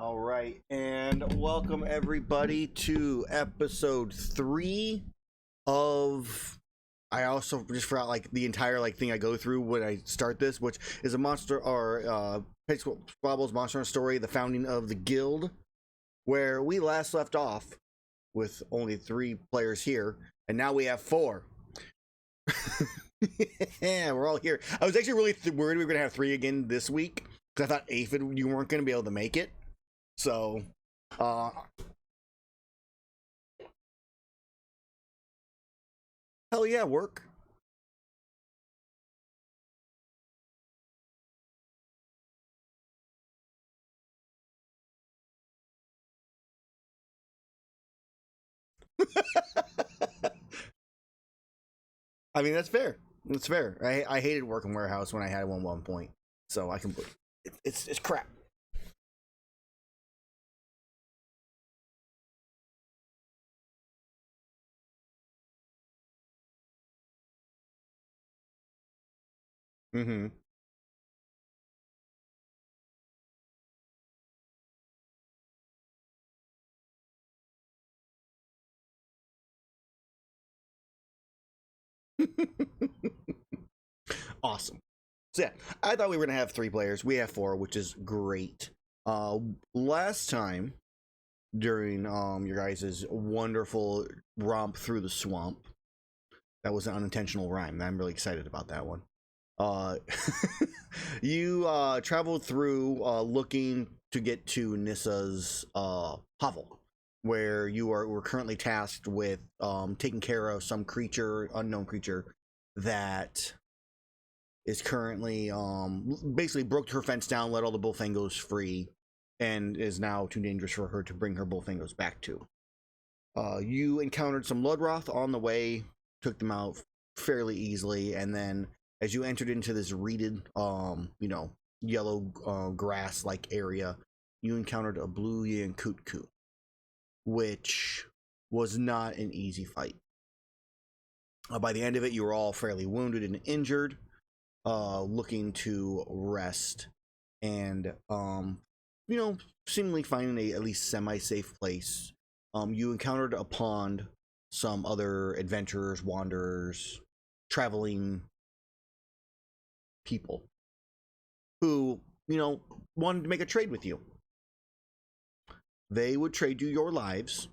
All right, and welcome everybody to episode 3 of. I also just forgot like the entire thing I go through when I start this, which is a monster or Squabble's Monster Hunter Story, the founding of the guild, where we last left off with only 3 players here, and now we have 4. Yeah, we're all here. I was actually really worried we were gonna have 3 again this week because I thought Aphid, you weren't gonna be able to make it. So, hell yeah, work. I mean, that's fair. That's fair. I hated working warehouse when I had one point, so I can. It's crap. Mm-hmm. Awesome. So yeah, I thought we were gonna have 3 players. We have 4, which is great. Last time during your guys' wonderful romp through the swamp, that was an unintentional rhyme. I'm really excited about that one. Uh, you traveled through looking to get to Nissa's hovel, where were currently tasked with taking care of some unknown creature that is currently basically broke her fence down, let all the bullfangos free, and is now too dangerous for her to bring her bullfangos back to. You encountered some Ludroth on the way, took them out fairly easily, and then as you entered into this reeded, yellow grass-like area, you encountered a blue Yankutku, which was not an easy fight. By the end of it, you were all fairly wounded and injured, looking to rest, and seemingly finding at least semi-safe place. You encountered upon some other adventurers, wanderers, traveling people who, wanted to make a trade with you. They would trade you your lives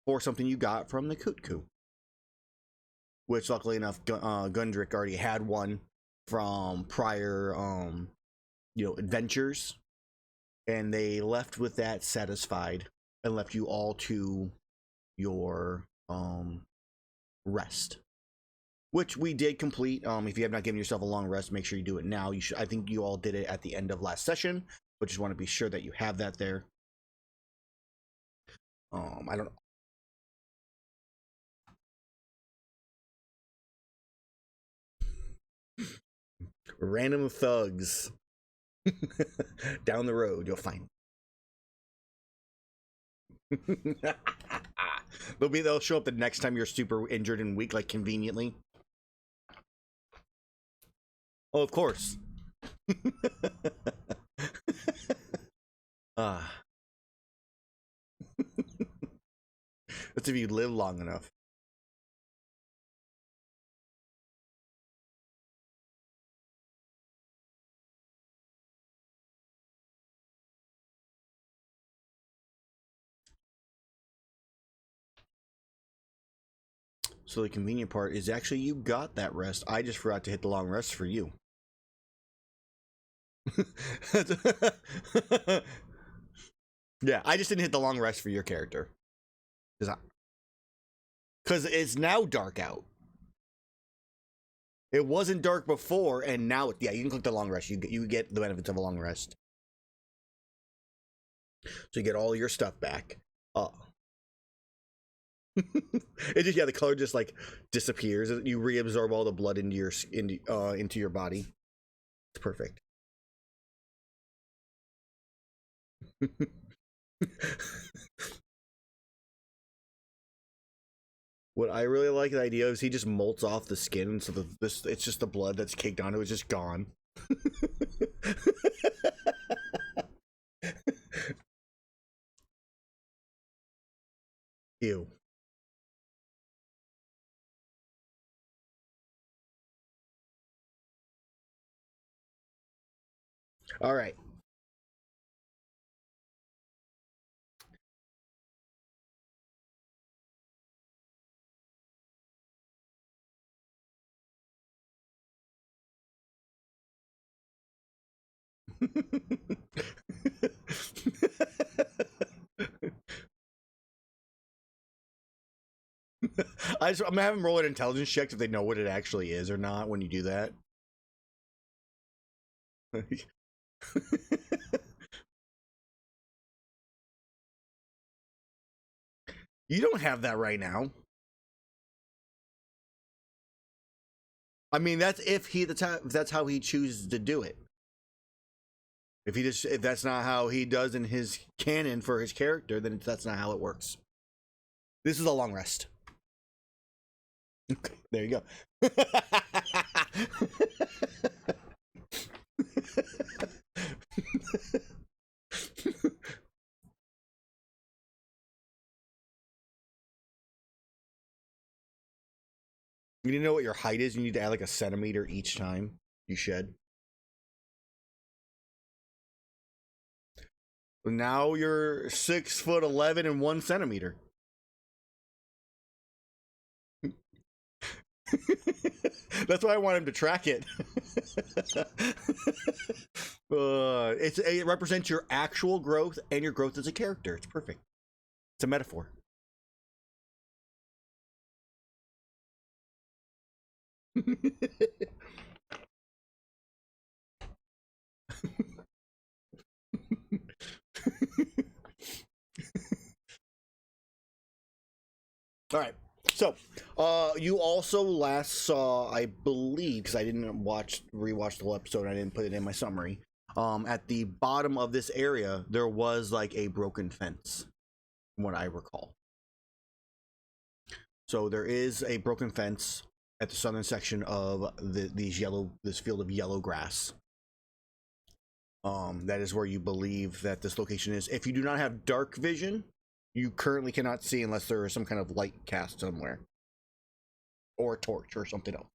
for something you got from the Kutku, which luckily enough, Gundrick already had one from prior, adventures, and they left with that satisfied and left you all to your rest, which we did complete. If you have not given yourself a long rest, make sure you do it now. You should. I think you all did it at the end of last session, but just want to be sure that you have that there. I don't know. Random thugs down the road, you'll find. They'll show up the next time you're super injured and weak, like conveniently. Oh, of course. That's if you live long enough. So the convenient part is actually you got that rest. I just forgot to hit the long rest for you. Yeah, I just didn't hit the long rest for your character. Because it's now dark out. It wasn't dark before, and now, yeah, you can click the long rest. You get the benefits of a long rest. So you get all your stuff back. It just, yeah, the color just like disappears. You reabsorb all the blood into your body. It's perfect. What I really like the idea is he just molts off the skin, so it's just the blood that's caked onto it. It's just gone. Ew. All right. I'm gonna have them roll an intelligence check if they know what it actually is or not when you do that. You don't have that right now. I mean, that's if that's how he chooses to do it. If that's not how he does in his canon for his character, then that's not how it works. This is a long rest. There you go. You need to know what your height is. You need to add like a centimeter each time you shed. Now you're 6'11" and 1 centimeter. That's why I want him to track it. It represents your actual growth and your growth as a character. It's perfect. It's a metaphor. All right. So, you also last saw, I believe, because I didn't rewatch the whole episode, I didn't put it in my summary. At the bottom of this area, there was like a broken fence, from what I recall. So there is a broken fence at the southern section of this field of yellow grass. That is where you believe that this location is. If you do not have dark vision, you currently cannot see unless there is some kind of light cast somewhere, or a torch or something else.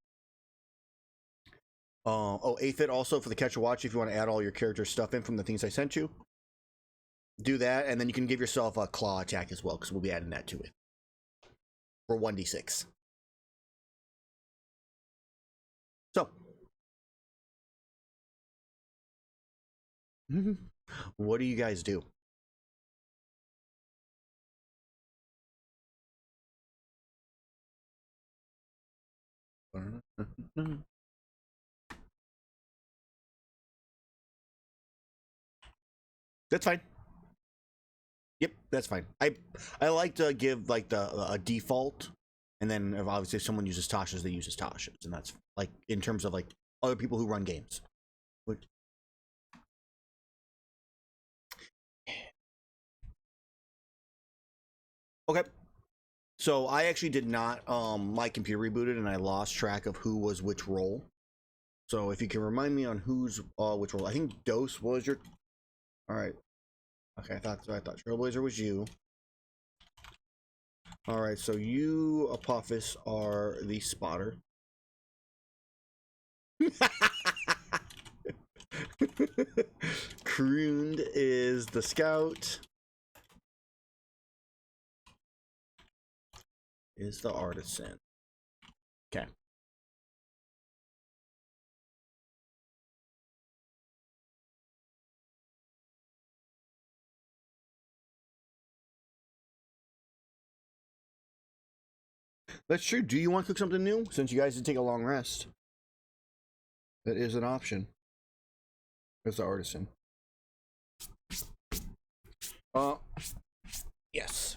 Aphid also for the catch a watch. If you want to add all your character stuff in from the things I sent you, do that, and then you can give yourself a claw attack as well because we'll be adding that to it for 1d6. So, what do you guys do? That's fine. Yep, that's fine. I like to give like a default, and then obviously if someone uses Tasha's, they use Tasha's, and that's like in terms of like other people who run games. Which... Okay. So I actually did not. My computer rebooted, and I lost track of who was which role. So if you can remind me on who's which role, I think Dose was your. All right. Okay, I thought Trailblazer was you. All right, so you, Apophis, are the spotter. Cruund is the scout. Is the artisan. Okay. That's true. Do you want to cook something new? Since you guys did take a long rest. That is an option. As the artisan. Yes.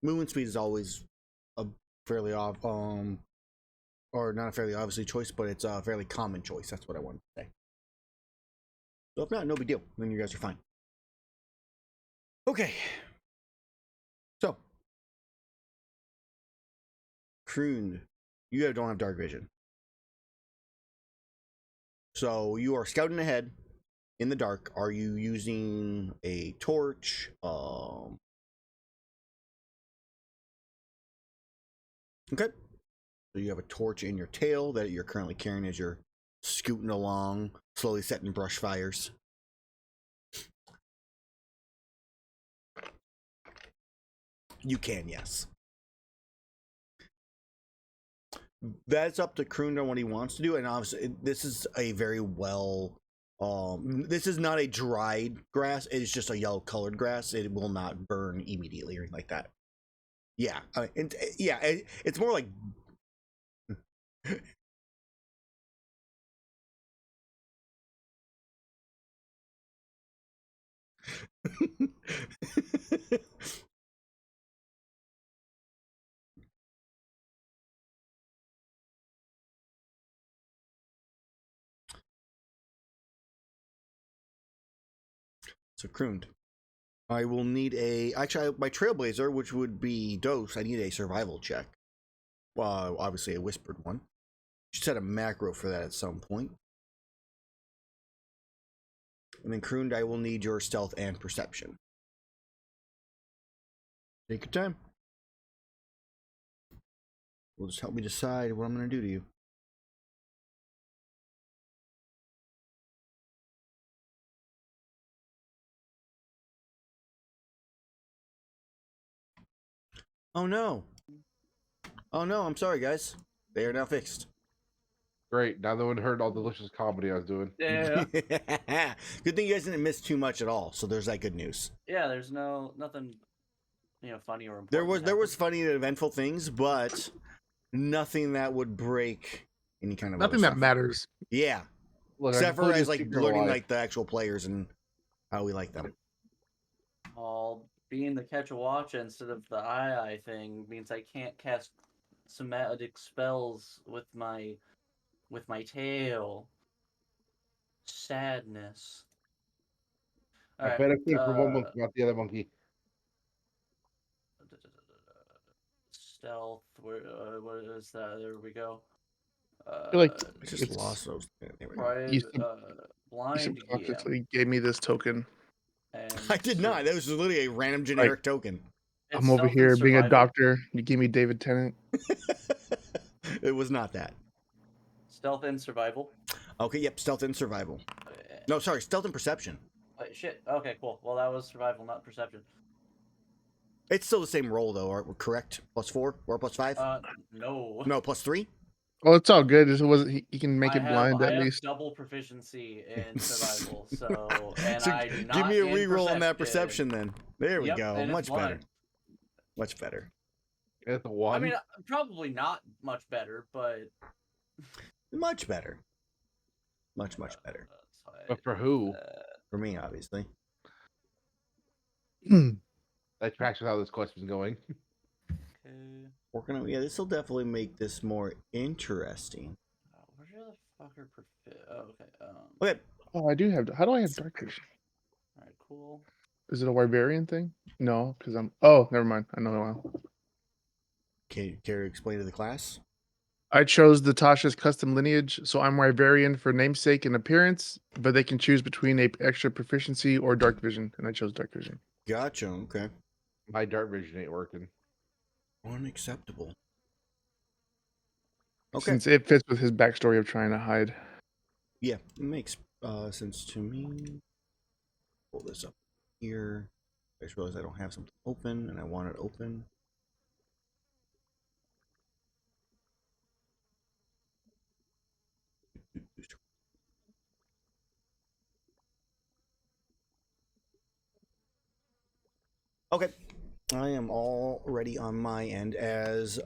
Movement speed is always a fairly or not a fairly obviously choice, but it's a fairly common choice. That's what I wanted to say. So if not, no big deal. Then you guys are fine. Okay. So, Cruund, you don't have dark vision. So you are scouting ahead in the dark. Are you using a torch? Okay. So you have a torch in your tail that you're currently carrying as you're scooting along, slowly setting brush fires. You can, yes. That's up to Cruund on what he wants to do, and obviously this is a very well. This is not a dried grass. It is just a yellow colored grass. It will not burn immediately or anything like that. Yeah, it's more like. So Cruund, I will need my Trailblazer, which would be Dose. I need a survival check. Well, obviously a whispered one. Should set a macro for that at some point. And then Cruund, I will need your stealth and perception. Take your time. Will just help me decide what I'm going to do to you. Oh no. Oh no, I'm sorry guys. They are now fixed. Great. Now that one heard all the delicious comedy I was doing. Yeah. Good thing you guys didn't miss too much at all. So there's that good news. Yeah, there's nothing, funny or important. There was funny and eventful things, but nothing that would break any kind of nothing that matters. Yeah. Look, except for as like learning alive. like the actual players and how we like them. All being the catch a watch instead of the eye thing means I can't cast somatic spells with my tail. Sadness. I bet I could for one monkey, not the other monkey. Stealth. What is that? There we go. I feel like I just lost those. Blind. Subconsciously gave me this token. I did not. That was literally a random generic token. I'm over here being a doctor. You gave me David Tennant. It was not that. Stealth and survival. Okay, yep, stealth and survival. No, sorry, stealth and perception. Wait, shit. Okay, cool. Well, that was survival, not perception. It's still the same roll, though, are we correct? +4 or +5? No. No, +3? Oh, it's all good. It wasn't. He can make it blind at least. Double proficiency in survival, so and so I do not. Give me a reroll on that perception, then. There we go. Much better. Much better. It's a 1. I mean, probably not much better, but much better. Much better. But for who? For me, obviously. That tracks with how this question's going. Okay. Working on, yeah, this will definitely make this more interesting. Where's your other fucker? Oh, okay. Okay. Oh, I do have. How do I have dark vision? All right, cool. Is it a Wyverian thing? No, because I'm. Oh, never mind. I know one. Care to explain to the class? I chose the Tasha's custom lineage, so I'm Wyverian for namesake and appearance, but they can choose between a extra proficiency or dark vision, and I chose dark vision. Gotcha. Okay. My dark vision ain't working. Unacceptable. Okay. Since it fits with his backstory of trying to hide. Yeah, it makes sense to me. Pull this up here. I just realized I don't have something open, and I want it open. Okay, I am already on my end as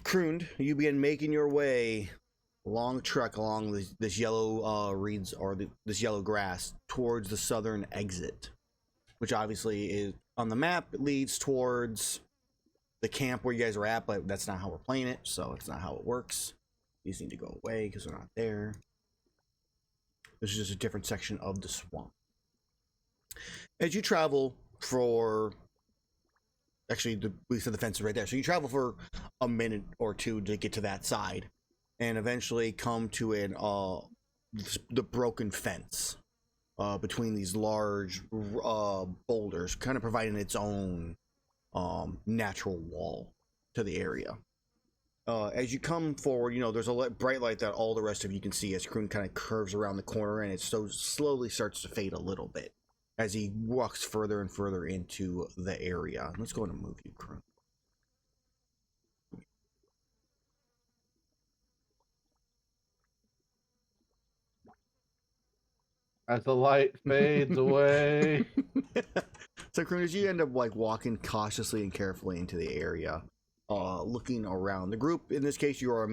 Cruund. You begin making your way along the trek along this yellow reeds or this yellow grass towards the southern exit, which obviously is on the map. It leads towards the camp where you guys are at, but that's not how we're playing it, so it's not how it works. These need to go away because they're not there. This is just a different section of the swamp. As you travel for, actually, we said the fence is right there. So you travel for a minute or two to get to that side. and eventually come to the broken fence between these large boulders, kind of providing its own natural wall to the area. As you come forward, there's a bright light that all the rest of you can see as Cruund kind of curves around the corner, and it so slowly starts to fade a little bit as he walks further and further into the area. Let's go ahead and move you, Cruund. As the light fades away. So, Cruund, as you end up walking cautiously and carefully into the area, looking around, the group in this case, you're a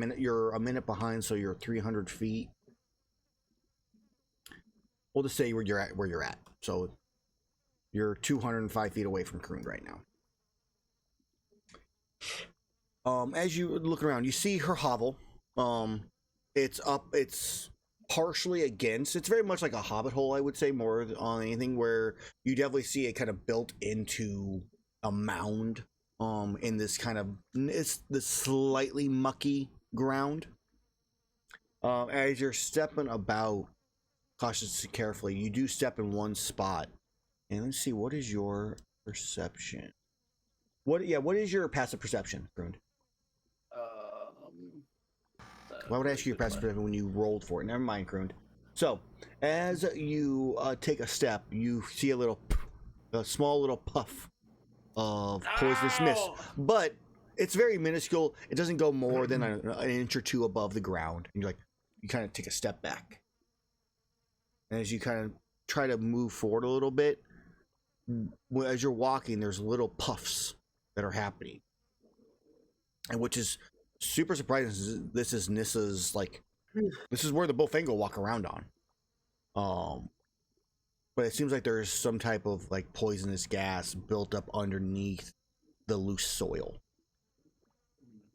minute behind, so you're 300 feet. We'll just say where you're at. So you're 205 feet away from Cruund right now. As you look around, you see her hovel. It's partially against. It's very much like a hobbit hole, I would say, more on anything, where you definitely see it kind of built into a mound. In this kind of this slightly mucky ground. As you're stepping about cautiously, carefully, you do step in one spot. And let's see, what is your perception? What is your passive perception, Cruund? Why would I ask you your passive perception when you rolled for it? Never mind, Cruand. So, as you take a step, you see a small little puff of poisonous mist, but it's very minuscule. It doesn't go more than an inch or two above the ground. And you kind of take a step back. And as you kind of try to move forward a little bit, as you're walking, there's little puffs that are happening. And which is super surprising. This is Nissa's, this is where the Bofengo walk around on. But it seems like there's some type of poisonous gas built up underneath the loose soil.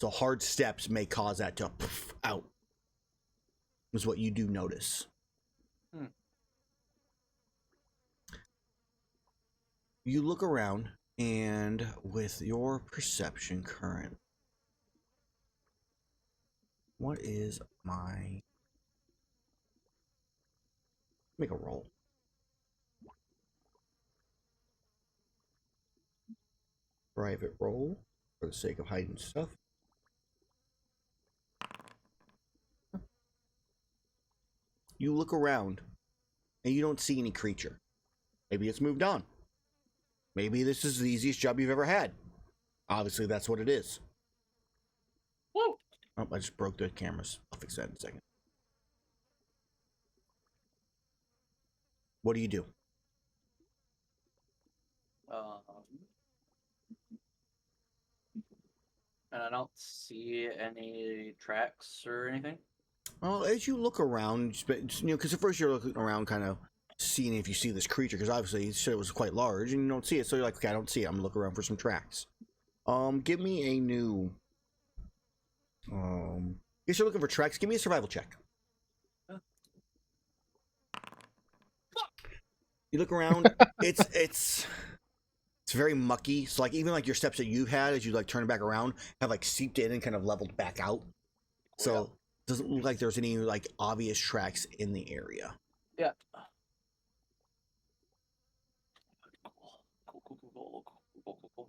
So hard steps may cause that to puff out. Is what you do notice. You look around, and with your perception current, what is my... Make a roll. Private roll for the sake of hiding stuff. You look around and you don't see any creature. Maybe it's moved on. Maybe this is the easiest job you've ever had. Obviously, that's what it is. Woo! Oh, I just broke the cameras. I'll fix that in a second. What do you do? And I don't see any tracks or anything. Well, as you look around, because at first you're looking around, kind of seeing if you see this creature, because obviously you said it was quite large, and you don't see it, so you're like, okay, I don't see it. I'm gonna look around for some tracks. Give me a new. If you're looking for tracks, give me a survival check. You look around. It's very mucky. So even your steps that you've had as you turn back around have seeped in and kind of leveled back out. So it doesn't look like there's any obvious tracks in the area. Yeah.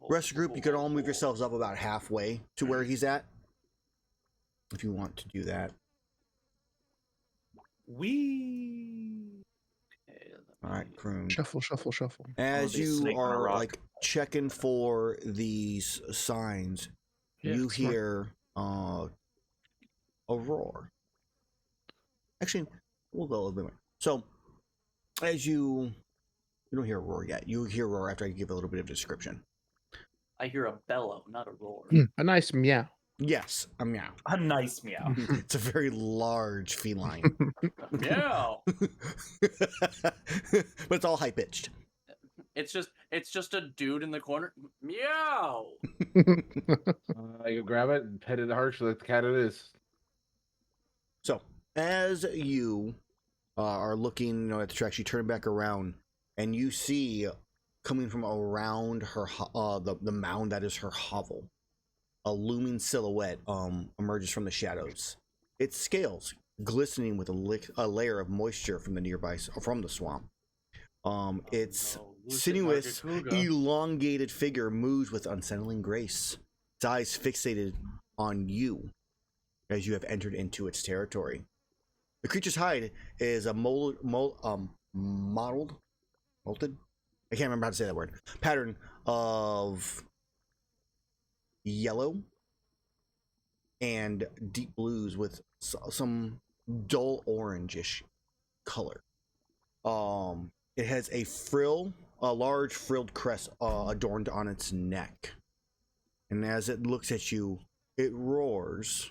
Rest of the group, you could all move yourselves up about halfway to where he's at, if you want to do that. All right, Cruund. Shuffle. As you are checking for these signs, you hear a roar. Actually, we'll go a little bit more. So, as you don't hear a roar yet. You hear a roar after I give a little bit of description. I hear a bellow, not a roar. A nice meow. Yes, a meow. A nice meow. It's a very large feline. Meow. But it's all high pitched. It's just a dude in the corner. Meow. You grab it and pet it harshly like the cat it is. So as you are looking, at the tracks, you turn back around and you see coming from around her the mound that is her hovel, a looming silhouette emerges from the shadows. its scales glistening with a layer of moisture from the swamp. Its no. Lucid sinuous, Nargacuga. elongated figure moves with unsettling grace. Its eyes fixated on you as you have entered into its territory. The creature's hide is a molted, I can't remember how to say that word. Pattern of yellow and deep blues with some dull orangish color. It has a large frilled crest adorned on its neck. And as it looks at you, it roars.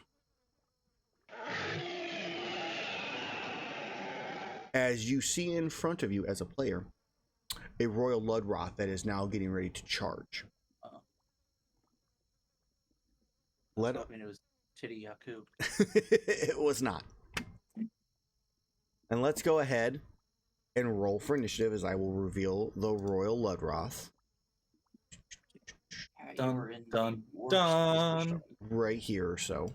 As you see in front of you as a player, a royal Ludroth that is now getting ready to charge. I was hoping it was Titty Yakub. It was not. And let's go ahead and roll for initiative as I will reveal the royal Ludroth Dun, dun, dun. right here or so.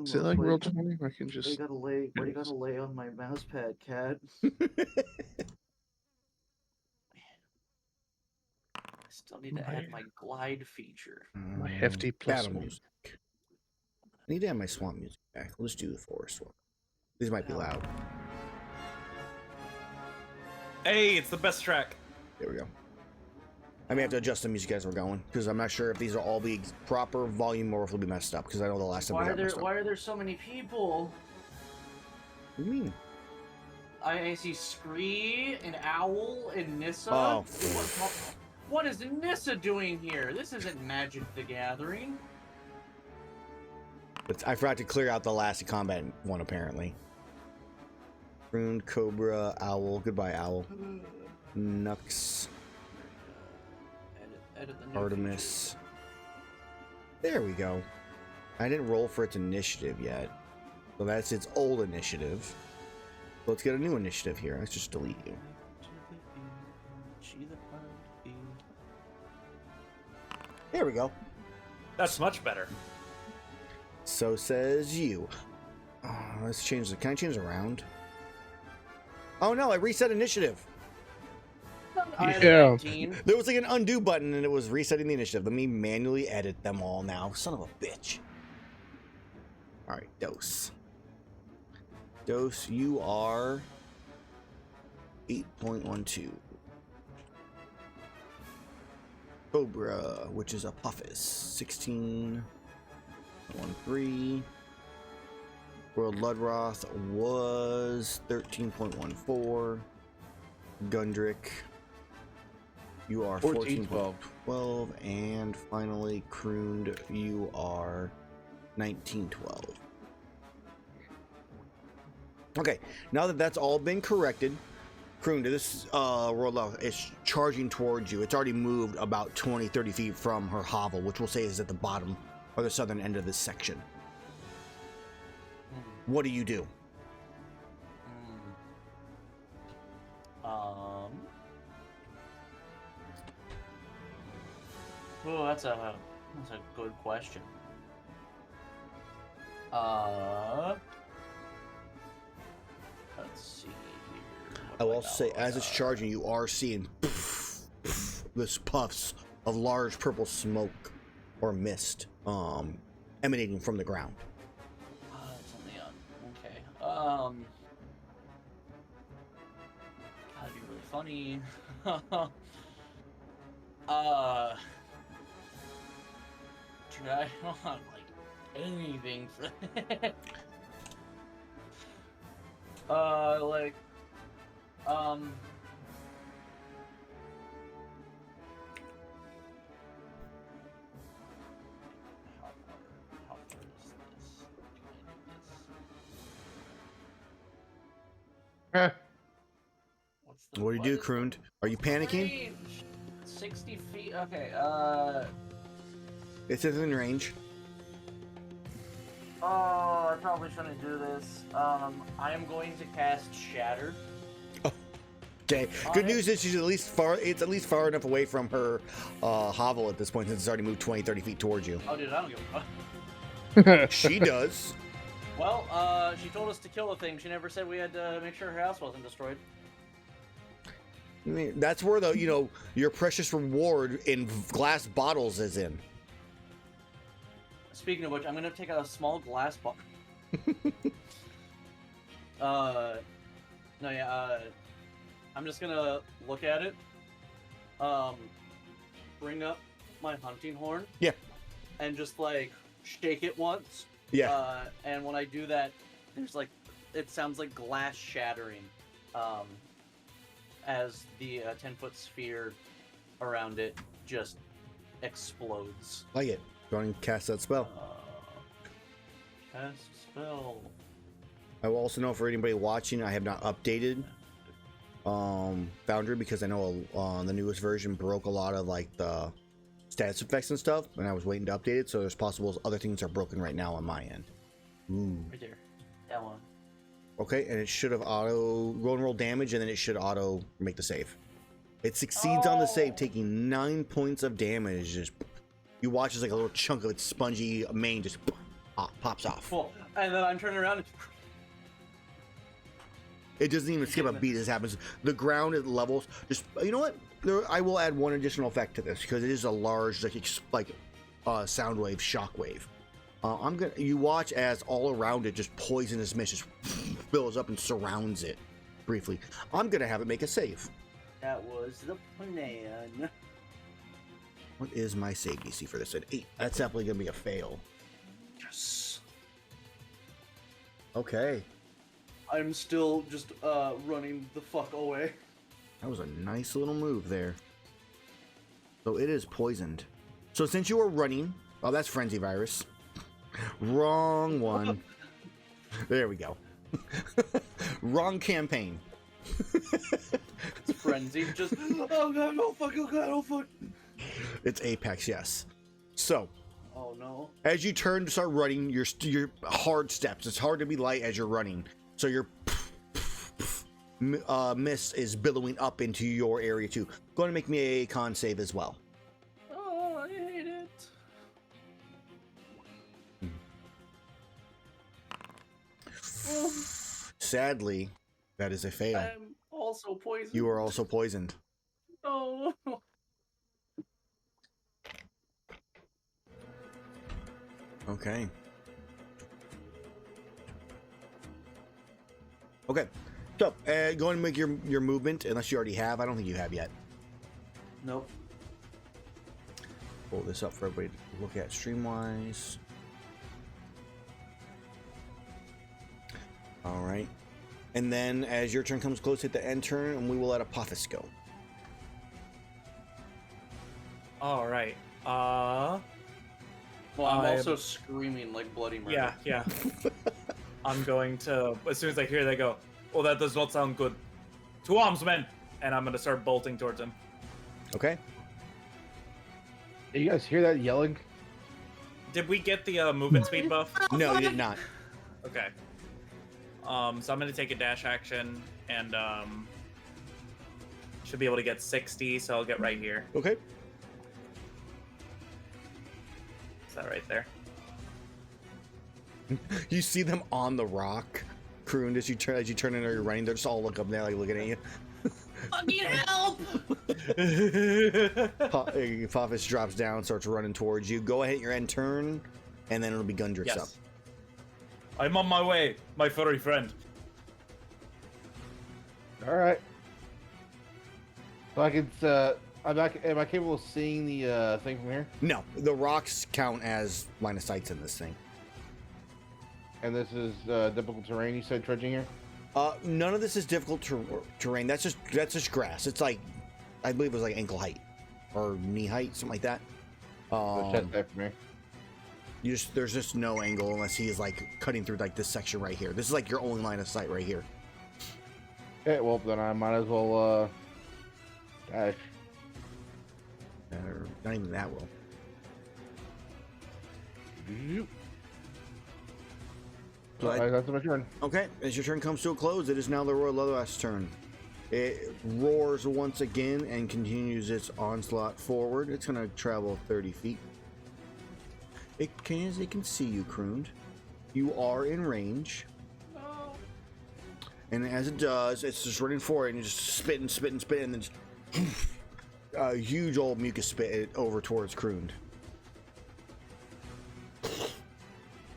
Is it like roll 20? I can just. What do you gotta lay on my mouse pad, cat? I still need to add my glide feature. My hefty plus battle one. music. I need to have my swamp music back. Let's do the forest one. These might be loud. Hey, it's the best track. There we go. I may have to adjust the music as we're going because I'm not sure if these are all the proper volume or if it'll be messed up because I know the last time we got messed up. Why are there so many people? What do you mean? I see Scree, and Owl, and Nissa. Oh. What is Nissa doing here? This isn't Magic the Gathering. But I forgot to clear out the last combat one apparently. Cruund, Cobra, Owl. Goodbye, Owl. Nux. Edit the new Artemis. There we go. I didn't roll for its initiative yet. So that's its old initiative. So let's get a new initiative here. Let's just delete you. There we go. That's much better. So says you. Let's change the. Can I change the round? Oh no, I reset initiative. Yeah. There was like an undo button and it was resetting the initiative. Let me manually edit them all now. Son of a bitch. Alright, Dose. Dose, you are 8.12. Cobra, which is Apophis, 16.13. World Ludroth was 13.14. Gundrick, you are 14.12. And finally, Cruund, you are 19.12. Okay, now that that's all been corrected, Cruund, this World Ludroth is charging towards you. It's already moved about 20-30 feet from her hovel, which we'll say is at the bottom or the southern end of this section. What do you do? Oh, that's a good question. Let's see here. I will also say, as it's charging, you are seeing this puffs of large purple smoke or mist emanating from the ground. It's only on. Okay. That'd be really funny. I don't want like anything for that. How far is this? What's the, What do you do, Cruund? Are you panicking? range? 60 feet. Okay. It's within range. Oh, I probably shouldn't do this. I am going to cast Shatter. Oh. Okay. Good news is she's at least far. It's at least far enough away from her hovel at this point, since it's already moved 20, 30 feet towards you. Oh, dude, I don't give a fuck. She does. Well, she told us to kill the thing. She never said we had to make sure her house wasn't destroyed. I mean, that's where the your precious reward in glass bottles is in. Speaking of which, I'm gonna take out a small glass bottle. No, yeah. I'm just gonna look at it. Bring up my hunting horn. Yeah. And just like shake it once. Yeah. And when I do that, there's like, it sounds like glass shattering. As the 10-foot sphere around it just explodes. Like it. Go and cast that spell. Cast spell. I will also know for anybody watching, I have not updated Foundry because I know the newest version broke a lot of like the status effects and stuff, and I was waiting to update it. So there's possible other things are broken right now on my end. Ooh. Right there. That one. Okay, and it should have auto roll damage, and then it should auto make the save. It succeeds on the save, taking 9 points of damage. Just you watch as like a little chunk of its spongy mane just pops off. Cool. And then I'm turning around and It doesn't even skip a beat. This happens. The ground at levels. Just you know what? I will add one additional effect to this because it is a large sound wave, shock wave. You watch as all around it just poisonous mist just fills up and surrounds it briefly. I'm gonna have it make a save. that was the plan. What is my save DC for this? An 8. That's definitely gonna be a fail. Yes. Okay. I'm still just running the fuck away. That was a nice little move there. So it is poisoned. So since you are running, oh, that's Frenzy Virus. Wrong one. There we go. Wrong campaign. It's frenzy. Just oh god, no fuck, oh god, oh fuck. It's Apex, yes. So Oh no. as you turn to start running, your hard steps. It's hard to be light as you're running. So your mist is billowing up into your area too. Go ahead and make me a con save as well. Oh, I hate it. Sadly, that is a fail. I'm also poisoned. You are also poisoned. Oh. Okay. Okay. So, go ahead and make your movement, unless you already have. I don't think you have yet. Nope. Pull this up for everybody to look at stream-wise. All right. And then, as your turn comes close, hit the end turn, and we will let Apophis go. All right. Well, I'm I- also screaming like bloody murder. Yeah, yeah. I'm going to, as soon as I hear they go, oh, that does not sound good. To arms, men! And I'm going to start bolting towards him. Okay. You guys hear that yelling? Did we get the movement speed buff? No, you did not. Okay. So I'm going to take a dash action and should be able to get 60, so I'll get right here. Okay. Is that right there? You see them on the rock, Cruund, as you turn in or you're running. They're just all looking up there, like looking at you. Fucking help! Apophis drops down, starts running towards you. Go ahead, your end turn, and then it'll be Gundrick's up. Yes. I'm on my way, my furry friend. All right. So I can. Am I capable of seeing the thing from here? No, the rocks count as line of sights in this thing. And this is difficult terrain. You said trudging here. None of this is difficult terrain. That's just grass. It's like, I believe it was like ankle height or knee height, something like that. So chest height for me. There's just no angle unless he is like cutting through like this section right here. This is like your only line of sight right here. Okay, well then I might as well dash. Or not even that well. Alright, that's my turn. Okay, as your turn comes to a close, it is now the Royal Leatherast's turn. It roars once again and continues its onslaught forward. It's going to travel 30 feet. It can see you, Cruund. You are in range. Oh. And as it does, it's just running forward and just spitting, and then just a huge old mucus spit over towards Cruund.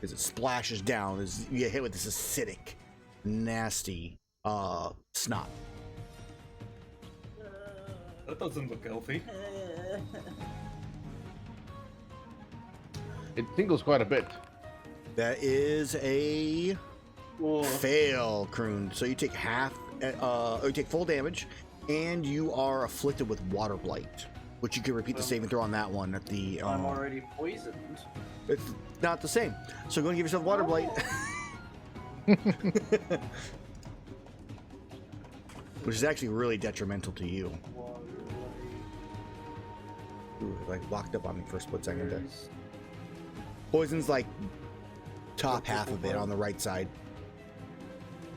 As it splashes down, as you get hit with this acidic, nasty snot. That doesn't look healthy. It tingles quite a bit. That is a fail, Cruund. So you take you take full damage, and you are afflicted with water blight, which you can repeat the saving throw on that one at the. I'm already poisoned. It's not the same. So go and give yourself water blight. Which is actually really detrimental to you. Ooh, it like locked up on me for a split second there. Poison's like top half of it on the right side.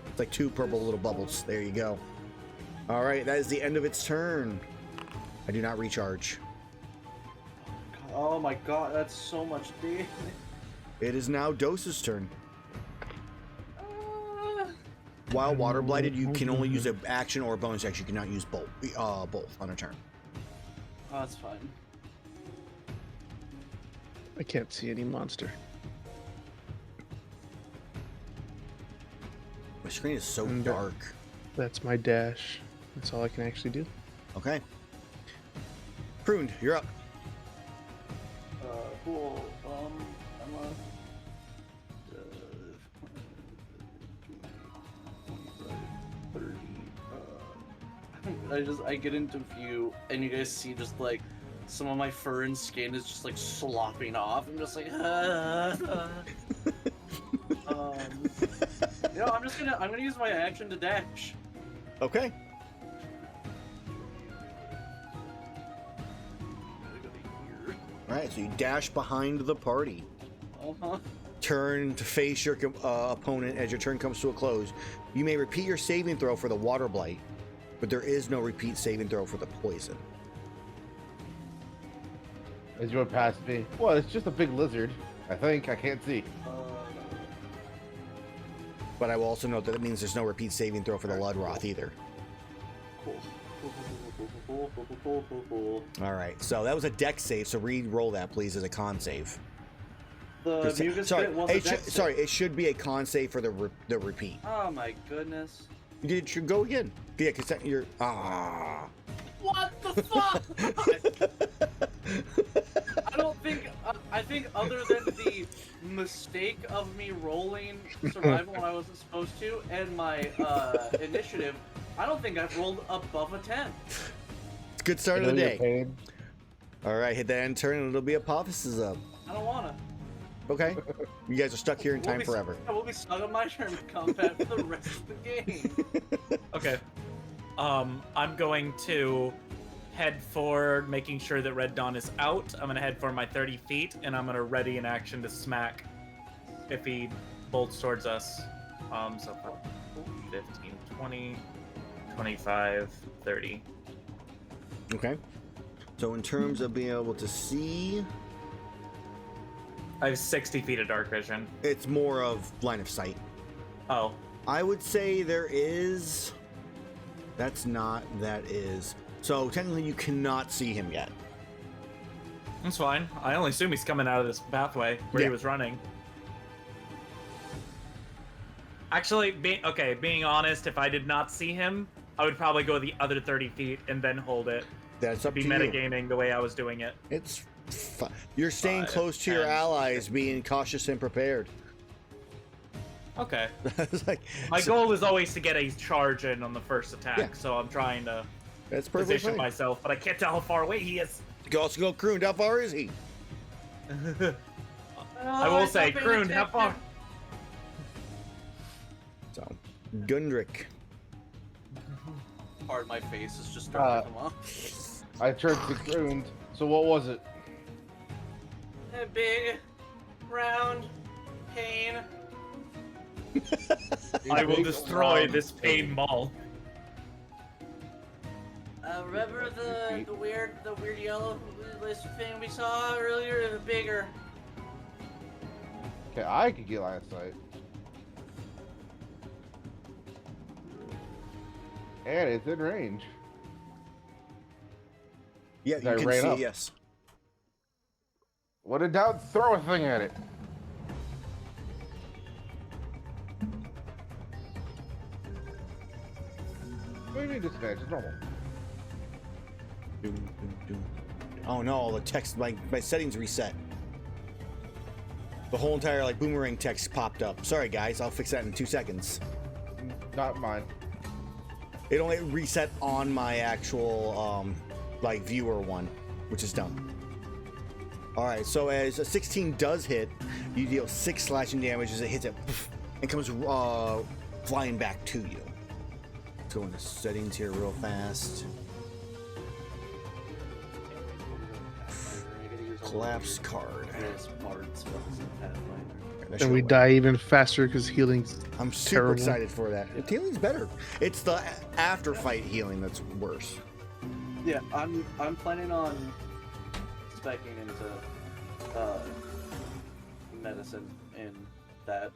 It's like 2 purple little bubbles. There you go. All right, that is the end of its turn. I do not recharge. Oh my god, that's so much damage. It is now Dose's turn. While water blighted, you can only use an action or a bonus action. You cannot use both on a turn. Oh, that's fine. I can't see any monster. My screen is so And dark. That's my dash. That's all I can actually do. Okay. Cruund, you're up. Cool. I get into view, and you guys see just like some of my fur and skin is just like slopping off. I'm just like, I'm gonna use my action to dash. Okay. Alright, so you dash behind the party. Uh-huh. Turn to face your opponent as your turn comes to a close. You may repeat your saving throw for the water blight, but there is no repeat saving throw for the poison. As you went past me. Well, it's just a big lizard. I think. I can't see. But I will also note that it means there's no repeat saving throw for the Ludroth either. Cool. Alright, so that was a dex save, so re-roll that please as a con save. The mucus bit was a dex save. It should be a con save for the repeat. Oh my goodness. You should go again. Yeah, because you're... What the fuck? I think other than the mistake of me rolling survival when I wasn't supposed to, and my initiative, I don't think I've rolled above a 10. It's a good start of the day. Alright, hit that end turn and it'll be Apophis is up. I don't wanna. Okay. You guys are stuck here in time forever. We'll be stuck on my turn with combat for the rest of the game. Okay. I'm going to head forward, making sure that Red Dawn is out. I'm gonna head for my 30 feet, and I'm gonna ready an action to smack if he bolts towards us. So 15, 20, 25, 30. Okay. So in terms of being able to see, I have 60 feet of dark vision. it's more of line of sight. Oh. I would say there is... That is... So technically you cannot see him yet. That's fine. I only assume he's coming out of this pathway where Yeah. he was running. Actually, being honest, if I did not see him, I would probably go the other 30 feet and then hold it. That's up Be to you. metagaming the way I was doing it. It's you're staying 5, close to your 10, allies, being cautious and prepared. Okay. It's like, My goal is always to get a charge in on the first attack, Yeah. so I'm trying to that's perfectly position fine. myself, but I can't tell how far away he is. You can also go Cruund. How far is he? I will say, Cruund, how far? So, Gundrick. Part of my face is just starting to come off. I turned to Cruund. So what was it? A big, round, pain. I will Big, destroy round this pain ball. Remember the weird yellow list thing we saw earlier? Bigger. Okay, I could get line of sight. And it's in range. Yeah, I you can ran see. up. Yes. What in doubt, throw a thing at it. What do you mean disadvantage? It's normal. Oh no, the text, my settings reset. The whole entire like boomerang text popped up. Sorry guys, I'll fix that in 2 seconds. Not mine. It only reset on my actual like viewer one, which is dumb. Alright, so as a 16 does hit, you deal 6 slashing damage as it hits it and comes flying back to you. Let's go into settings here real fast. Collapse card. And we die even faster because healing's I'm super terrible. excited for that. Healing's better. It's the after fight healing that's worse. Yeah, I'm planning on specking into medicine in that.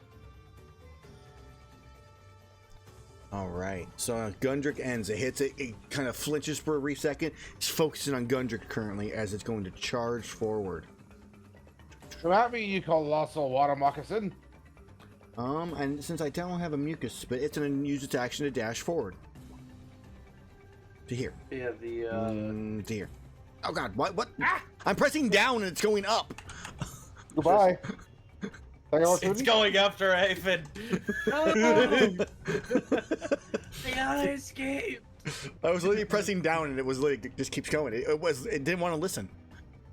All right. So Gundrick ends. It hits it. It kind of flinches for a brief second. It's focusing on Gundrick currently as it's going to charge forward. Come at me, you colossal water moccasin. And since I don't have a mucus spit, it's going to use its action to dash forward. To here. Yeah, the To here. Oh god, what? Ah! I'm pressing down and it's going up. Goodbye. It's going after Aphid. they gotta escape. I was literally pressing down and it was like it just keeps going. It didn't want to listen.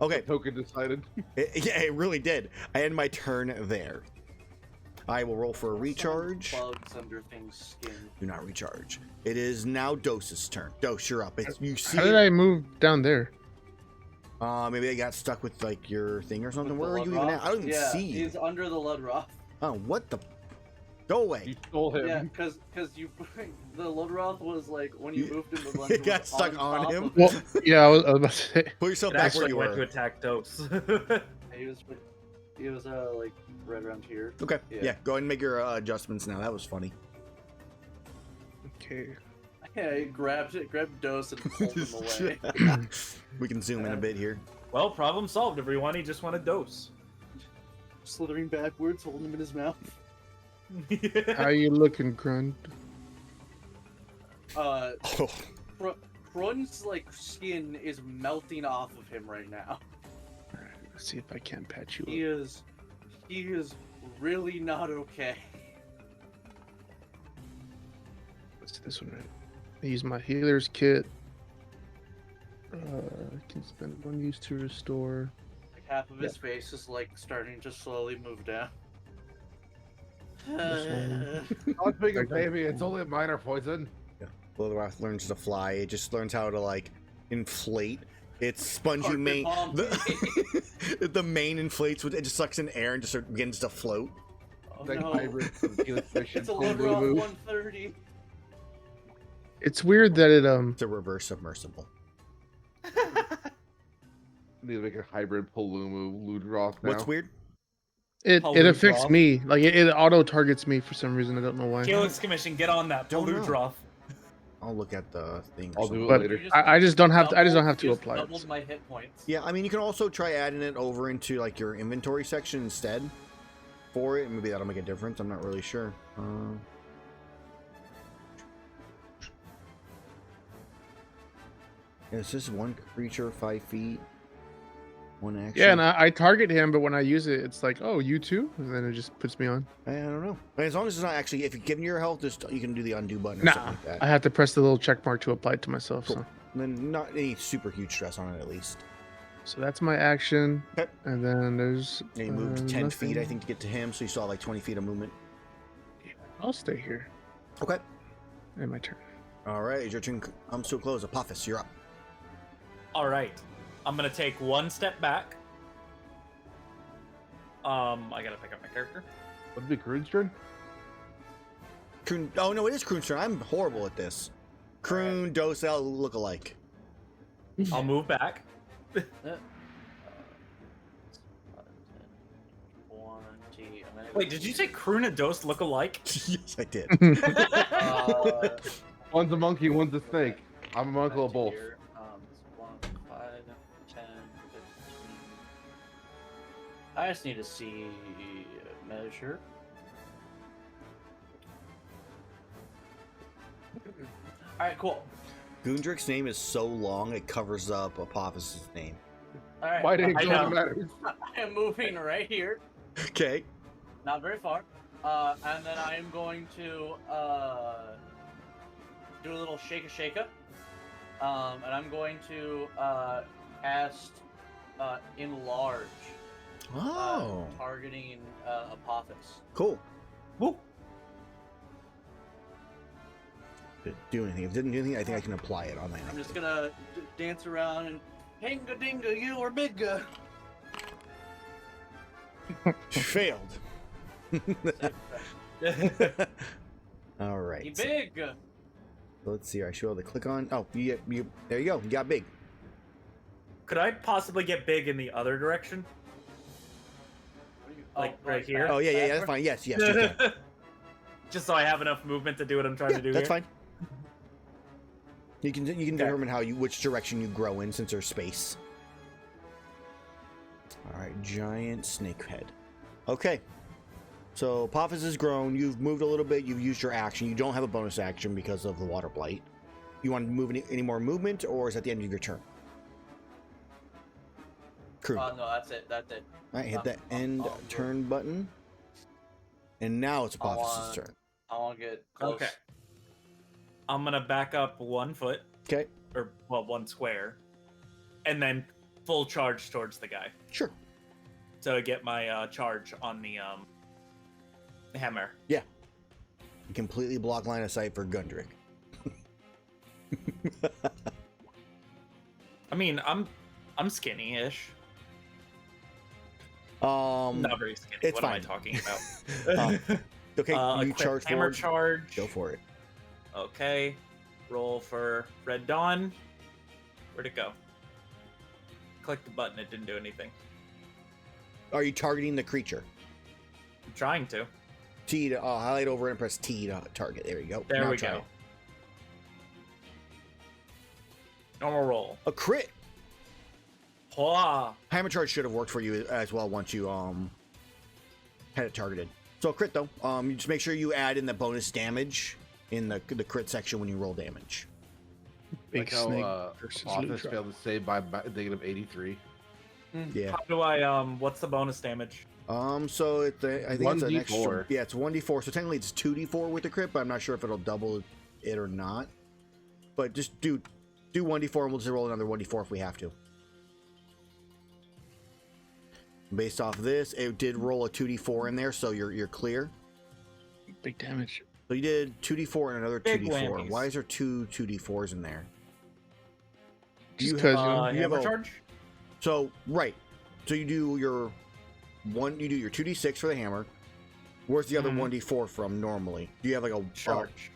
Okay. Token decided. Yeah, it really did. I end my turn there. I will roll for a recharge. Bugs under things' skin. Do not recharge. It is now Dose's turn. Dose, you're up. You see How did I move down there? maybe they got stuck with like your thing or something. With Where the are you even Ludroth? at? I don't even Yeah, see you. he's under the Ludroth. Oh, what the? Go away. You stole him. Yeah, because you the Ludroth was like when you moved him, the It got stuck on top him? of Well, yeah, I was about to say. Put yourself It back where actually you went to were. attack Dose. He was like right around here. Okay. Yeah. Yeah. Go ahead and make your adjustments now. That was funny. Okay. Yeah, he grabbed Dose and pulled him away. We can zoom in a bit here. Well, problem solved, everyone. He just wanted Dose. Slithering backwards, holding him in his mouth. How you looking, Cruund? Oh. Cruund's like skin is melting off of him right now. Alright, let's see if I can patch you He up. is really not okay. Let's do this one right. I use my healer's kit. I can spend 1 use to restore. Like half of his face is like starting to slowly move down. Not big a baby, it's only a minor poison. Ludroth learns to fly. It just learns how to like inflate. Its spongy Carpet mane. bomb. The mane inflates with it. Just sucks in air and just begins to float. Oh Like no. hybrid It's a Ludroth 130. It's weird that it It's a reverse submersible. Need to make a hybrid Palumu Ludroth now. What's weird? it affects Paludroth. me. Like it auto targets me for some reason. I don't know why. Helix Commission, get on that. Don't know. Paludroth. I'll look at the thing. or I'll do something. it But later. I just don't have to. I just don't have to Just apply it. doubled my hit points. Yeah, I mean, you can also try adding it over into like your inventory section instead for it. Maybe that'll make a difference. I'm not really sure. Yeah, it's just one creature, 5 feet, one action. Yeah, and I target him, but when I use it, it's like, oh, you too, and then it just puts me on. I don't know. As long as it's not actually, if you're giving your health, just you can do the undo button or Nah, something like that. I have to press the little check mark to apply it to myself. Cool. And then not any super huge stress on it at least. So that's my action, Okay. and then there's. And you moved 10 feet, I nothing. think, to get to him, so you saw like 20 feet of movement. I'll stay here. Okay. And my turn. All right, is your turn comes to a close. Apophis, you're up. All right, I'm gonna take one step back. I gotta pick up my character. Would it be Cruund's turn? Oh no, it is Cruund's turn. I'm horrible at this. Cruund, Dosel look alike. I'll move back. 20. I'm gonna go Wait, did you say Cruund and Dose look alike? Yes, I did. One's a monkey, one's a snake. I'm a uncle of both. Here, 1, 5, 10, 15. I just need to see measure. All right, cool. Gundrick's name is so long it covers up Apophis' name. All right, Why did it I go know. matters? I am moving right here, Okay. not very far, and then I am going to do a little shaka, and I'm going to cast enlarge, Oh, targeting Apophis. cool. Woo. Didn't do anything. If it didn't do anything, I think I can apply it on my I'm own. just gonna dance around and hinga dinga, you are big. Failed. All right. You So big. let's see. I should be able to click on. Oh, you. There you go. You got big. Could I possibly get big in the other direction? Like right here? Oh yeah. That's fine. Yes. You can. Just so I have enough movement to do what I'm trying to do That's here. fine. You can determine which direction you grow in since there's space. All right, giant snake head. Okay, so Apophis has grown. You've moved a little bit. You've used your action. You don't have a bonus action because of the water blight. You want to move any more movement, or is that the end of your turn? Crew. No, that's it. That's it. All right, hit the end I'll turn button, and now it's Apophis' turn. I want to get close. Okay. I'm gonna back up 1 foot, Okay, or well, 1 square, and then full charge towards the guy. sure. So I get my charge on the hammer. You completely block line of sight for Gundrick. I mean, I'm skinny-ish. Not very skinny. it's What fine. am I talking about? Okay, you equip charge hammer forward. charge. Go for it. Okay. Roll for Red Dawn. Where'd it go? Click the button. It didn't do anything. Are you targeting the creature? I'm trying to. T to highlight over and press T to target. There you go. There Now we try go. it. Normal roll. A crit. Hua. Hammer charge should have worked for you as well once you had it targeted. So a crit though. You just make sure you add in the bonus damage in the crit section when you roll damage. Big Like how snake versus Office Lutra. failed to save by negative 83. Yeah. How do I what's the bonus damage? So I think it's an 1d4. extra. Yeah, it's 1d4. So technically it's 2d4 with the crit, but I'm not sure if it'll double it or not. But just do 1d4 and we'll just roll another 1d4 if we have to. Based off of this, it did roll a 2d4 in there, so you're clear. Big damage. So you did 2d4 and another Big 2d4. whammies. Why is there two 2d4s in there? Just You because you have Hammer a- charge? So right. So you do your 2d6 for the hammer. Where's the other Mhm. 1d4 from normally? Do you have like a Charge.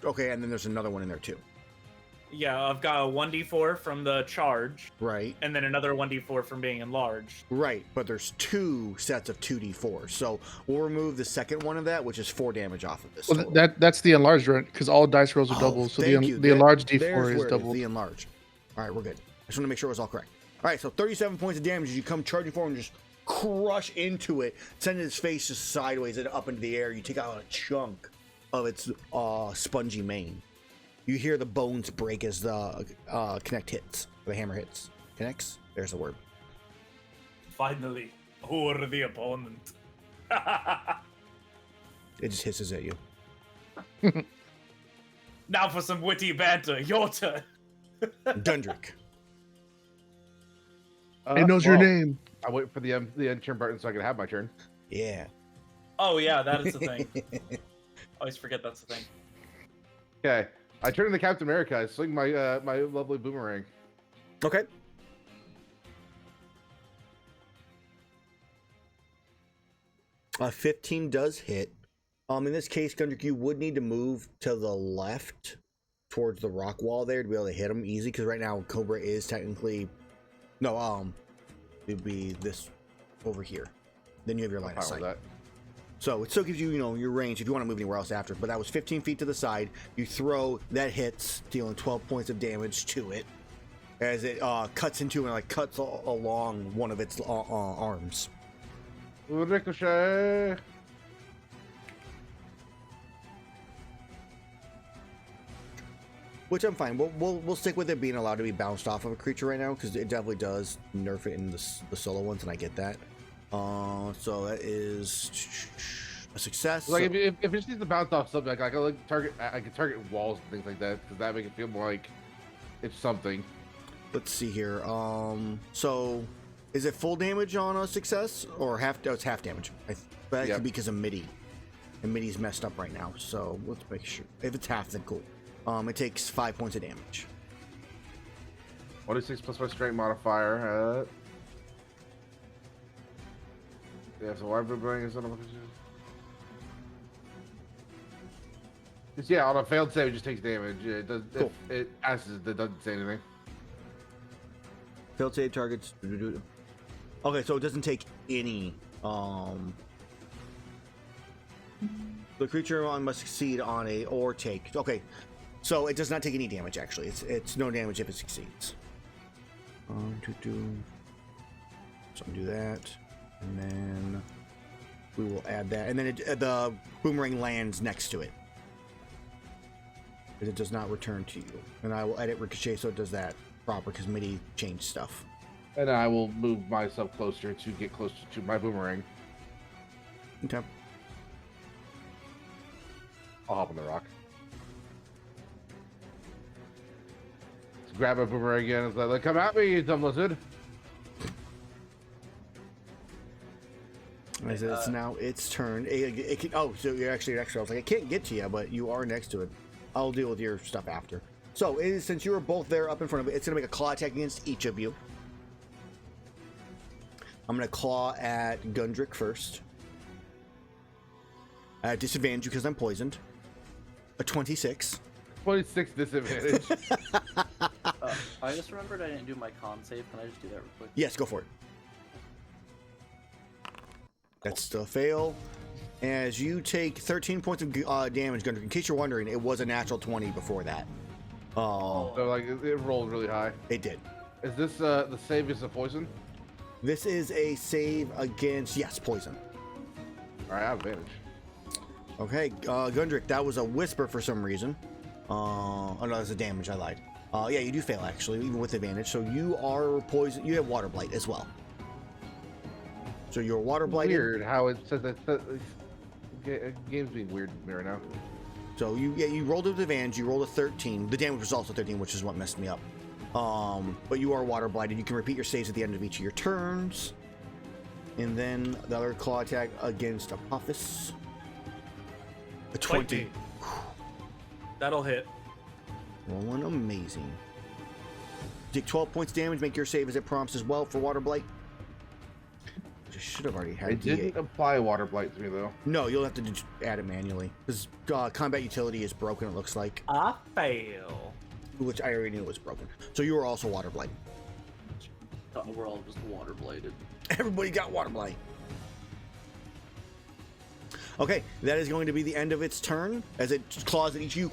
Okay, and then there's another one in there too. Yeah, I've got a 1d4 from the charge, Right. and then another 1d4 from being enlarged. Right, but there's two sets of 2d4. So we'll remove the second one of that, which is 4 damage off of this. well, total. that's the enlarged run because all dice rolls are Oh, doubles. So thank you. the enlarged There's D4 where is it doubled. The enlarged. All right, we're good. I just want to make sure it was all correct. All right, so 37 points of damage as you come charging forward and just crush into it, sending its face just sideways and up into the air. You take out a chunk of its spongy mane. You hear the bones break as the the hammer hits. Connects? There's the word. Finally, who are the opponent? It just hisses at you. Now for some witty banter. Your turn. Gundrick. It knows your well, name. I wait for the end turn button so I can have my turn. Yeah. Oh yeah, that is the thing. Always forget that's the thing. Okay. I turn into Captain America. I swing my my lovely boomerang. Okay. A 15 does hit. In this case, Gundrick, you would need to move to the left towards the rock wall there to be able to hit him easy. Because right now Cobra is technically it'd be this over here. Then you have your line of sight. So it still gives you, your range if you want to move anywhere else after. But that was 15 feet to the side. You throw, that hits, dealing 12 points of damage to it as it cuts into and cuts along one of its arms. Ricochet. Which I'm fine. We'll stick with it being allowed to be bounced off of a creature right now because it definitely does nerf it in the solo ones, and I get that. So that is a success. Like if it just needs to bounce off something, I can target walls and things like that because that makes it feel more like it's something. Let's see here. So is it full damage on a success or half? Oh, it's half damage. That could be because of MIDI, and MIDI's messed up right now. So let's make sure. If it's half, then cool. It takes 5 points of damage. 26 plus my strength modifier. Yeah, so why bring is on a on a failed save, it just takes damage. It does. Cool. It passes. It doesn't say anything. Failed save targets. Okay, so it doesn't take any. The creature must succeed on a or take. Okay, so it does not take any damage. Actually, it's no damage if it succeeds. So do that. And then we will add that. And then the boomerang lands next to it. But it does not return to you. And I will edit Ricochet so it does that proper because MIDI changed stuff. And I will move myself closer to get closer to my boomerang. Okay. I'll hop on the rock. Let's grab a boomerang again. It's like, come at me, you dumb lizard. As it's now its turn. It can, so you're actually next to it. I was like, I can't get to you, but you are next to it. I'll deal with your stuff after. So since you were both there up in front of it, it's going to make a claw attack against each of you. I'm going to claw at Gundrick first. At disadvantage because I'm poisoned. A 26. 26 disadvantage. I just remembered I didn't do my con save. Can I just do that real quick? Yes, go for it. That's still a fail. As you take 13 points of damage, Gundrick. In case you're wondering, it was a natural 20 before that. So like it rolled really high. It did. Is this the save is a poison? This is a save against, yes, poison. All right, I have advantage. Okay, Gundrick, that was a whisper for some reason. Oh no, that's a damage, I lied. Yeah, you do fail actually, even with advantage. So you are poison, you have water blight as well. So you're water blighted. Weird how it says that. Game's being weird to me right now. So you rolled with advantage, you rolled a 13. The damage was also 13, which is what messed me up. But you are water blighted. You can repeat your saves at the end of each of your turns. And then the other claw attack against Apophis. A 20. That'll hit. Rolling amazing. Take 12 points damage, make your save as it prompts as well for water blight. Just should have already had it. Didn't apply water blight to me though. No, you'll have to add it manually. Because combat utility is broken, it looks like. I fail. Which I already knew was broken. So you were also water blight. We're all just water bladed. Everybody got water blight. Okay, that is going to be the end of its turn as it claws at each of you,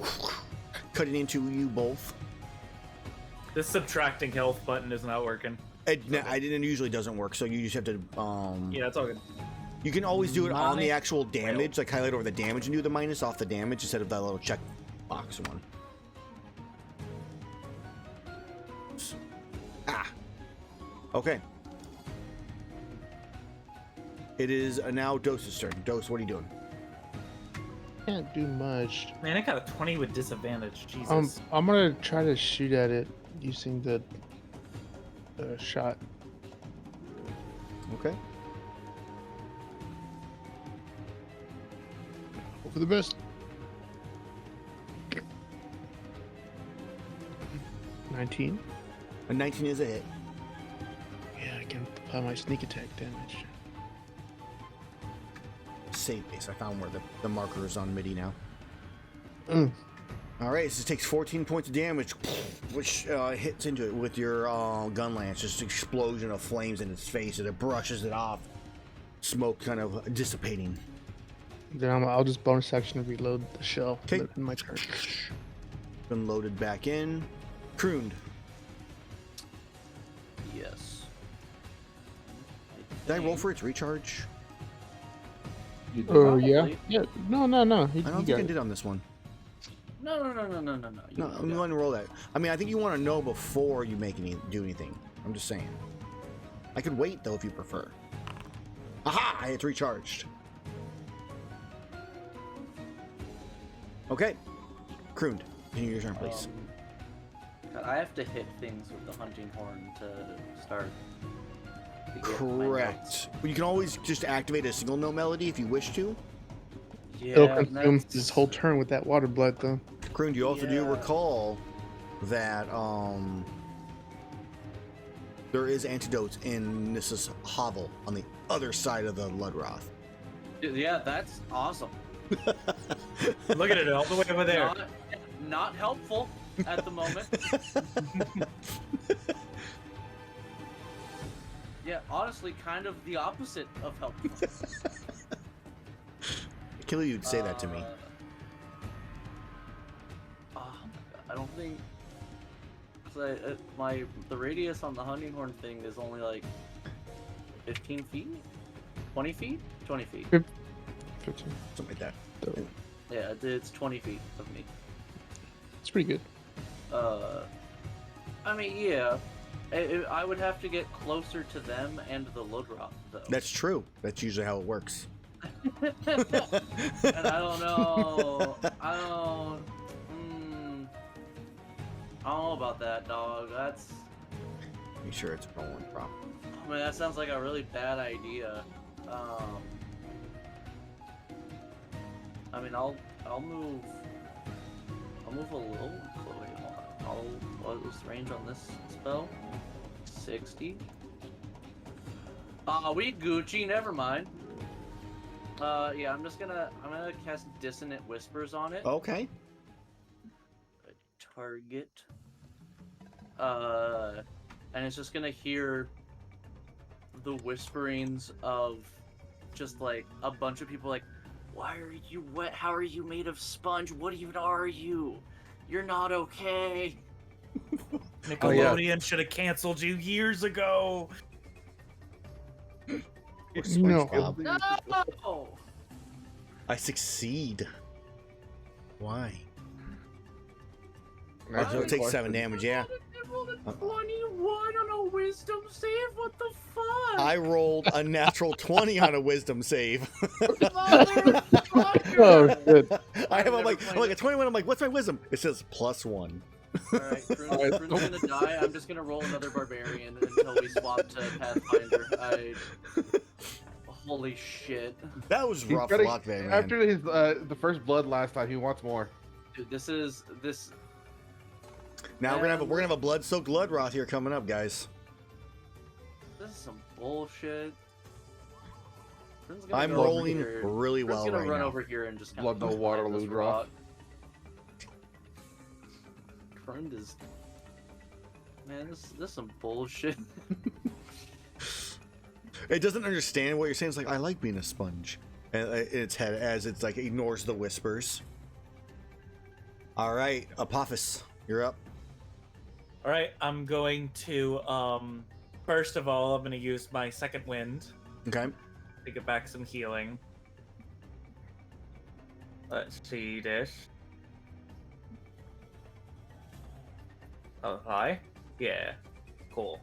cutting into you both. This subtracting health button is not working. It usually doesn't work, so you just have to. Yeah, it's all good. You can always do it on the actual damage, like highlight over the damage and do the minus off the damage instead of that little check box one. Okay. It is now Dose's turn. Dose, what are you doing? Can't do much. Man, I got a 20 with disadvantage. Jesus. I'm gonna try to shoot at it using the shot. Okay. Hope for the best. 19. A 19 is a hit. Yeah, I can apply my sneak attack damage. Save base. I found where the marker is on MIDI now. All right, so it takes 14 points of damage, which hits into it with your gun lance. Just explosion of flames in its face, and it brushes it off. Smoke kind of dissipating. Then I'll just bonus action reload the shell 'Kay. in my turn. Been loaded back in. Cruund. Yes. Did I roll for its recharge? You did. Oh yeah, Probably. yeah. No. I don't think I got it. did on this one. No. You No, don't you want to roll that. I mean, I think you want to know before you do anything. I'm just saying. I could wait though if you prefer. Aha! It's recharged. Okay. Cruund, continue your turn, please. God, I have to hit things with the hunting horn to start. to get my Correct. notes. You can always just activate a single note melody if you wish to. It'll Yeah, consume that's- this whole turn with that water blood, though. Cruand, you also do Yeah. recall that there is antidotes in Nissa's hovel on the other side of the Ludroth. Yeah, that's awesome. Look at it all the way over there. Not helpful at the moment. Yeah, honestly, kind of the opposite of helpful. Kill you'd say that to me. Oh my god, I don't think. Cause the radius on the hunting horn thing is only like 15 feet, 20 feet, 20 feet. 15. Something like that. So, Yeah, it's 20 feet of me. it's pretty good. I mean, yeah. I would have to get closer to them and the Ludroth, though. That's true. That's usually how it works. And I don't know. I don't know about that, dog. That's. Make sure it's rolling properly. I mean, that sounds like a really bad idea. I mean, I'll move. I'll move a little. What was the range on this spell? 60. We Gucci. Never mind. Yeah, I'm gonna cast Dissonant Whispers on it. Okay. Target. And it's just gonna hear the whisperings of just like a bunch of people like, why are you wet? How are you made of sponge? What even are you? You're not okay. Nickelodeon should have canceled you years ago. No. SpongeBob. No! I succeed. Why? That's So it a takes question. 7 damage, yeah. I rolled a 21 on a wisdom save? What the fuck? I rolled a natural 20 on a wisdom save. Motherfucker! Oh, good. I'm like a 21. I'm like, what's my wisdom? It says +1. Alright, Cruand's gonna die. I'm just gonna roll another barbarian until we swap to Pathfinder. Holy shit. That was He's rough gotta- luck there, man. After his the first blood last time, he wants more. Dude, this. Now we're gonna have a blood-soaked Ludroth here coming up, guys. This is some bullshit. Cruand's gonna I'm go over rolling here. really Cruand's well gonna right run now. over here and just kind Blood no water, Ludroth. Cruand is. Man, this is some bullshit. It doesn't understand what you're saying. It's like, I like being a sponge. And its head as it's like ignores the whispers. All right, Apophis, you're up. All right, I'm going to first of all, I'm going to use my second wind Okay. to get back some healing. Let's see this. Oh, hi. Yeah. Cool.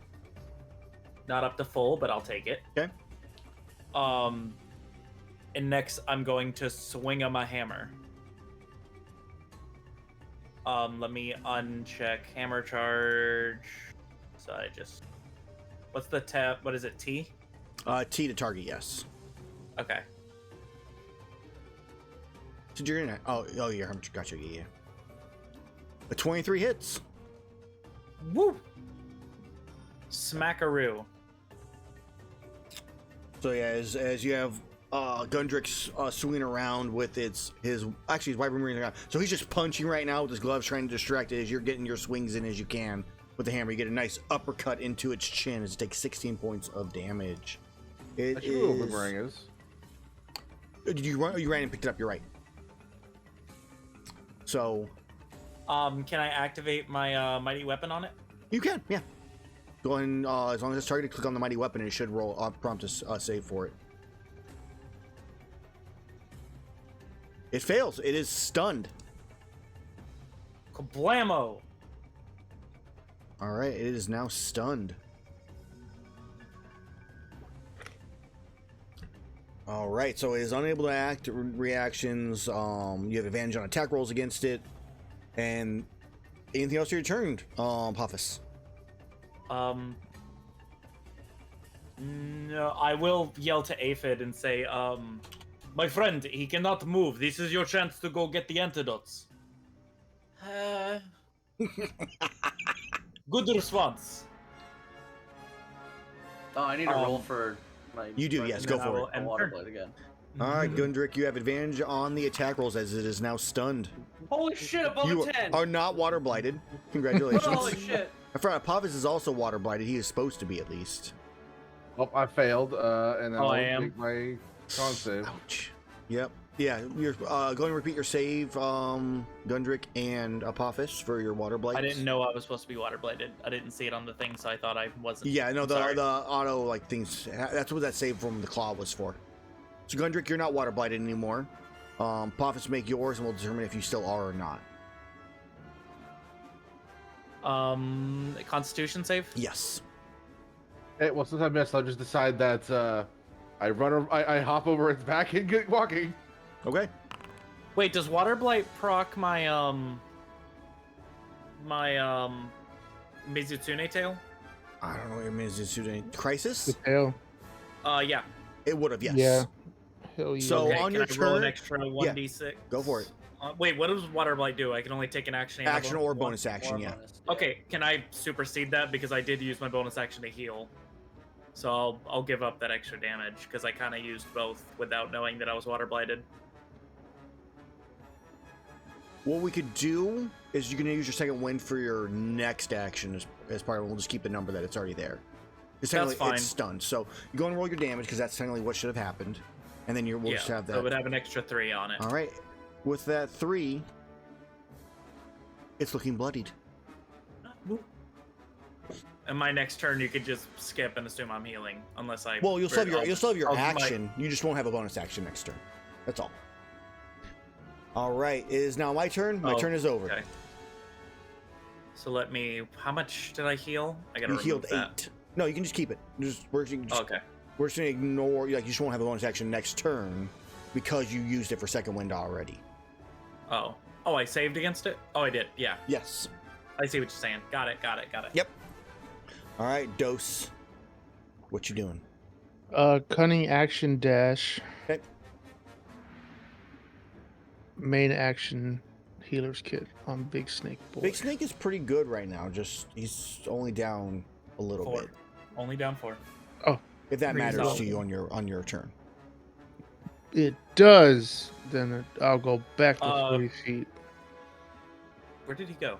Not up to full, but I'll take it. Okay. And next I'm going to swing on my hammer. Let me uncheck hammer charge. So I just... What's the tab? What is it, T? T to target, yes. Okay. Did you're in? Oh, you're gotcha. Yeah. A 23 hits. Woo! Smackaroo. So yeah, as you have Gundrick's swinging around with his Wyvern Marine around. So he's just punching right now with his gloves, trying to distract it as you're getting your swings in as you can with the hammer. You get a nice uppercut into its chin as it takes 16 points of damage. It That's what boomerang is. Did you run? You ran and picked it up. You're right. So, can I activate my mighty weapon on it? you can, yeah. Go ahead and as long as it's targeted, click on the mighty weapon, and it should roll prompt a save for it. It fails. It is stunned. Kablamo! All right, it is now stunned. All right, so it is unable to act reactions. You have advantage on attack rolls against it, and anything else to your turn, Apophis? No, I will yell to Aphid and say, my friend, he cannot move. This is your chance to go get the antidotes. Good response. Oh, I need to roll for my. You do, yes. Go for it. And water blade again. All right, Gundrick, you have advantage on the attack rolls as it is now stunned. Holy shit! Above You a 10. are not water blighted. Congratulations. Holy shit! I forgot Apophis is also water blighted. He is supposed to be at least. Oh, I failed, and then Oh, I'll I am? take my con save. Ouch. Yep. Yeah, you're going to repeat your save, Gundrick and Apophis for your water blight. I didn't know I was supposed to be water blighted. I didn't see it on the thing, so I thought I wasn't. Yeah, no, Sorry. the auto like things. That's what that save from the claw was for. So Gundrick, you're not water blighted anymore. Apophis, make yours, and we'll determine if you still are or not. Constitution save? Yes. Hey, well, since I missed, I'll just decide that I hop over its back and get walking. Okay. Wait, does water blight proc my Mizutsune tail? I don't know what your Mizutsune crisis. The tail. Yeah. It would have, yes. Yeah. Hell yeah. So Okay, on can your I roll turn, an extra 1d6? go for it. Wait, what does water blight do? I can only take an action. And a Action or bonus action, yeah. Okay, can I supersede that because I did use my bonus action to heal? So I'll give up that extra damage because I kind of used both without knowing that I was water blighted. What we could do is you can use your second wind for your next action as part of it. We'll just keep the number that it's already there. It's That's technically- fine. It's stunned. So you go and roll your damage because that's technically what should have happened. And then we'll just have that. So it would have an extra 3 on it. All right. With that 3, it's looking bloodied. And my next turn, you could just skip and assume I'm healing, unless I. Well, you'll still have your I'll- action. You just won't have a bonus action next turn. That's all. All right. It is now my turn. My Oh, turn is over. Okay. So let me. How much did I heal? I gotta You remove healed that. 8. No, you can just keep it. We're just Okay. gonna ignore. Like you just won't have a bonus action next turn because you used it for second wind already. Oh. Oh, I saved against it. Oh, I did. Yeah. Yes. I see what you're saying. Got it. Yep. All right, Dose. What you doing? Cunning action dash. Okay. Main action healer's kit on Big Snake Boy. Big Snake is pretty good right now. Just he's only down a little 4. bit. Only down 4. If that Pretty matters solid. to you on your turn. It does. Then I'll go back to 40 feet. Where did he go?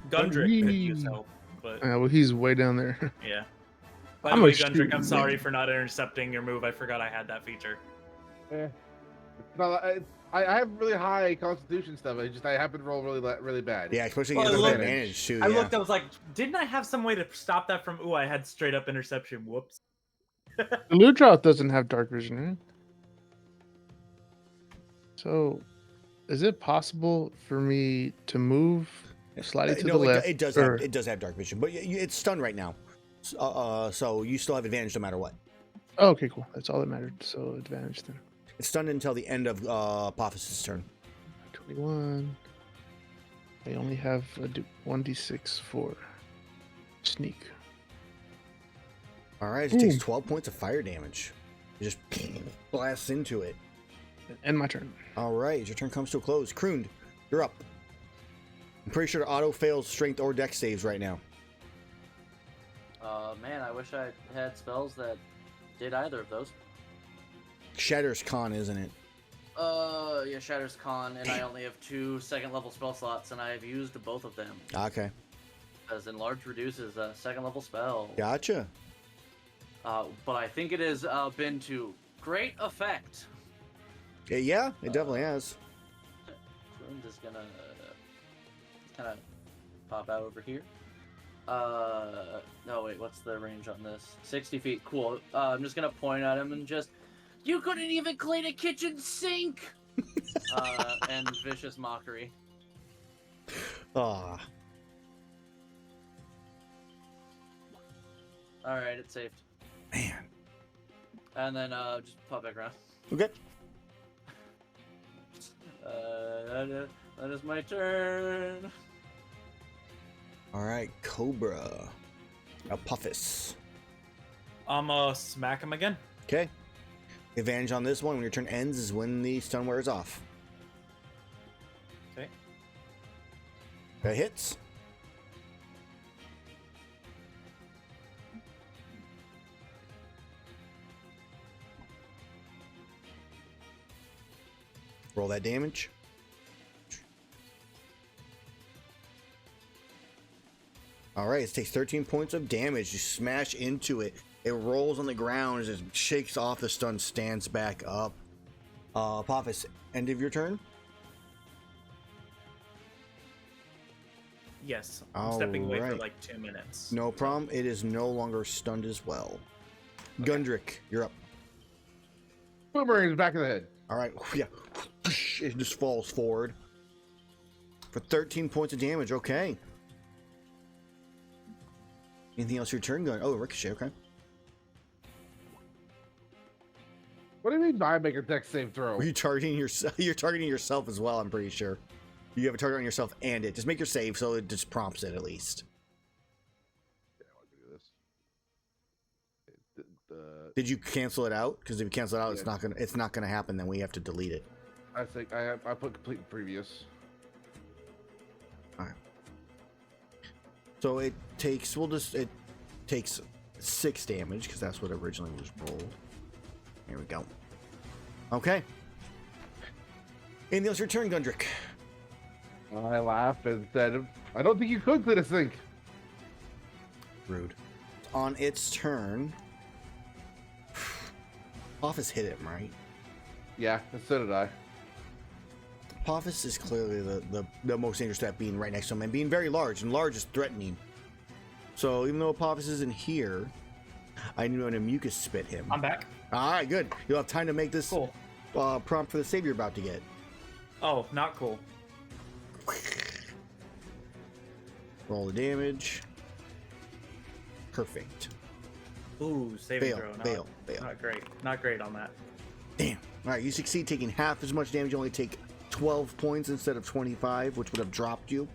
Gundrick could use Wee. help, but Well, he's way down there. yeah. By I'm the way, a Gundrick, shoot, I'm sorry man. for not intercepting your move. I forgot I had that feature. Eh. No, I have really high constitution stuff. I happen to roll really bad. Yeah, especially Well, against look- advantage too. I Yeah. looked, I was like, didn't I have some way to stop that from... Ooh, I had straight up interception. Whoops. The loot drop doesn't have dark vision, right? So, is it possible for me to move slightly to No, the left? it does. or- It does have dark vision, but it's stunned right now. So you still have advantage no matter what. Oh, okay, cool. That's all that mattered. So advantage then. It's stunned until the end of Apophis' turn. 21. I only have a 1d6 for sneak. All right, it takes 12 points of fire damage. It just blasts into it. End my turn. All right, your turn comes to a close. Cruund, you're up. I'm pretty sure auto fails strength or dex saves right now. Man, I wish I had spells that did either of those. Shatter's con, isn't it? Yeah, Shatter's Con, and I only have 2 second-level spell slots, and I have used both of them. Okay. As Enlarge reduces a second-level spell. Gotcha. But I think it has been to great effect. Yeah, it definitely has. Cruund is gonna kind of pop out over here. No, wait, what's the range on this? 60 feet, cool. I'm just gonna point at him and just, you couldn't even clean a kitchen sink! And vicious mockery. Ah. Alright, it's saved. Man. And then, just pop back around. Okay. That is my turn. All right, Cobra. Apophis. I'm gonna smack him again. Okay. Advantage on this one when your turn ends is when the stun wears off. Okay. That hits. Roll that damage. All right, it takes 13 points of damage. You smash into it. It rolls on the ground as it shakes off the stun, stands back up. Apophis, end of your turn? Yes. I'm stepping away for Alright. like 2 minutes. No problem. It is no longer stunned as well. Gundrick, you're up. Boomerang's back of the head. All right, yeah. It just falls forward for 13 points of damage. Okay. Anything else your turn? Gun? Oh, ricochet. Okay. What do you mean by make a dex save throw? Are you targeting yourself? You're targeting yourself as well. I'm pretty sure. You have a target on yourself and it. Just make your save so it just prompts it at least. Yeah, I want to do this. Did you cancel it out? Because if you cancel it out, Yeah. it's not gonna happen. Then we have to delete it. I think I put complete previous. All right. So it takes. It takes 6 damage because that's what originally was rolled. Here we go. Okay. Anything else your turn, Gundrick? I laughed and said, I don't think you could clean a sink. Rude. On its turn, Apophis hit him, right? Yeah, and so did I. Apophis is clearly the most dangerous at being right next to him and being very large, and large is threatening. So even though Apophis isn't here, I knew when a mucus spit him. I'm back. All right, good. You'll have time to make this Cool. prompt for the save you're about to get. Oh, not cool. Roll the damage. Perfect. Ooh, saving Fail, throw. fail. Not great. Not great on that. Damn. All right, you succeed taking half as much damage. You only take 12 points instead of 25, which would have dropped you.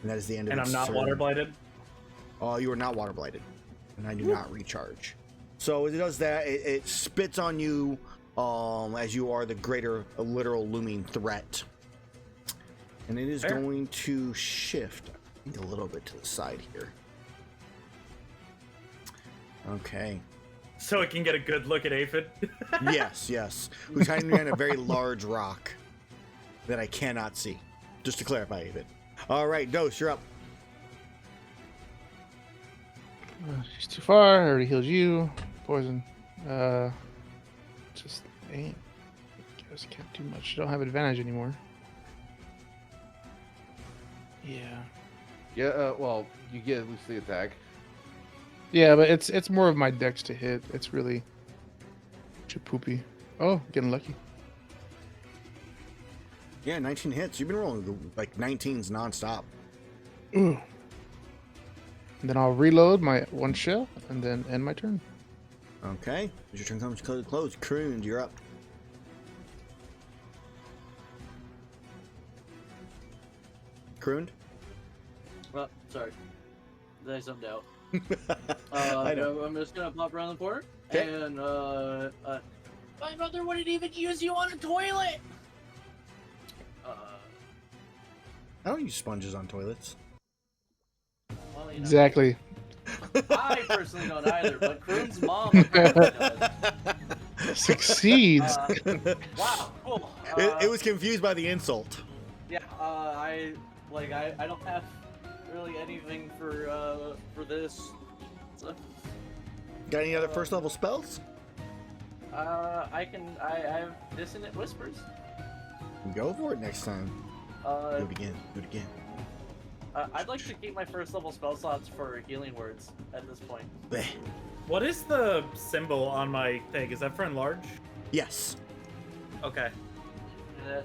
And that is the end of And its I'm not turn. water blighted. You are not water blighted, and I do not recharge. So as it does that, it spits on you as you are the greater literal looming threat. And it is Fair. going to shift, I think, a little bit to the side here. Okay. So it can get a good look at Aphid. Yes. Who's hiding behind a very large rock that I cannot see. Just to clarify, David. All right, Dose, you're up. She's too far. I already healed you. Poison. Just ain't. Guess can't do much. Don't have advantage anymore. Yeah. Yeah, well, you get at least the attack. Yeah, but it's more of my dex to hit. It's really poopy. Oh, getting lucky. Yeah, 19 hits. You've been rolling like 19s nonstop. Ooh. And then I'll reload my one shell and then end my turn. Okay. As your turn comes to close, Cruund, you're up. Cruand? Oh, sorry. Did I zoomed out? I know. I'm just gonna pop around the corner, 'Kay. and my mother wouldn't even use you on a toilet. I don't use sponges on toilets. Well, you know, Exactly. I personally don't either, but Cruand's mom apparently does. Succeeds. Wow, cool. It was confused by the insult. Yeah, I don't have really anything for this. So, Got any other first level spells? I have Dissonant Whispers. Go for it next time. Do it again. Do it again. I'd like to keep my first level spell slots for healing words at this point. Bleh. What is the symbol on my thing? Is that for enlarge? Yes. Okay.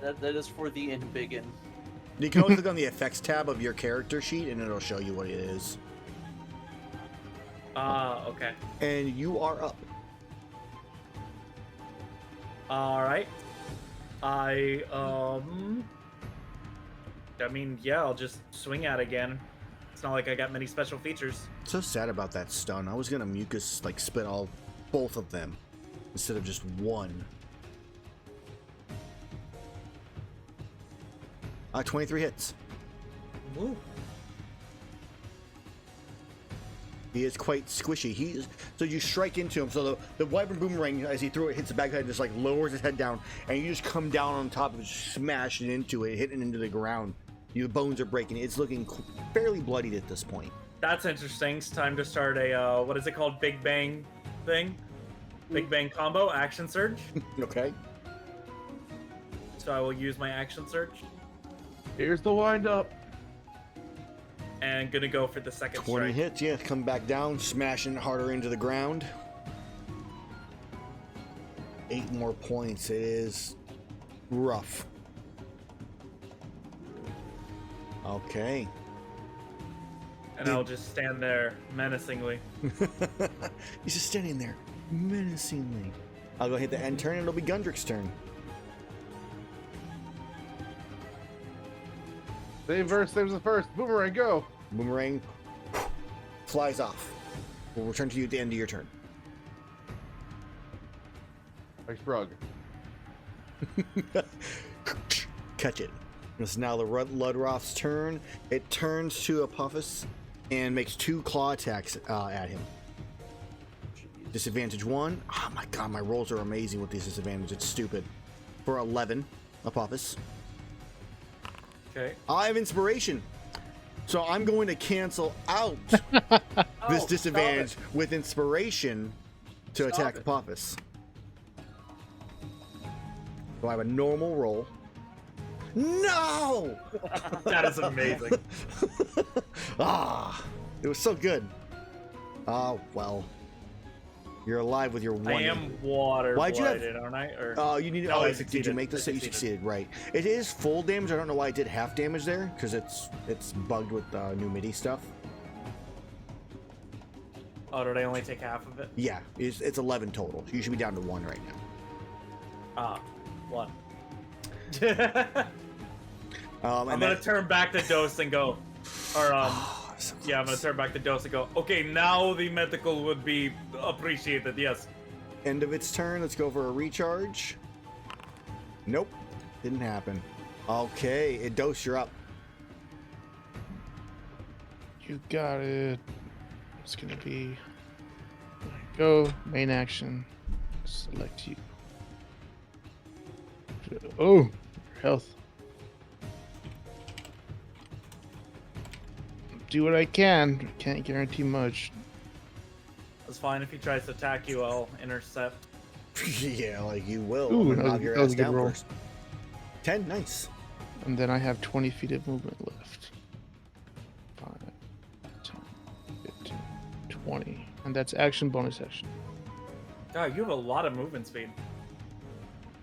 That is for the embiggen. You can always click on the effects tab of your character sheet and it'll show you what it is. Okay. And you are up. Alright. I mean, yeah, I'll just swing at it again. It's not like I got many special features. So sad about that stun. I was gonna mucus like spit both of them instead of just one. 23 hits. Woo. He is quite squishy. So you strike into him. So the wyvern boomerang, as he threw it, hits the back of the head, just like lowers his head down, and you just come down on top of it, smashing into it, hitting it into the ground. Your bones are breaking. It's looking fairly bloodied at this point. That's interesting. It's time to start a, what is it called? Big Bang thing? Big Bang combo, action surge. Okay. So I will use my action surge. Here's the wind up. And gonna go for the second 20 strike. hits, yeah. Come back down, smashing harder into the ground. 8 more points. It is rough. Okay. And I'll just stand there menacingly. He's just standing there menacingly. I'll go hit the end turn and it'll be Gundrick's turn. Same verse, same as the first. Boomerang, go. Boomerang flies off. We'll return to you at the end of your turn. I shrug. Catch it. It's now the Ludroth's turn. It turns to Apophis and makes 2 claw attacks at him. Disadvantage 1. Oh my god, my rolls are amazing with these disadvantages. It's stupid. For 11, Apophis. Okay. I have inspiration. So I'm going to cancel out this disadvantage with inspiration to attack Apophis. So I have a normal roll. No! That is amazing. It was so good. Well. You're alive with your 1. I am water Why'd you have- blighted, aren't I? Or You need. No, I Did you succeeded. make this? I You succeeded. succeeded, right? It is full damage. I don't know why I did half damage there, because it's bugged with new MIDI stuff. Oh, did I only take half of it? Yeah, it's 11 total. You should be down to 1 right now. 1. And I'm gonna turn back the dose and go, or so yeah, I'm gonna turn back the dose and go. Okay, now the medical would be appreciated. Yes. End of its turn. Let's go for a recharge. Nope, didn't happen. Okay, it dose. You're up. You got it. It's gonna be. Go main action. Select you. Oh, health. Do what I can. Can't guarantee much. That's fine. If he tries to attack you, I'll intercept. Yeah, like you will. Ooh, I'm gonna that was- knock your that was ass a good down roll. first. 10, nice. And then I have 20 feet of movement left. 5, 10, 15, 20. And that's action, bonus action. God, you have a lot of movement speed.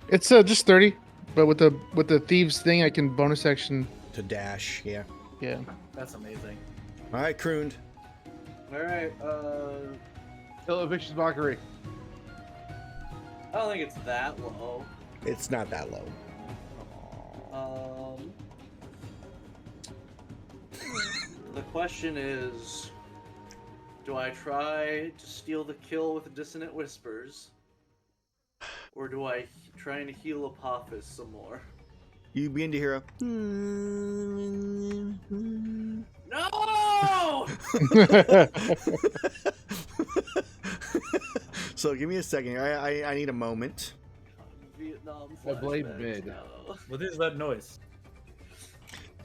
It's just 30, but with the thieves thing, I can bonus action. To dash, yeah. Yeah. That's amazing. All right, Cruund. Alright, Kill Eviction's Mockery. I don't think it's that low. It's not that low. The question is, do I try to steal the kill with Dissonant Whispers? Or do I try and heal Apophis some more? You begin to hear a. No! So give me a second here. I need a moment. Vietnam I blame flashbacks mid. now. What is that noise?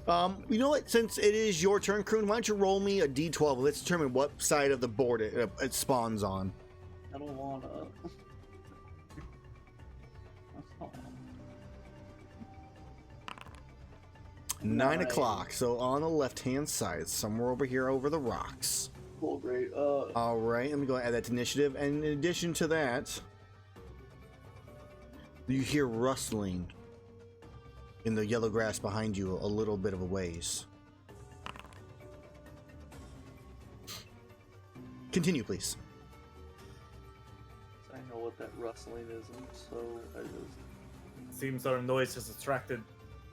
You know what? Since it is your turn, Cruund, why don't you roll me a d12? Let's determine what side of the board it spawns on. I don't wanna. 9 o'clock. So on the left-hand side, somewhere over here over the rocks. Cool, great. All right, let me go add that to initiative. And in addition to that, you hear rustling in the yellow grass behind you a little bit of a ways. Continue, please. I know what that rustling isn't, so I just. Seems our noise has attracted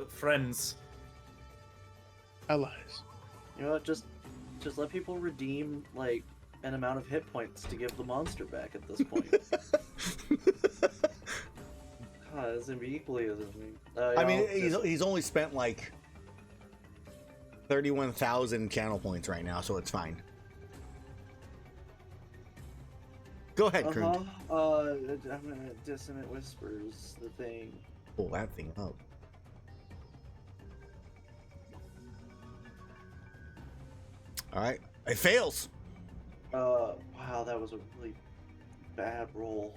friends. Allies. You know what? Just let people redeem like an amount of hit points to give the monster back at this point. God, it's gonna be equally as I mean, he's only spent like 31,000 channel points right now, so it's fine. Go ahead, Cruund. I'm gonna dissonant whispers the thing. Pull that thing up. All right, it fails. Wow, that was a really bad roll.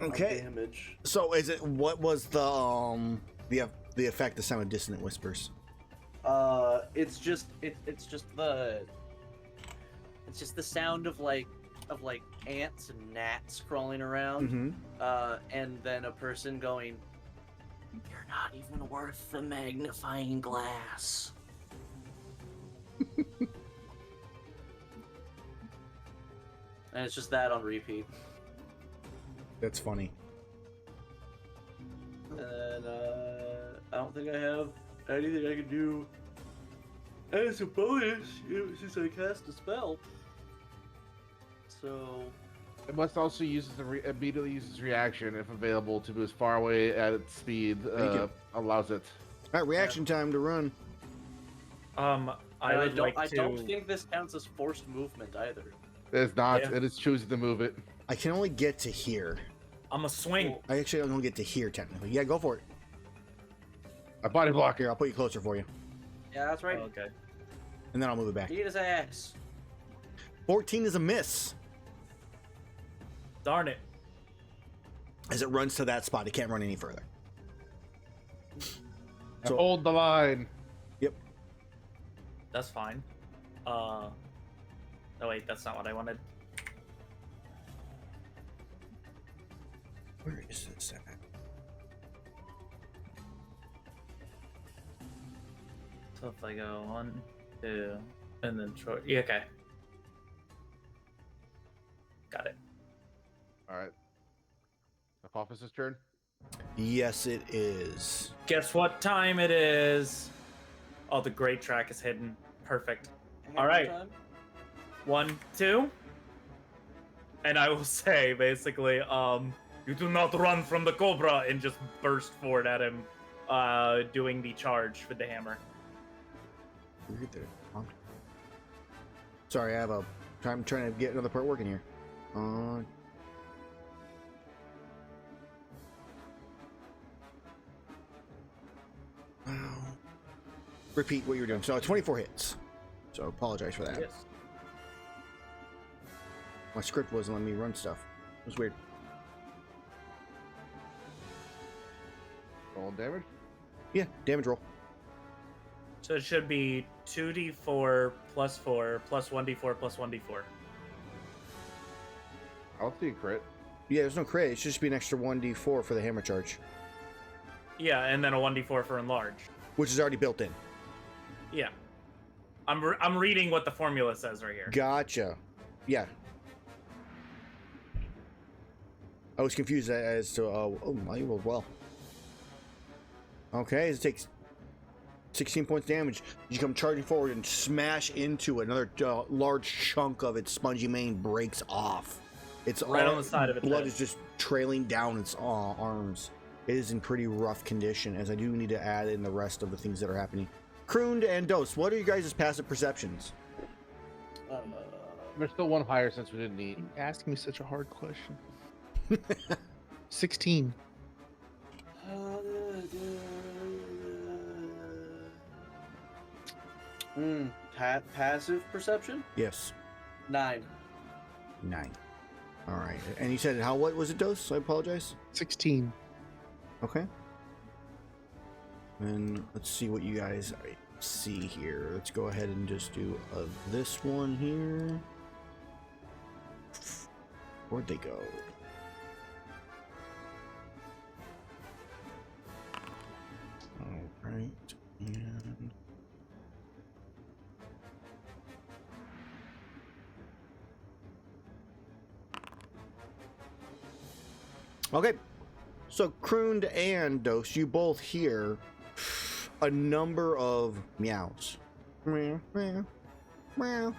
on Okay. Damage. So is it what was the effect of sound of dissonant whispers? It's just the sound of like ants and gnats crawling around, Mm-hmm. and then a person going, "You're not even worth the magnifying glass." And it's just that on repeat. That's funny. And I don't think I have anything I can do as a bonus since I cast a spell. So It must also use immediately uses reaction if available to move as far away at its speed allows it. All right, reaction time to run. I would like to. I don't think this counts as forced movement either. It is not. Yeah. It is choosing to move it. I can only get to here. I'm a swing. I actually only get to here technically. Yeah, go for it. A body block. Here, I'll put you closer for you, Yeah, that's right. Okay. and then I'll move it back. Eat his ass. 14 is a miss. Darn it. As it runs to that spot, it can't run any further. So- Hold the line. That's fine. Oh wait, that's not what I wanted. Where is this at? So if I go 1, 2, and then short. Yeah, okay. Got it. All right. Apophis' turn. Yes, it is. Guess what time it is? Oh, the great track is hidden. Perfect. All right. 1, 2. And I will say, basically, you do not run from the cobra, and just burst forward at him, doing the charge with the hammer. Right there. Sorry, I'm trying to get another part working here. Repeat what you were doing. So 24 hits. So apologize for that. Yes. My script wasn't letting me run stuff. It was weird. Roll damage. Yeah, damage roll. So it should be 2d4 plus 4 plus 1d4 plus 1d4. I don't see a crit. Yeah, there's no crit. It should just be an extra 1d4 for the hammer charge, Yeah, and then a 1d4 for enlarge. which is already built in. Yeah. I'm reading what the formula says right here. Gotcha. Yeah. I was confused as to, oh, you rolled well. Okay, it takes 16 points damage. You come charging forward and smash into it. Another large chunk of its spongy mane breaks off. It's Right on the side of its blood head. is just trailing down its arms. It is in pretty rough condition, as I do need to add in the rest of the things that are happening. Cruund and Dose, what are you guys' passive perceptions? There's still one higher since we didn't eat. You asked me such a hard question. 16. Passive perception? Yes. 9. 9. All right. And you said what was it, Dose? I apologize. 16. Okay. And let's see what you guys see here. Let's go ahead and just do this one here. Where'd they go? All right. And okay. So Cruund and Dose, you both hear a number of meows. Meow, meow, meow,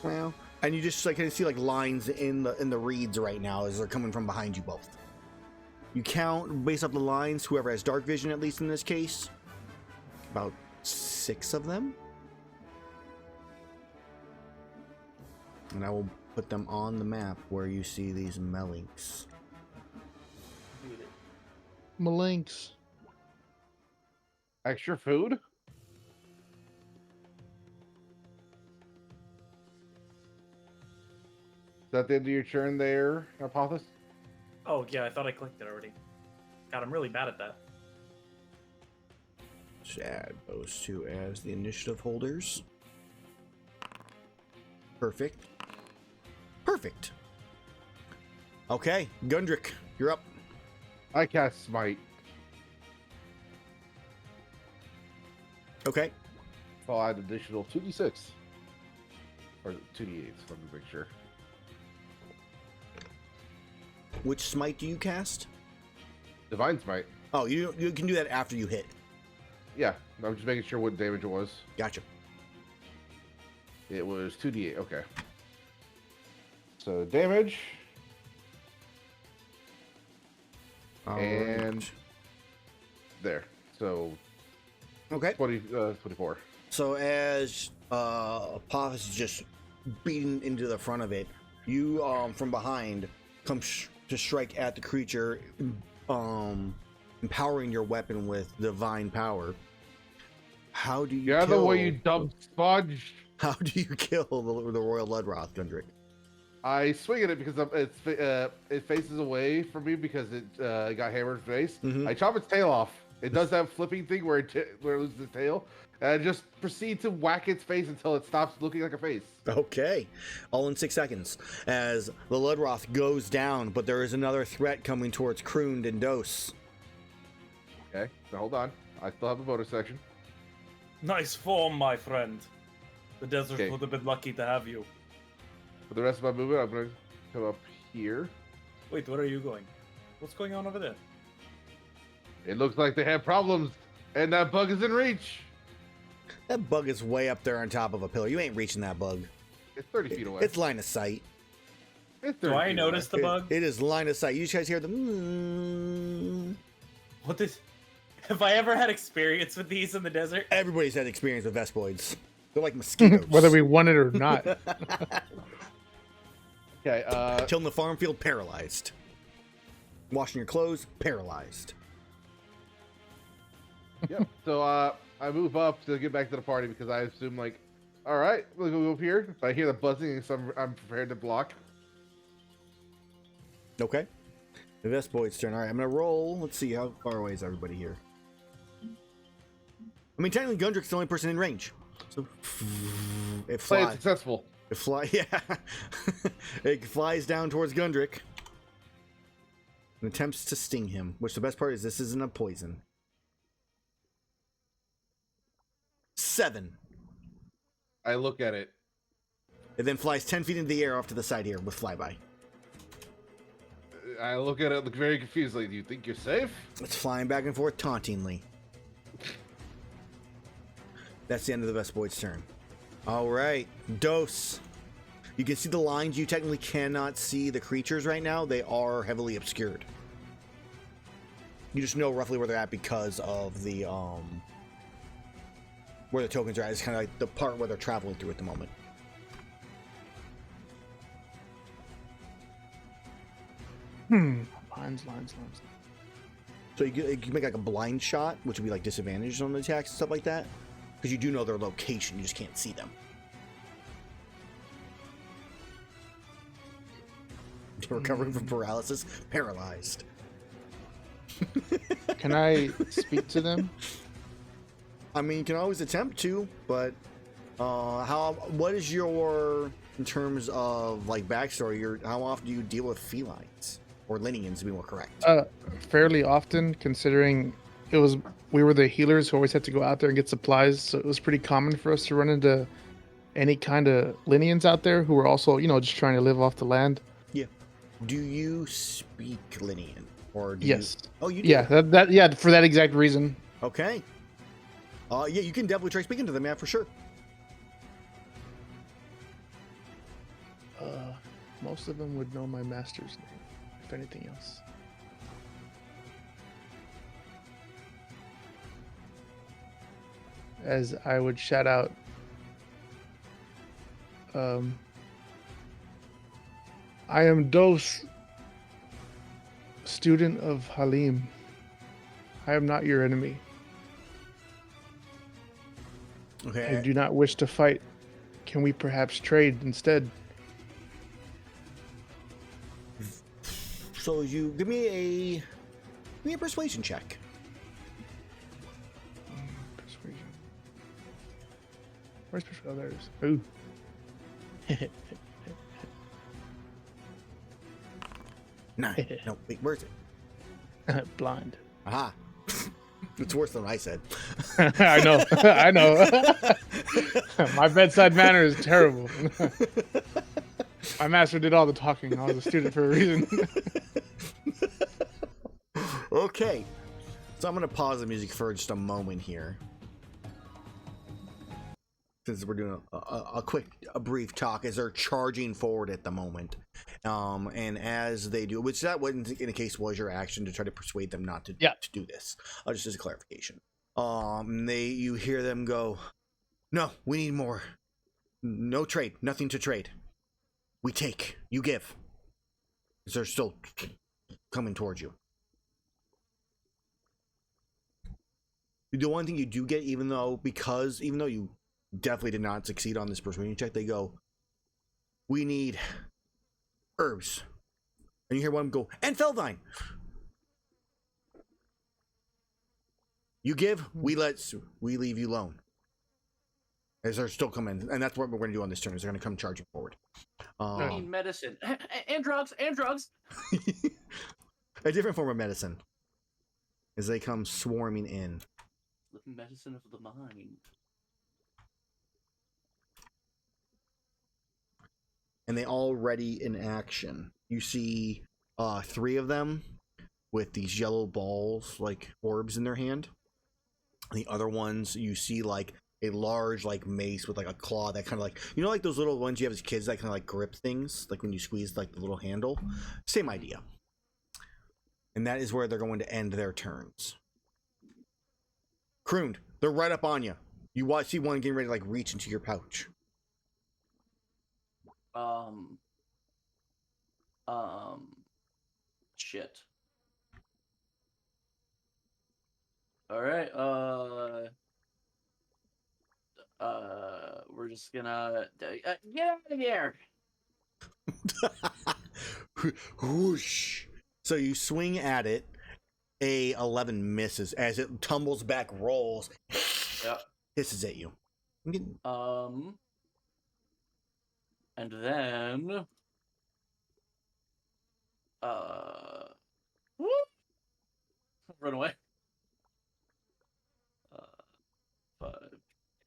meow. And you just can see lines in the reeds right now as they're coming from behind you both. You count based off the lines, whoever has dark vision, at least in this case, about 6 of them. And I will put them on the map where you see these Mellinks. Malinks. Extra food? Is that the end of your turn there, Apophis? Oh, yeah, I thought I clicked it already. God, I'm really bad at that. Just add those two as the initiative holders. Perfect. Perfect. Okay, Gundrick, you're up. I cast Smite. Okay. So I'll add additional 2d6. Or 2d8, let me make sure. Which smite do you cast? Divine Smite. Oh, you can do that after you hit. Yeah, I'm just making sure what damage it was. Gotcha. It was 2d8, okay. So damage. And Alright. there. So Okay. 24. So as Apophis is just beating into the front of it, you from behind come to strike at the creature, empowering your weapon with divine power. How do you Get out of the kill... way, you dumb sponge! How do you kill the Royal Ludroth, Gundrick? I swing at it because it faces away from me because it got hammered in the face. Mhm. I chop its tail off. It does that flipping thing where it loses its tail. And I just proceed to whack its face until it stops looking like a face. Okay, all in 6 seconds. As the Ludroth goes down, but there is another threat coming towards Cruund and Dose. Okay, now hold on. I still have a bonus section. Nice form, my friend. The desert Okay. would have been lucky to have you. For the rest of my movement, I'm going to come up here. Wait, where are you going? What's going on over there? It looks like they have problems, and that bug is in reach. That bug is way up there on top of a pillar. You ain't reaching that bug. It's 30 feet away. It's line of sight. It's 30 Do I feet notice away. the bug? It is line of sight. You guys hear the... What is... Have I ever had experience with these in the desert? Everybody's had experience with Vespoids. They're like mosquitoes. Whether we want it or not. Okay, Tilling the farm field, paralyzed. Washing your clothes, paralyzed. yeah. So I move up to get back to the party because I assume like, all right, we'll go up here. If I hear the buzzing, so I'm prepared to block. Okay. The Vespoid's turn. All right, I'm going to roll. Let's see, how far away is everybody here? I mean, technically, Gundrick's the only person in range. So, it Play it flies. successful. Yeah. It flies down towards Gundrick and attempts to sting him, which the best part is this isn't a poison. 7. I look at it. It then flies 10 feet into the air off to the side here with flyby. I look at it, look very confused. Like, do you think you're safe? It's flying back and forth tauntingly. That's the end of the Vespoid's turn. All right, Dose. You can see the lines. You technically cannot see the creatures right now. They are heavily obscured. You just know roughly where they're at because of the where the tokens are at. It's kind of like the part where they're traveling through at the moment. Lines. So you can make like a blind shot, which would be like disadvantaged on the attacks and stuff like that, because you do know their location, you just can't see them. Recovering from paralysis, paralyzed. Can I speak to them? I mean, you can always attempt to, but what is your, in terms of like backstory, how often do you deal with felines or lineans to be more correct? Fairly often, considering we were the healers who always had to go out there and get supplies, so it was pretty common for us to run into any kind of lineans out there who were also, just trying to live off the land. Yeah. Do you speak Linian, or do Yes. you? Oh, you do. Yeah, that for that exact reason. Okay. Yeah, you can definitely try speaking to them, man, for sure. Most of them would know my master's name, if anything else. As I would shout out, I am Dos, student of Halim. I am not your enemy. Okay. I do not wish to fight. Can we perhaps trade instead? So you give me a persuasion check. Persuasion. Where's persuasion? Oh, there it is. Ooh. 9. No, wait, where's it? Blind. Aha. It's worse than I said. I know. I know. My bedside manner is terrible. My master did all the talking. I was a student for a reason. Okay. So I'm going to pause the music for just a moment here, since we're doing a brief talk as they're charging forward at the moment. And as they do, which that in the case was your action to try to persuade them not to, to do this. Just as a clarification. You hear them go, "No, we need more. No trade, nothing to trade. We take, you give." Because they're still coming towards you. The one thing you do get, even though you definitely did not succeed on this persuasion check, they go, "We need herbs." And you hear one go, "And Feldvine." You give, we leave you alone. As they're still coming, and that's what we're going to do on this turn. Is they're going to come charging forward. I need medicine and drugs. A different form of medicine. As they come swarming in. The medicine of the mind. And they all ready in action. You see 3 of them with these yellow balls, like orbs in their hand. The other ones, you see like a large like mace with like a claw that kind of like, like those little ones you have as kids that kind of like grip things, like when you squeeze like the little handle. Same idea. And that is where they're going to end their turns. Cruund, they're right up on you. You see one getting ready to like reach into your pouch. Shit. All right. We're just gonna get out of here. Whoosh. So you swing at it. A 11 misses as it tumbles back, rolls, hisses at you. And then run away. 5,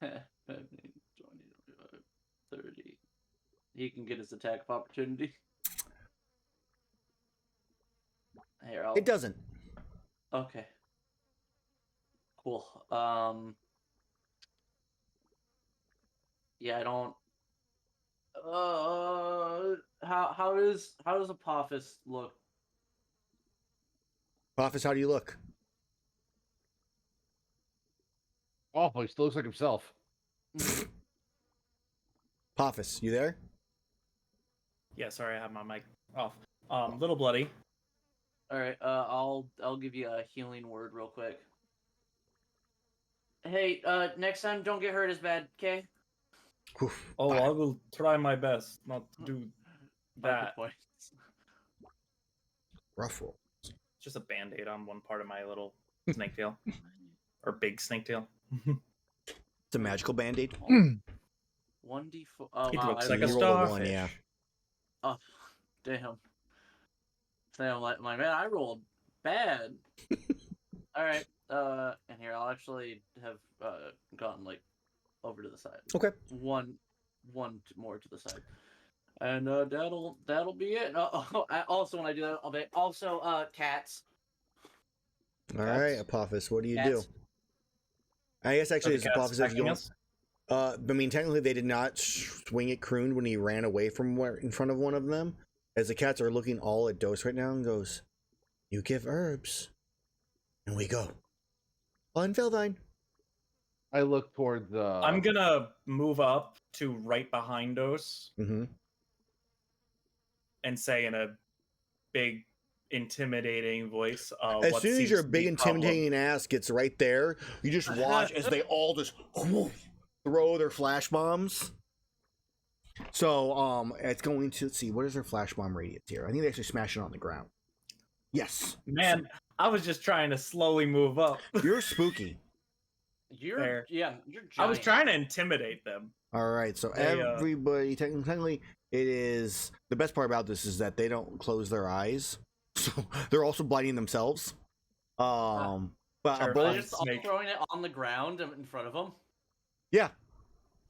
10, 15, 20, 25, 30. He can get his attack of opportunity. Here, It doesn't. Okay. Cool. Yeah, I don't. How does Apophis look? Apophis, how do you look? Awful. He still looks like himself. Apophis, you there? Yeah, sorry, I have my mic off. Little bloody. All right. I'll give you a healing word real quick. Hey, next time don't get hurt as bad, okay? Oof, Oh, fire. I will try my best not to do Michael that. points. Rough roll. Just a band-aid on one part of my little snake tail. Or big snake tail. It's a magical band-aid. 1d4. Oh It wow! looks I like a You roll a starfish. one, yeah. Oh, damn. Damn, like my man, I rolled bad. All right. And here I'll actually have gotten like over to the side. Okay. One more to the side. And that'll be it. Also, when I do that, I'll be also cats. All right, Cats? Apophis, what do you Cats. do? I guess actually, Are it's the cats Apophis if you attacking want. us? I mean, technically, they did not swing at Cruund when he ran away from in front of one of them. As the cats are looking all at Dose right now and goes, "You give herbs, and we go." On Feldine. I look towards. I'm gonna move up to right behind Dos Mm-hmm. and say in a big, intimidating voice, As what soon as seems your to big be problem. intimidating ass gets right there, you just watch as they all just throw their flash bombs. So it's going to, let's see, what is their flash bomb radius here? I think they actually smash it on the ground. Yes. Man, I was just trying to slowly move up. You're spooky. You're Fair. you're giant. I was trying to intimidate them. All right, so They, everybody, technically, it is, the best part about this is that they don't close their eyes. So they're also blinding themselves. But Sure, Are above, they just all Snake. throwing it on the ground in front of them? yeah,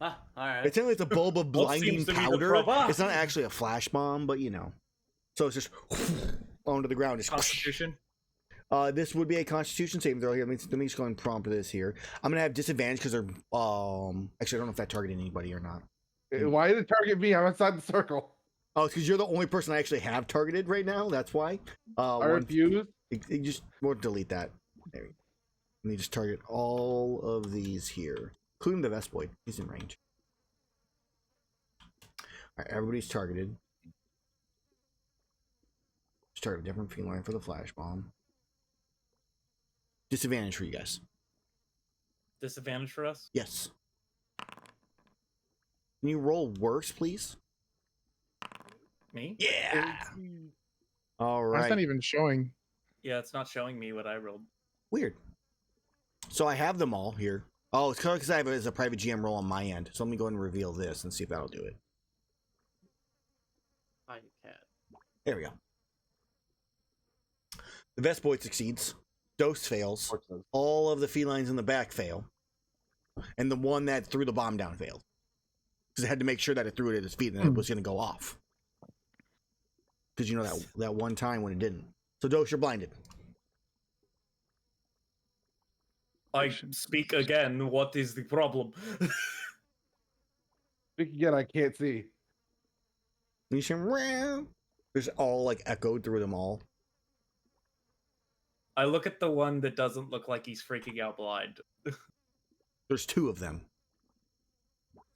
Ah, all right. it's technically it's a bulb of What blinding seems to be the powder. problem? It's not actually a flash bomb, but you know. So it's just onto the ground. Just Constitution. this would be a Constitution saving throw here. Let me just go and prompt this here. I'm gonna have disadvantage because they're actually I don't know if that targeted anybody or not. Why did it target me? I'm inside the circle. Oh, it's because you're the only person I actually have targeted right now. That's why. I refuse. You just we'll delete that. There we go. Let me just target all of these here, including the Vespoid. He's in range. All right, everybody's targeted. Just target a different feline for the flash bomb. Disadvantage for you guys. Disadvantage for us? Yes. Can you roll worse, please? Me? Yeah. All That's not right. even showing. Yeah, it's not showing me what I rolled. Weird. So I have them all here. Oh, it's because I have it as a private GM roll on my end. So let me go ahead and reveal this and see if that'll do it. Hi, cat. There we go. The Vespoid succeeds. Dose fails. All of the felines in the back fail. And the one that threw the bomb down failed. Because it had to make sure that it threw it at his feet and it was going to go off. Because you know that one time when it didn't. So Dose, you're blinded. I speak again. What is the problem? Speak again. I can't see. And you say, "Meow." There's all like echoed through them all. I look at the one that doesn't look like he's freaking out blind. There's two of them.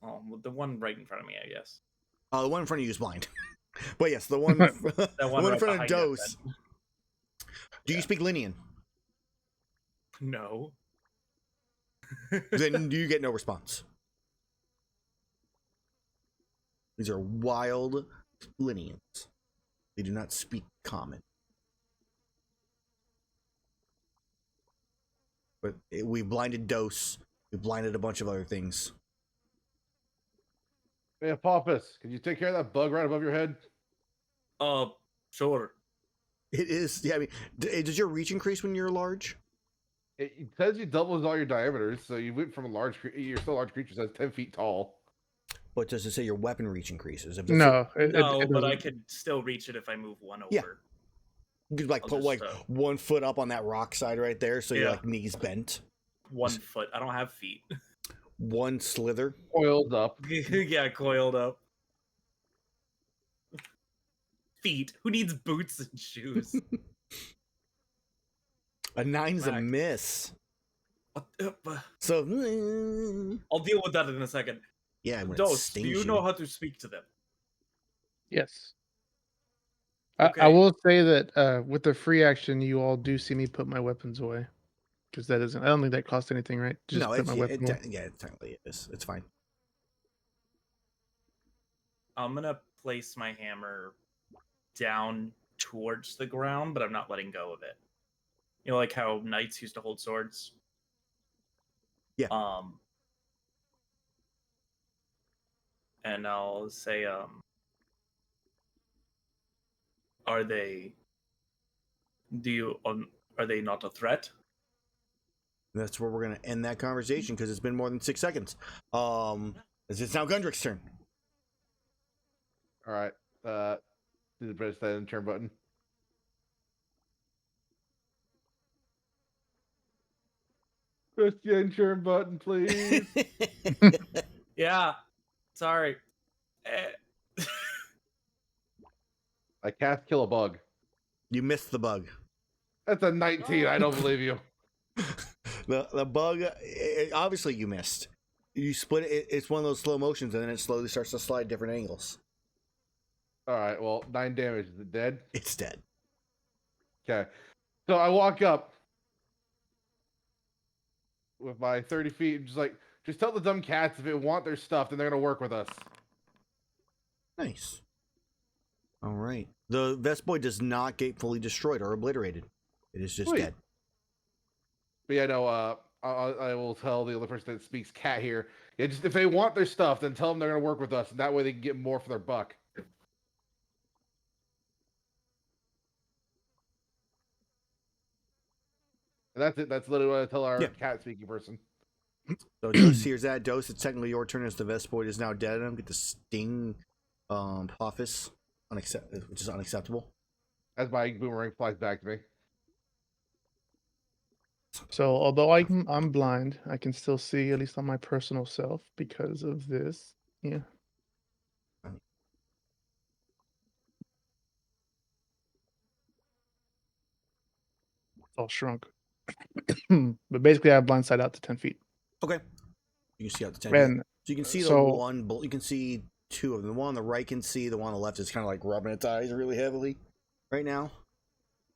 Oh, the one right in front of me, I guess. The one in front of you is blind. But yes, the one, the one right in front of behind him, Dose. Do you speak Linian? No. Then you get no response. These are wild Linians. They do not speak common. But we blinded Dose. We blinded a bunch of other things. Hey, Apophis, can you take care of that bug right above your head? Sure. It is, yeah, I mean, does your reach increase when you're large? It says you doubles all your diameters, so you went from a large. You're still a large creature that's 10 feet tall. But does it say your weapon reach increases? If No, No, but I doesn't. could still reach it if I move one over. Yeah. You could like I'll put just, like 1 foot up on that rock side right there, so your Yeah. like knees bent. 1 foot. I don't have feet. One slither. Coiled up. Yeah, coiled up. Feet. Who needs boots and shoes? A 9's a Mac. miss. I'll So deal with that in a second. yeah, when it Dose, do stings you know how to speak to them? Yes. I Okay. will say that with the free action, you all do see me put my weapons away. Because that isn't. I don't think that costs anything, right? Just No, put it's my yeah, weapon away. yeah, it technically is. It's fine. I'm gonna place my hammer down towards the ground, but I'm not letting go of it. You know, like how knights used to hold swords. Yeah. And I'll say, are they? Do you? Are they not a threat? That's where we're gonna end that conversation because it's been more than 6 seconds. It's now Gundrick's turn. All right. Do the press that and turn button. Press the end turn button, please. Yeah. Sorry. Eh. I cast kill a bug. You missed the bug. That's a 19. I don't believe you. The bug, obviously you missed. You split it. It's one of those slow motions, and then it slowly starts to slide different angles. All right. Well, 9 damage. Is it dead? It's dead. Okay. So I walk up with my 30 feet and just tell the dumb cats if they want their stuff, then they're gonna work with us. Nice. All right. The Vestboy does not get fully destroyed or obliterated. It is just Sweet. dead. But yeah, no. I will tell the other person that speaks cat here. Yeah, just if they want their stuff, then tell them they're gonna work with us, and that way they can get more for their buck. And that's it. That's literally what I tell our cat speaking person. So Dose hears that. Dose, it's technically your turn as the Vestboy is now dead. I don't get the sting Apophis, which is unacceptable. As my boomerang flies back to me. So although I'm blind, I can still see at least on my personal self because of this. Yeah. It's all shrunk. But basically, I have blind sight out to 10 feet. Okay. You can see out to 10 And feet. So you can see the so one. You can see two of them. The one on the right can see. The one on the left is kind of like rubbing its eyes really heavily right now.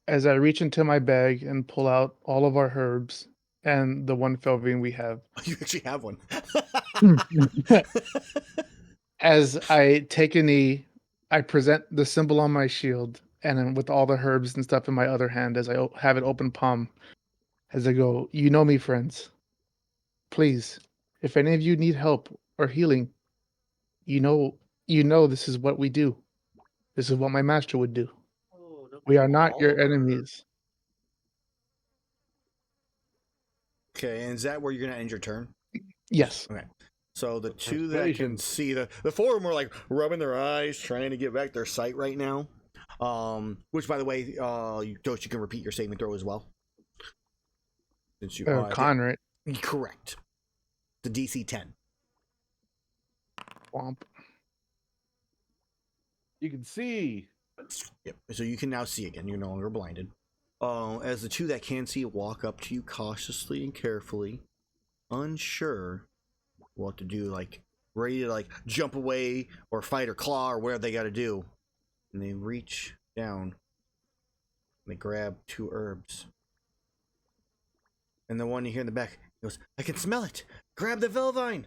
as I reach into my bag and pull out all of our herbs and the one Felvine we have, You actually have one. as I take a knee, I present the symbol on my shield, and then with all the herbs and stuff in my other hand, as I have it open palm, as I go, "You know me, friends. Please, if any of you need help or healing, you know this is what we do. This is what my master would do. Oh, don't We give are him not all your of our- enemies." Okay, and is that where you're gonna end your turn? Yes. Okay. So the two that can see the four of them are like rubbing their eyes, trying to get back their sight right now. Which by the way, Dose, you can repeat your saving throw as well. Since you Con, right? correct. The DC 10. Womp. You can see. Yep. So you can now see again. You're no longer blinded. As the two that can see walk up to you cautiously and carefully, unsure what to do, like ready to like jump away or fight or claw or whatever they got to do, and they reach down and they grab two herbs. And the one you hear in the back goes, "I can smell it. Grab the Velvine."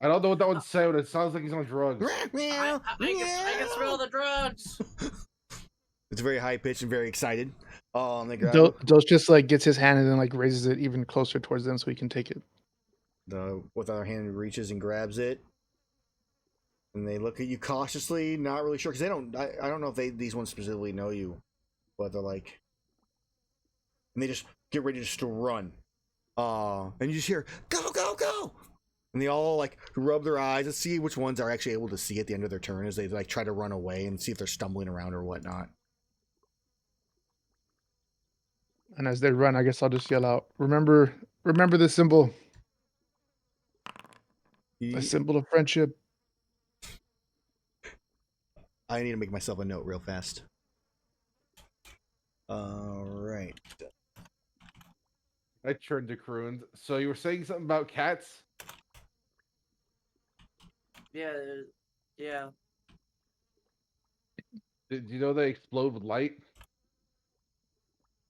I don't know what that would say, but it sounds like he's on drugs. I can smell the drugs. It's very high pitched and very excited. They grab Dose just like gets his hand and then like raises it even closer towards them so he can take it. with the other hand reaches and grabs it, and they look at you cautiously, not really sure because they don't. I don't know if these ones specifically know you, but they're like, and they just get ready just to run. And you just hear go go go, and they all like rub their eyes and see which ones are actually able to see at the end of their turn as they like try to run away and see if they're stumbling around or whatnot. And as they run, I guess I'll just yell out, remember the symbol. A symbol of friendship. I need to make myself a note real fast. All right. I turned to Cruund. So you were saying something about cats? Yeah, yeah. Did you know they explode with light?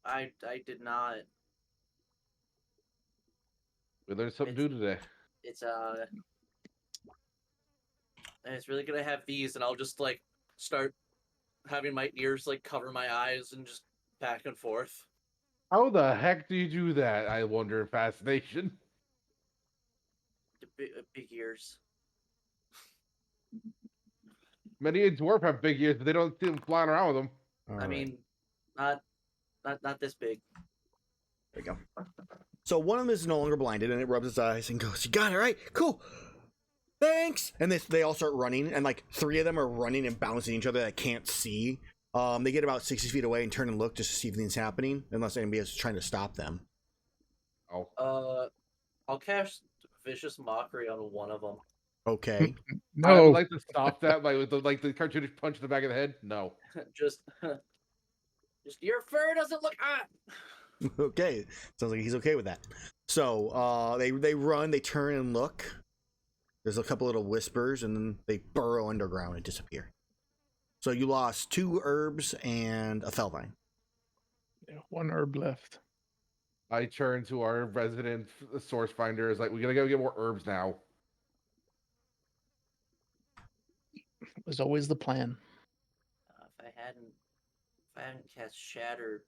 I did not. We learned something new today. It's and it's really gonna have these, and I'll just like start having my ears like cover my eyes and just back and forth. How the heck do you do that? I wonder in fascination. The big ears. Many a dwarf have big ears, but they don't see them flying around with them. All I right, mean, not this big. there we go. So one of them is no longer blinded, and it rubs its eyes and goes, "You got it, right? Cool. Thanks." And they all start running, and like 3 of them are running and bouncing each other that can't see. They get about 60 feet away and turn and look just to see if anything's happening, unless anybody is trying to stop them. Oh. I'll cast vicious mockery on one of them. Okay. I would No, like to stop that, like with the cartoonish punch in the back of the head. No. just your fur doesn't look. Okay. Sounds like he's okay with that. So they run, they turn and look. There's a couple little whispers, and then they burrow underground and disappear. So you lost 2 herbs and a felvine. yeah, 1 herb left. I turn to our resident source finder. Is like, we gotta go get more herbs now. It was always the plan. If I hadn't cast Shatter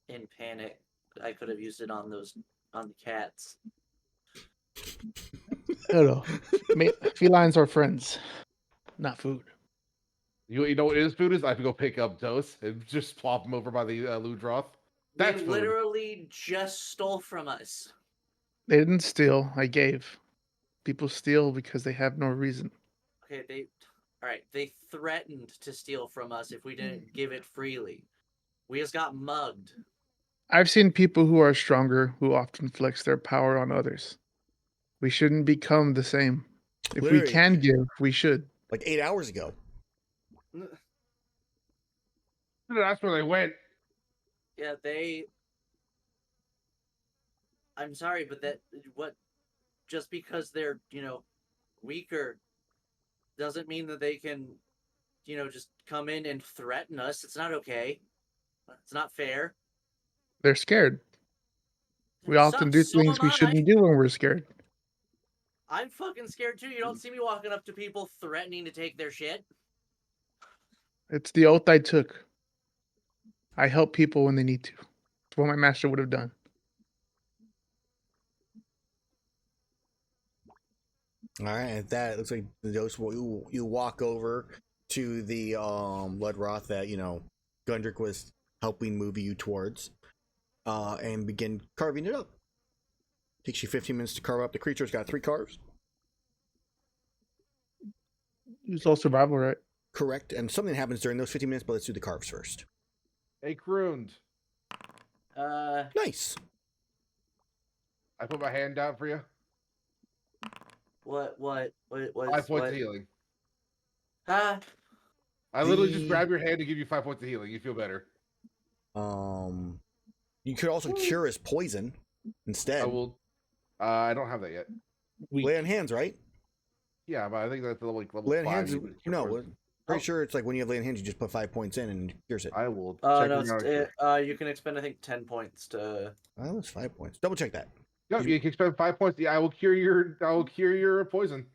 in panic, I could have used it on the cats. No. Felines are friends, not food. You know what his food is? I have to go pick up Dose and just plop him over by the Ludroth. That's They food. literally just stole from us. They didn't steal. I gave. People steal because they have no reason. Okay, they threatened to steal from us if we didn't give it freely. We just got mugged. I've seen people who are stronger who often flex their power on others. We shouldn't become the same. If we Literally. can give, we should. Like 8 hours ago. That's where they went. Yeah, I'm sorry, but just because they're, weaker doesn't mean that they can, just come in and threaten us. It's not okay. It's not fair. They're scared. We often do So things am we I. shouldn't do when we're scared. I'm fucking scared too. You don't see me walking up to people threatening to take their shit. It's the oath I took. I help people when they need to. It's what my master would have done. All right, at that, it looks like the dose you walk over to the Ludroth that Gundrick was helping move you towards, and begin carving it up. Takes you 15 minutes to carve up. The creature's got 3 carves. It's all survival, right? Correct, and something happens during those 15 minutes, but let's do the carves first. Hey, Cruund. Nice. I put my hand down for you. What 5 points of healing. Huh? I literally just grab your hand to give you 5 points of healing. You feel better. You could also cure his poison instead. I will. I don't have that yet. Lay on hands, right? Yeah, but I think that's level Lay on 5. hands. No, pretty sure it's like when you have lay on hands, you just put 5 points in and cures it. I will. No, you can expend I think 10 points to. Oh, it's 5 points. Double check that. No, you can spend 5 points. Yeah, I will cure your poison.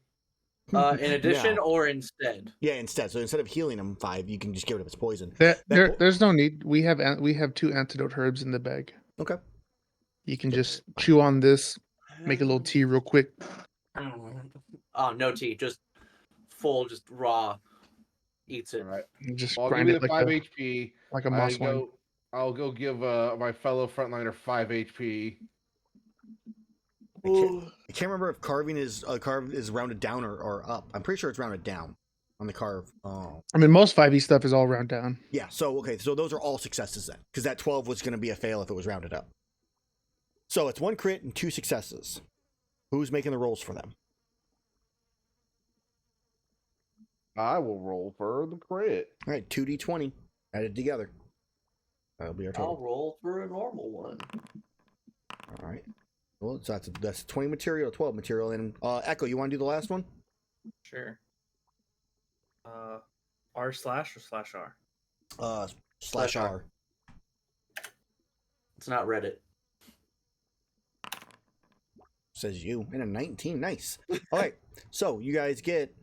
In addition No. or instead? Yeah, instead. So instead of healing him 5, you can just get rid of his poison. There's no need. We have 2 antidote herbs in the bag. Okay. You can just chew on this, make a little tea real quick. Oh, no tea, just raw. Eats it. All right. And just I'll give grind you it the like 5 HP. like a moss wine. I'll go give my fellow frontliner 5 HP. I can't remember if carving is rounded down or up. I'm pretty sure it's rounded down on the carve. I mean, most 5e stuff is all round down. Yeah. So okay. So those are all successes then, because that 12 was going to be a fail if it was rounded up. So it's 1 crit and 2 successes. Who's making the rolls for them? I will roll for the crit. All right, 2d20 added together. That'll be our total. I'll roll for a normal one. All right. Well, so that's 20 material, 12 material, and Echo. You want to do the last one? Sure. R slash or slash R? Slash R. It's not Reddit. Says you. And a 19. Nice. All right. So you guys get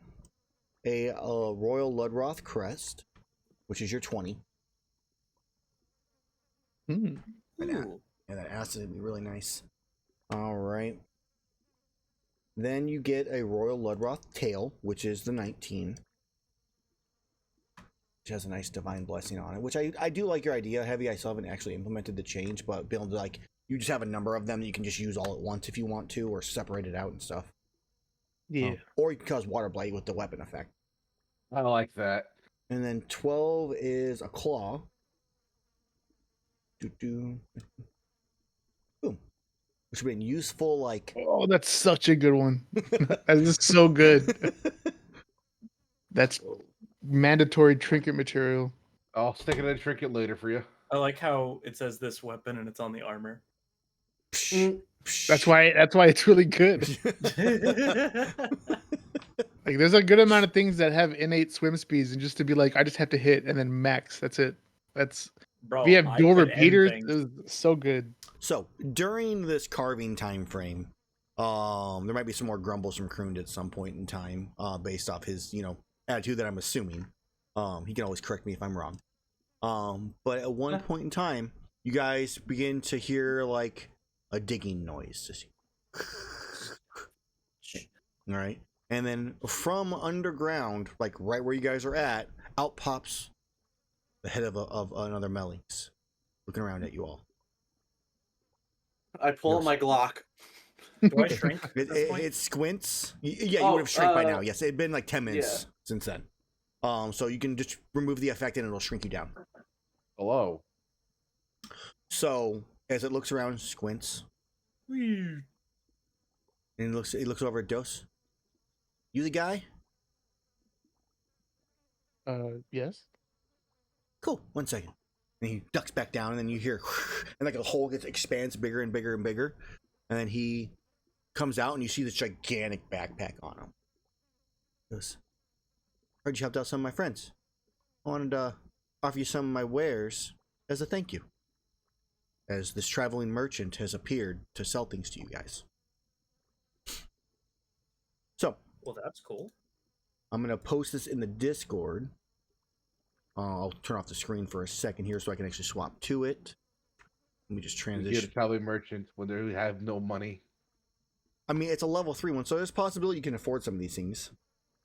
a Royal Ludroth crest, which is your 20. Hmm. Ooh. Yeah, that acid would be really nice. All right. Then you get a Royal Ludroth tail, which is the 19. Which has a nice divine blessing on it, which I do like your idea, Heavy. I still haven't actually implemented the change, but be able to, like, you just have a number of them that you can just use all at once if you want to, or separate it out and stuff. Yeah. Or you can cause water blight with the weapon effect. I like that. And then 12 is a claw. Boom. Which would be useful, like... Oh, that's such a good one. That is so good. That's mandatory trinket material. I'll stick it in a trinket later for you. I like how it says this weapon and it's on the armor. That's why it's really good. Like, there's a good amount of things that have innate swim speeds, and just to be like, I just have to hit and then max. That's it. That's Bro, we have I dual could end repeaters. things. It was so good. So, during this carving time frame, there might be some more grumbles from Cruund at some point in time, based off his, attitude that I'm assuming. He can always correct me if I'm wrong. But at one point in time, you guys begin to hear, like, a digging noise. All right. And then from underground, like right where you guys are at, out pops the head of another Mellings, looking around at you all. I pull out my Glock. Do I shrink at this point? It squints. Yeah, you would have shrunk by now. Yes, it had been like 10 minutes Yeah. since then. So you can just remove the effect and it'll shrink you down. Hello. So as it looks around, squints, and it looks over at Dos. You the guy? Yes. Cool. 1 second. And he ducks back down, and then you hear, and like a hole expands bigger and bigger and bigger, and then he comes out, and you see this gigantic backpack on him. He goes, heard you helped out some of my friends. I wanted to offer you some of my wares as a thank you, as this traveling merchant has appeared to sell things to you guys. So, Well, that's cool. I'm going to post this in the Discord. I'll turn off the screen for a second here so I can actually swap to it. Let me just We get a transition. traveling merchant when they have no money. I mean, it's a level 3 one, so there's a possibility you can afford some of these things.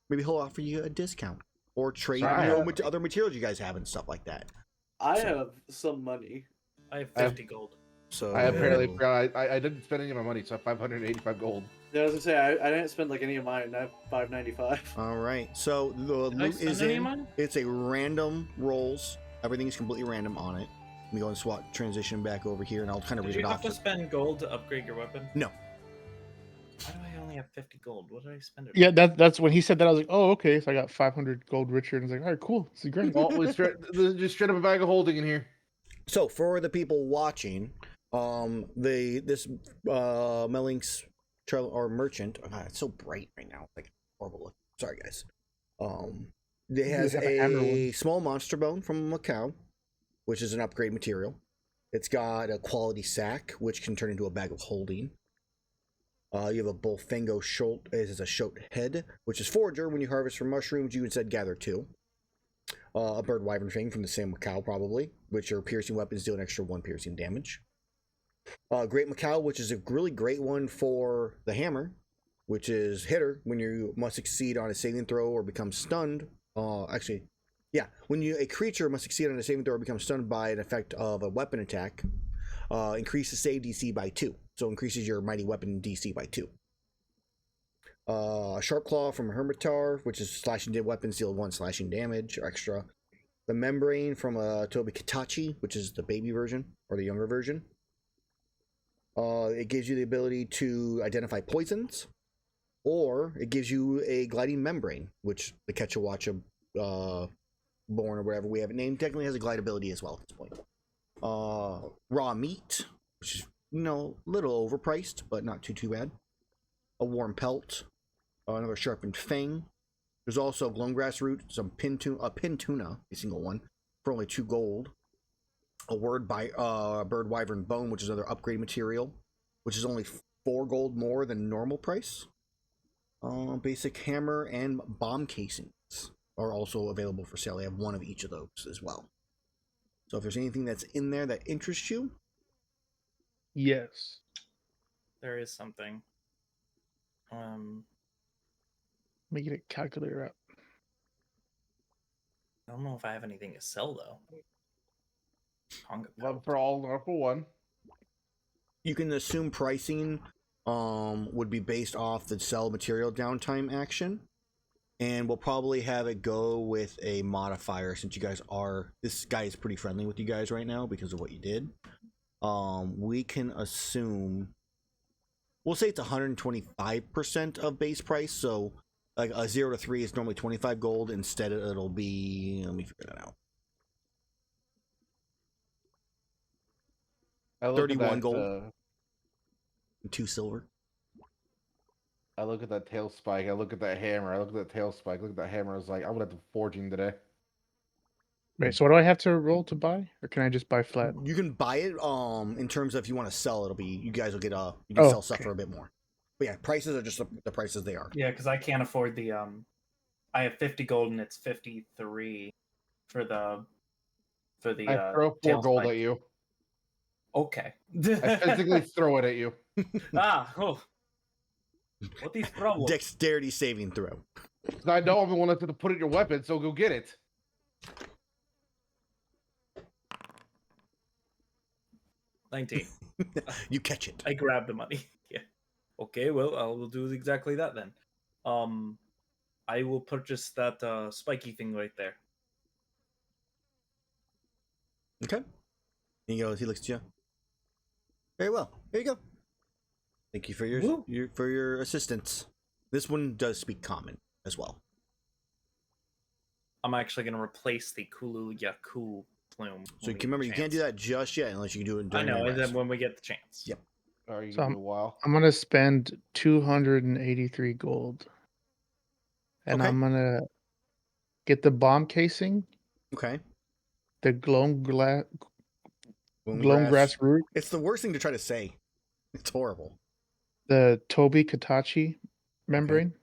Maybe he'll offer you a discount. Or trade other materials you guys have and stuff like that. I have some money. I have 50 gold. So I apparently forgot. I didn't spend any of my money, so I have 585 gold. Yeah, I was gonna say I didn't spend like any of mine. I have 595. All right. So the Did I loot spend is any of in. mine? It's a random rolls. Everything is completely random on it. Let me go and swap transition back over here, and I'll kind of Did read you it have off. to spend gold to upgrade your weapon? No. Why do I only have 50 gold? What did I spend it Yeah, that's when he said that. I was like, oh, okay. So I got 500 gold richer, and I was like, all right, cool. This is great. Well, there's just straight up a bag of holding in here. So for the people watching, this Mellings travel or merchant. Oh God, it's so bright right now. Like horrible look. Sorry guys. It has have an a small monster bone from Macau, which is an upgrade material. It's got a quality sack, which can turn into a bag of holding. You have a Bullfango Sholt, it is a Shote head, which is forager. When you harvest from mushrooms, you instead gather 2. A Bird Wyvern Fang from the same Macau, probably, which are piercing weapons, deal an extra 1 piercing damage. Great Macau, which is a really great one for the hammer, which is hitter when you must succeed on a saving throw or become stunned. When a creature must succeed on a saving throw or become stunned by an effect of a weapon attack, increases save DC by 2. So increases your mighty weapon DC by 2. Sharp Claw from Hermitar, which is slashing weapons, deal 1 slashing damage or extra. The Membrane from Tobi Katachi, which is the baby version or the younger version. It gives you the ability to identify poisons, or it gives you a gliding membrane, which the Quetzalwacha born or whatever we have it named technically has a glide ability as well at this point. Raw meat, which is little overpriced, but not too bad. A warm pelt, another sharpened fang, There's also glowgrass root, some pin tuna, a single one, for only 2 gold. A bird wyvern bone, which is another upgrade material, which is only 4 gold more than normal price. Basic hammer and bomb casings are also available for sale. They have 1 of each of those as well. So if there's anything that's in there that interests you, Yes. There is something. Let me get a calculator out. I don't know if I have anything to sell though. Conga One pelt. for all, not for one. you can assume pricing would be based off the sell material downtime action, and we'll probably have it go with a modifier since you guys this guy is pretty friendly with you guys right now because of what you did. We can assume, we'll say it's 125% of base price, so like a 0 to 3 is normally 25 gold. Instead it'll be, let me figure that out, I look 31 at that, gold. 2 silver. I look at that tail spike. I look at that hammer. I look at that tail spike. Look at that hammer. I was like, I would have to forging today. Right. So what do I have to roll to buy, or can I just buy flat? You can buy it. In terms of if you want to sell, it'll be, you guys will get you can sell stuff for a bit more. But yeah, prices are just the prices they are. Yeah, because I can't afford the I have 50 gold and it's 53 for the I throw 4 tail gold spike. at you. Okay. I physically throw it at you. What is problem? Dexterity saving throw. I know I'm the one that's going to put it in your weapon, so go get it. $19. You catch it. I grab the money. Yeah. Okay, well, I will do exactly that then. I will purchase that spiky thing right there. Okay. He looks at you. Very well. There you go. Thank you for your assistance. This one does speak common as well. I'm actually going to replace the Kulu Yaku plume. So you can remember, you can't do that just yet unless you can do it during I know, your and rest. then when we get the chance. Yep. Or you So can do a while. I'm gonna spend 283 gold, and Okay. I'm gonna get the bomb casing, Okay. the glowgrass root, It's the worst thing to try to say. It's horrible. the Toby Katachi membrane,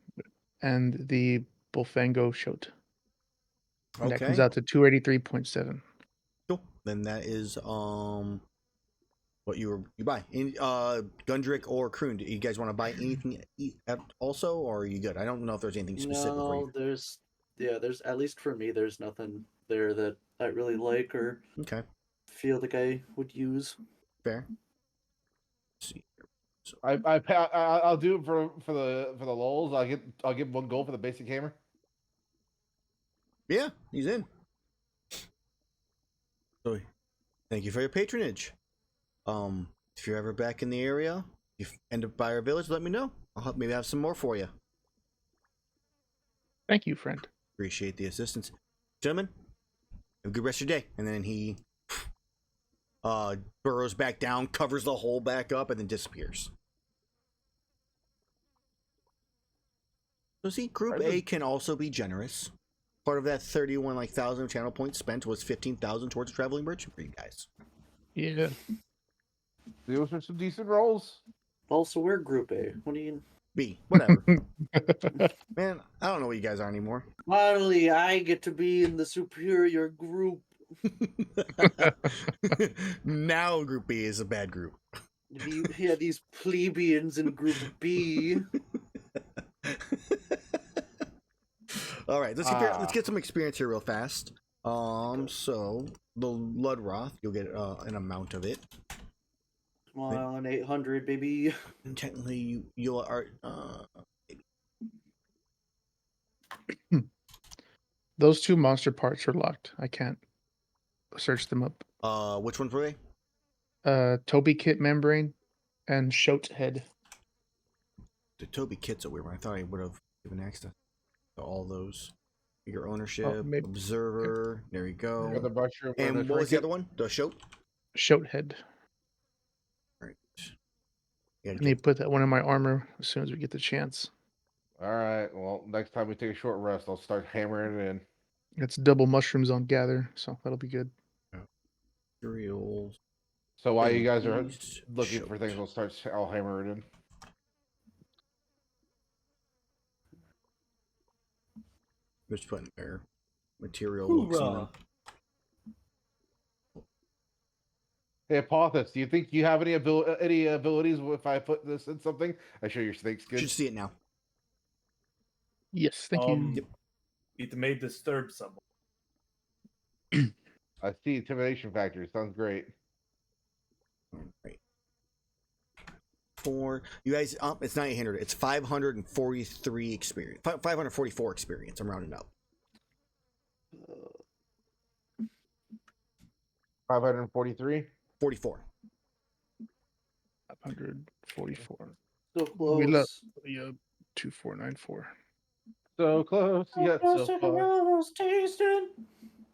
and the Bolfango shote. And that comes Okay. out to 283.7. Cool. Then that is what you buy. Gundrick or Cruund, do you guys want to buy anything also, or are you good? I don't know if there's anything specific for you. No, there's at least for me, there's nothing there that I really like or Okay. feel like I would use. Fair. Let's see. I'll do it for the lulz. I'll give 1 gold for the basic hammer. Yeah, he's in. So, thank you for your patronage. If you're ever back in the area, if you end up by our village, let me know. I'll maybe have some more for you. Thank you, friend. Appreciate the assistance, gentlemen. Have a good rest of your day. And then he burrows back down, covers the hole back up, and then disappears. So see, Group A can also be generous. Part of that 31,000 channel points spent was 15,000 towards a traveling merchant for you guys. Yeah. Those are some decent rolls. Also, we're Group A. What do you? B, whatever. Man, I don't know what you guys are anymore. Finally, I get to be in the superior group. Now Group B is a bad group. These plebeians in Group B. All right, let's get some experience here real fast. So the Ludroth, you'll get an amount of it. Come on, 800, baby. And technically, you are. Those 2 monster parts are locked. I can't search them up. Which ones were they? Toby kit membrane and shote head. The Toby kit's a weird one. I thought I would have given access to all those. Your ownership, maybe. observer. There you go. Got the mushroom, And what was the other one? The shote. Shote head. Right. I need to put that one in my armor as soon as we get the chance. All right. Well, next time we take a short rest, I'll start hammering it in. It's double mushrooms on gather, so that'll be good. Cereals. So while you And guys are yeast looking for things, choked. I'll hammer it in. Just putting their material looks in them. Hoorah. Hey, Apophis, do you think you have any abilities if I put this in something? I show your snake skin. Should see it now. Yes, thank you. Yep. It may disturb someone. I see intimidation factor. Sounds great. Right. You guys, it's not 800. It's 543 experience. 544 experience. I'm rounding up. 543. 44. 544. So We love close. 2494. So close. Yeah. So far.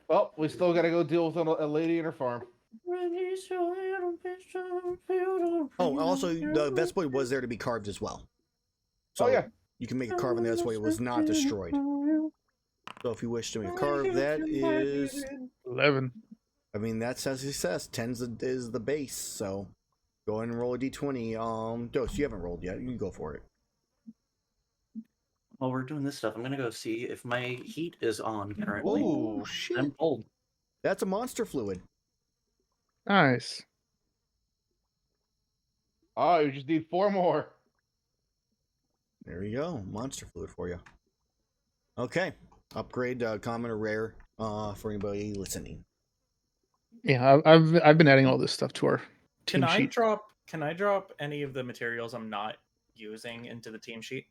Well, we still got to go deal with a lady in her farm. Oh, also, the Vespoid was there to be carved as well. So Oh, yeah. you can make a carve on the Vespoid. It was not destroyed. So if you wish to make a carve, that is... 11. I mean, that's a success. 10 is the base, so go ahead and roll a d20. Dose, you haven't rolled yet. You can go for it. While we're doing this stuff, I'm gonna go see if my heat is on currently. Oh, shit. I'm cold. That's a monster fluid. Nice. Oh, you just need 4 more. There you go. Monster fluid for you. Okay. Upgrade common or rare for anybody listening. Yeah, I've been adding all this stuff to our Can team I sheet. drop any of the materials I'm not using into the team sheet?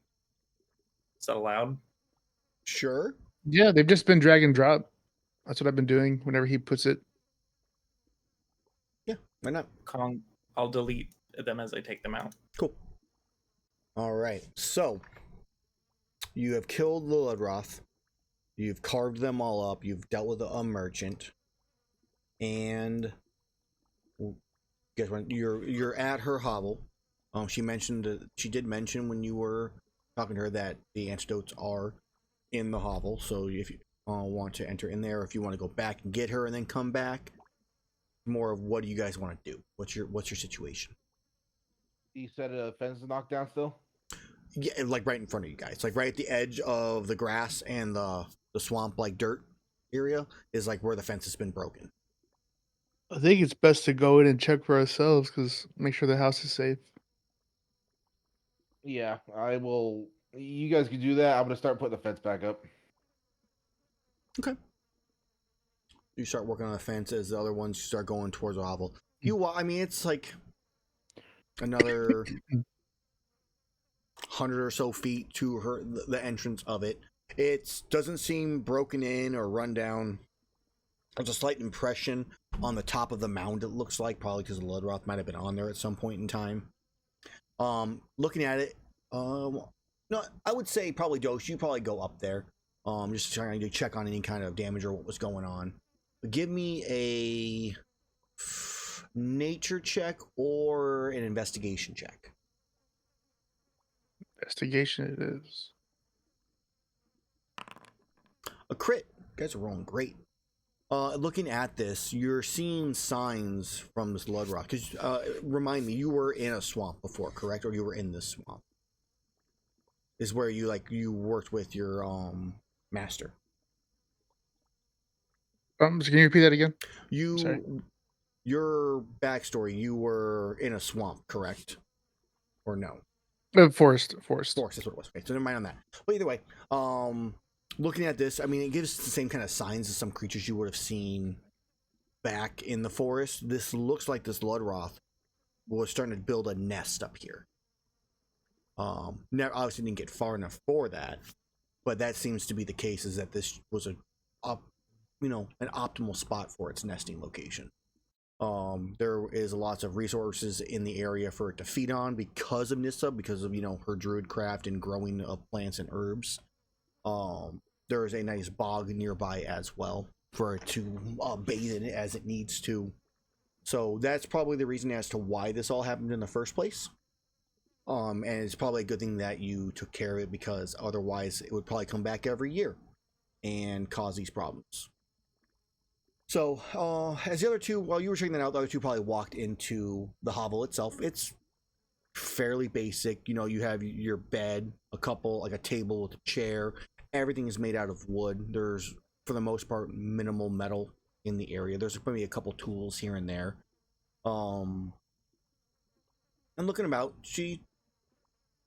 Is that allowed? Sure. Yeah, they've just been drag and drop. That's what I've been doing whenever he puts it. Yeah, why not? I'll delete them as I take them out. Cool. All right. So you have killed the Ludroth. You've carved them all up. You've dealt with a merchant, and guess what? You're at her hovel. She did mention when you were talking to her that the antidotes are in the hovel. So if you want to enter in there, if you want to go back and get her and then come back, more of what do you guys want to do? What's your situation? You said a fence is knocked down still? Yeah, like right in front of you guys, like right at the edge of the grass and the swamp, like dirt area is like where the fence has been broken. I think it's best to go in and check for ourselves because make sure the house is safe. Yeah, I will. You guys can do that. I'm gonna start putting the fence back up. Okay. You start working on the fence as the other ones start going towards the hovel. I mean, it's like another 100 or so feet to the entrance of it. It doesn't seem broken in or run down. There's a slight impression on the top of the mound, it looks like, probably because the Ludroth might have been on there at some point in time. Looking at it, no, I would say probably Dose, you probably go up there, just trying to check on any kind of damage or what was going on. But give me a nature check or an investigation check. Investigation it is. A crit. You guys are rolling great. Looking at this, you're seeing signs from this Ludroth. Because remind me, you were in a swamp before, correct? Or you were in this swamp? Is where you worked with your master. So can you repeat that again? Sorry. Your backstory. You were in a swamp, correct? Or no? Forest. Forest. That's what it was. Okay, so never mind on that. But either way, looking at this, I mean, it gives the same kind of signs as some creatures you would have seen back in the forest. This looks like this Ludroth was starting to build a nest up here. Now obviously didn't get far enough for that, but that seems to be the case. Is that this was an optimal spot for its nesting location. There is lots of resources in the area for it to feed on because of Nissa, because of her druid craft and growing of plants and herbs. There is a nice bog nearby as well for it to bathe in it as it needs to. So that's probably the reason as to why this all happened in the first place. And it's probably a good thing that you took care of it, because otherwise it would probably come back every year and cause these problems. So, as the other two, while you were checking that out, the other two probably walked into the hovel itself. It's fairly basic. You know, you have your bed, a table with a chair. Everything is made out of wood. There's, for the most part, minimal metal in the area. There's maybe a couple tools here and there. And looking about,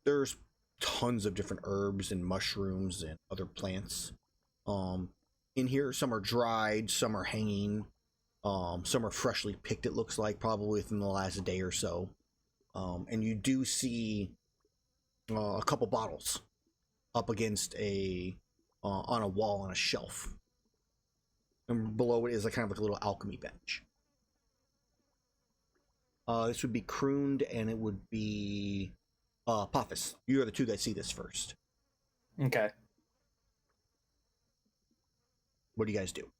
there's tons of different herbs and mushrooms and other plants. In here, some are dried, some are hanging, some are freshly picked, it looks like, probably within the last day or so. And you do see a couple bottles up against on a wall on a shelf. And below it is kind of like a little alchemy bench. This would be Cruund, and it would be Apophis. You are the two that see this first. Okay. What do you guys do?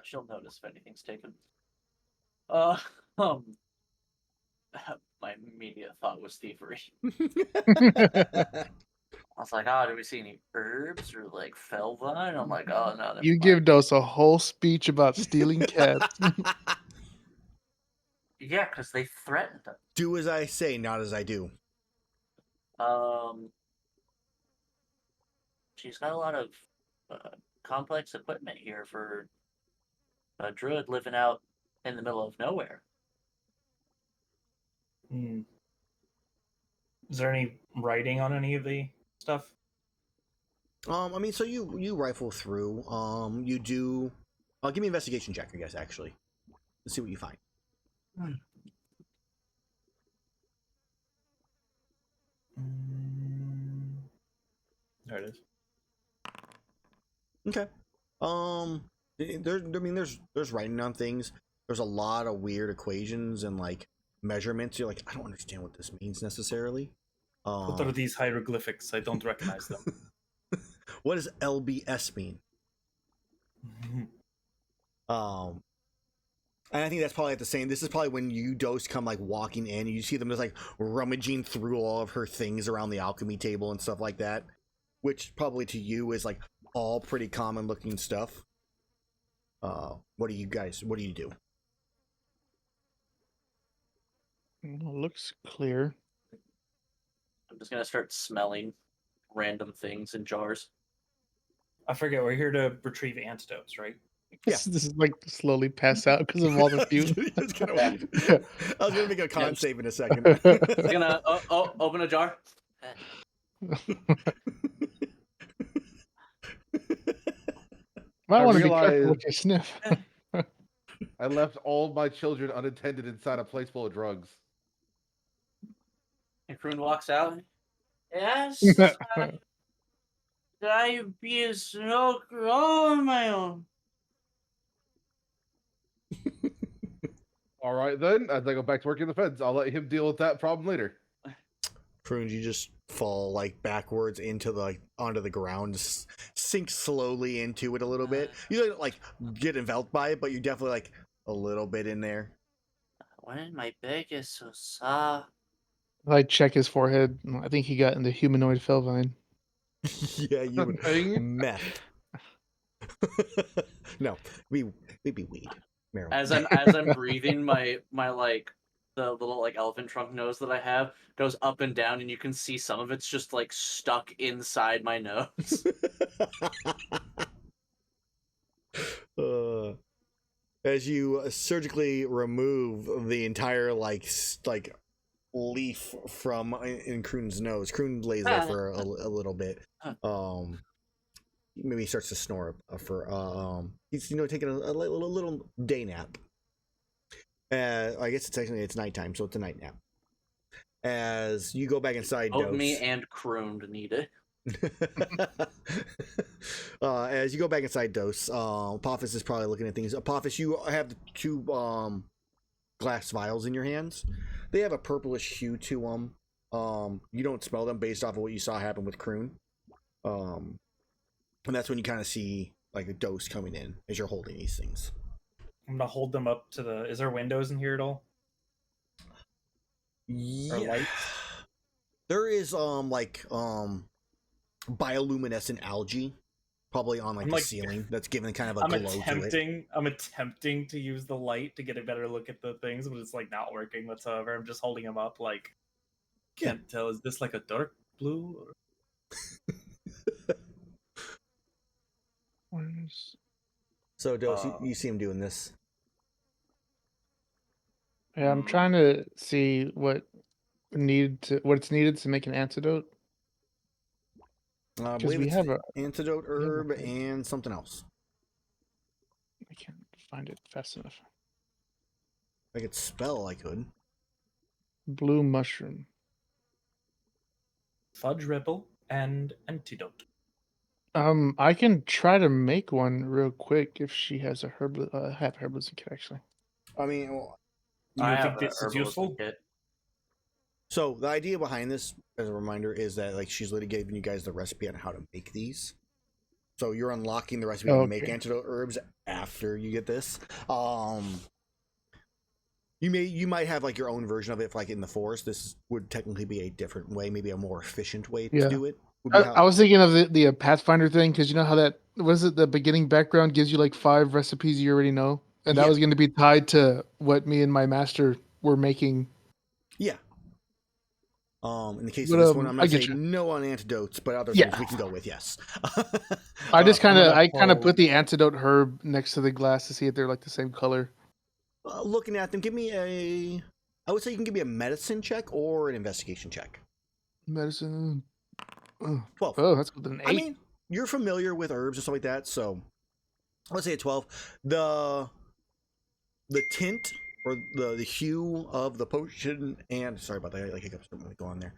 She'll notice if anything's taken. My immediate thought was thievery. I was like, oh, do we see any herbs or like felvine? I'm like, oh no. You give Dose a whole speech about stealing cats. Yeah, because they threatened them. Do as I say, not as I do. She's got a lot of complex equipment here for a druid living out in the middle of nowhere. Is there any writing on any of the stuff? I mean, so you rifle through. You do. Give me an investigation check, I guess. Actually, let's see what you find. There it is. Okay. There's writing on things. There's a lot of weird equations and like measurements. You're like, I don't understand what this means necessarily. What are these hieroglyphics? I don't recognize them. What does LBS mean? And I think that's probably at the same. This is probably when you Dose come like walking in. You see them just like rummaging through all of her things around the alchemy table and stuff like that, which probably to you is like all pretty common looking stuff. What do you do? Looks clear. I'm just gonna start smelling random things in jars. I forget, we're here to retrieve antidotes, right? Yeah. This is like slowly pass out because of all the fumes. I was gonna make a con save in a second. I'm gonna open a jar. Might want to be careful realized- with your sniff. I left all my children unattended inside a place full of drugs. And Cruund walks out. Yes, I be a smoker all on my own. All right, then. As I go back to working the feds, I'll let him deal with that problem later. Cruund, you just fall like backwards onto the ground, sink slowly into it a little bit. You don't like get enveloped by it, but you're definitely like a little bit in there. When my back is so soft. I check his forehead. I think he got into humanoid felvine. Yeah, you would Thing. meth. No, maybe weed. Marijuana. As I'm breathing, my like the little like elephant trunk nose that I have goes up and down, and you can see some of it's just like stuck inside my nose. As you surgically remove the entire like leaf from in Cruund's nose, Cruund lays there for a little bit. Maybe he starts to snore for he's taking a little day nap. I guess it's nighttime, so it's a night nap. As you go back inside, Both Dose. me and Cruund need it. As you go back inside, Dose, Apophis is probably looking at things. Apophis, you have the two glass vials in your hands. They have a purplish hue to them. You don't smell them based off of what you saw happen with Cruund. And that's when you kind of see like a Dose coming in as you're holding these things. I'm gonna hold them up to the. Is there windows in here at all? Or Yeah. lights? There is bioluminescent algae probably on like I'm the like- ceiling that's giving kind of a I'm glow to it. attempting to use the light to get a better look at the things, but it's like not working whatsoever. I'm just holding them up like can't tell. Is this like a dark blue? Or... So Dos, you see him doing this. Yeah, I'm trying to see what's needed to make an antidote. I 'Cause believe we it's have a- antidote we have a herb herb. and something else. I can't find it fast enough. If I could spell, I could. Blue mushroom. Fudge ripple and antidote. I can try to make one real quick if she has a herb. I have a herbalism kit actually. I mean, well, You I think have this a is useful? kit. so the idea behind this, as a reminder, is that like she's literally giving you guys the recipe on how to make these. So you're unlocking the recipe to make Okay. antidote herbs after you get this. You might have like your own version of it, if, like in the forest. This would technically be a different way, maybe a more efficient way to Yeah. do it. Would be I was thinking of the Pathfinder thing because you know how that was it. The beginning background gives you like 5 recipes you already know, and that Yeah. was going to be tied to what me and my master were making. Yeah. In the case But, of this one, I'm I not get saying you. no on antidotes, but other Yeah. things we can go with. Yes. I just I'm gonna I kind of pull- put the antidote herb next to the glass to see if they're like the same color. Looking at them, give me a. I would say you can give me a medicine check or an investigation check. Medicine. Oh, 12. oh that's good. An 8. I mean, you're familiar with herbs and stuff like that, so let's say a 12. The tint or the hue of the potion and sorry about that, like hiccups don't go on there.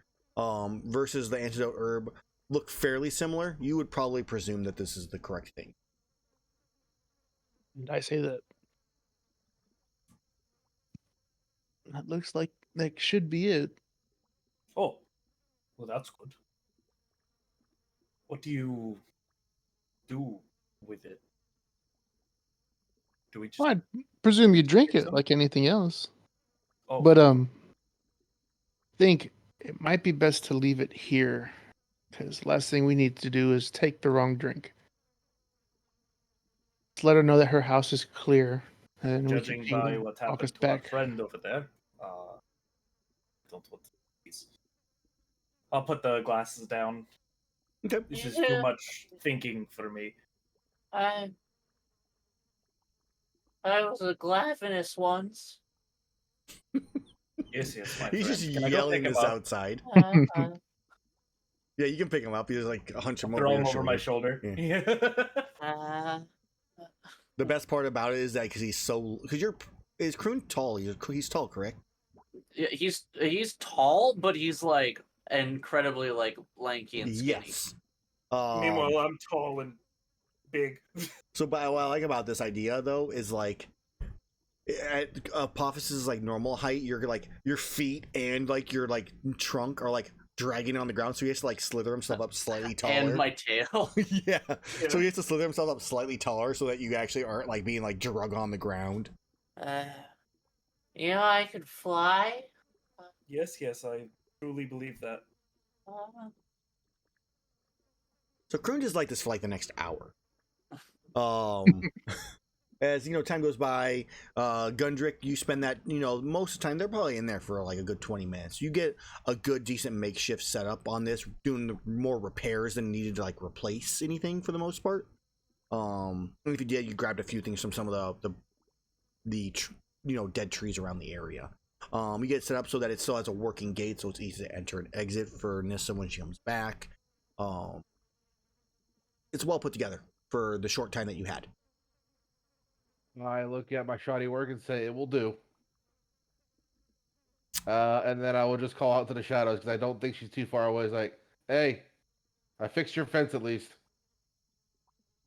Versus the antidote herb look fairly similar. You would probably presume that this is the correct thing. Did I say that? That looks like that should be it. Oh, well, that's good. What do you do with it? Do we just? Well, I presume you drink Think it so? like anything else. Oh, But think it might be best to leave it here because last thing we need to do is take the wrong drink. Let's let her know that her house is clear, and we can judging feed by and what walk us happened to our back. friend over there, don't want these. I'll put the glasses down. Okay. This is too Yeah. much thinking for me. I was a Glavinus once. Yes, my He's friend. just Can I go yelling pick him this up? outside. Uh, Yeah, you can pick him up. He's like a hunch him over Throw your him over my shoulder. shoulder. uh, The best part about it is that because is Cruund tall? He's tall, correct? yeah, he's tall, but he's like incredibly like lanky and skinny. Yes. Meanwhile, I'm tall and big. So, what I like about this idea though is like at Apophis' like normal height, you're like your feet and like your like trunk are like dragging on the ground, so he has to like slither himself up slightly taller. And my tail. yeah. So he has to slither himself up slightly taller so that you actually aren't like being like drug on the ground. You know, I could fly. Yes, I truly believe that. So Cruund is like this for like the next hour. As you know, time goes by, Gundrick, you spend that, most of the time they're probably in there for like a good 20 minutes. You get a good decent makeshift setup on this, doing more repairs than needed to like replace anything for the most part. And if you did, you grabbed a few things from some of the dead trees around the area. You get it set up so that it still has a working gate, so it's easy to enter and exit for Nissa when she comes back. It's well put together for the short time that you had. I look at my shoddy work and say, it will do. And then I will just call out to the shadows because I don't think she's too far away. It's like, hey, I fixed your fence at least.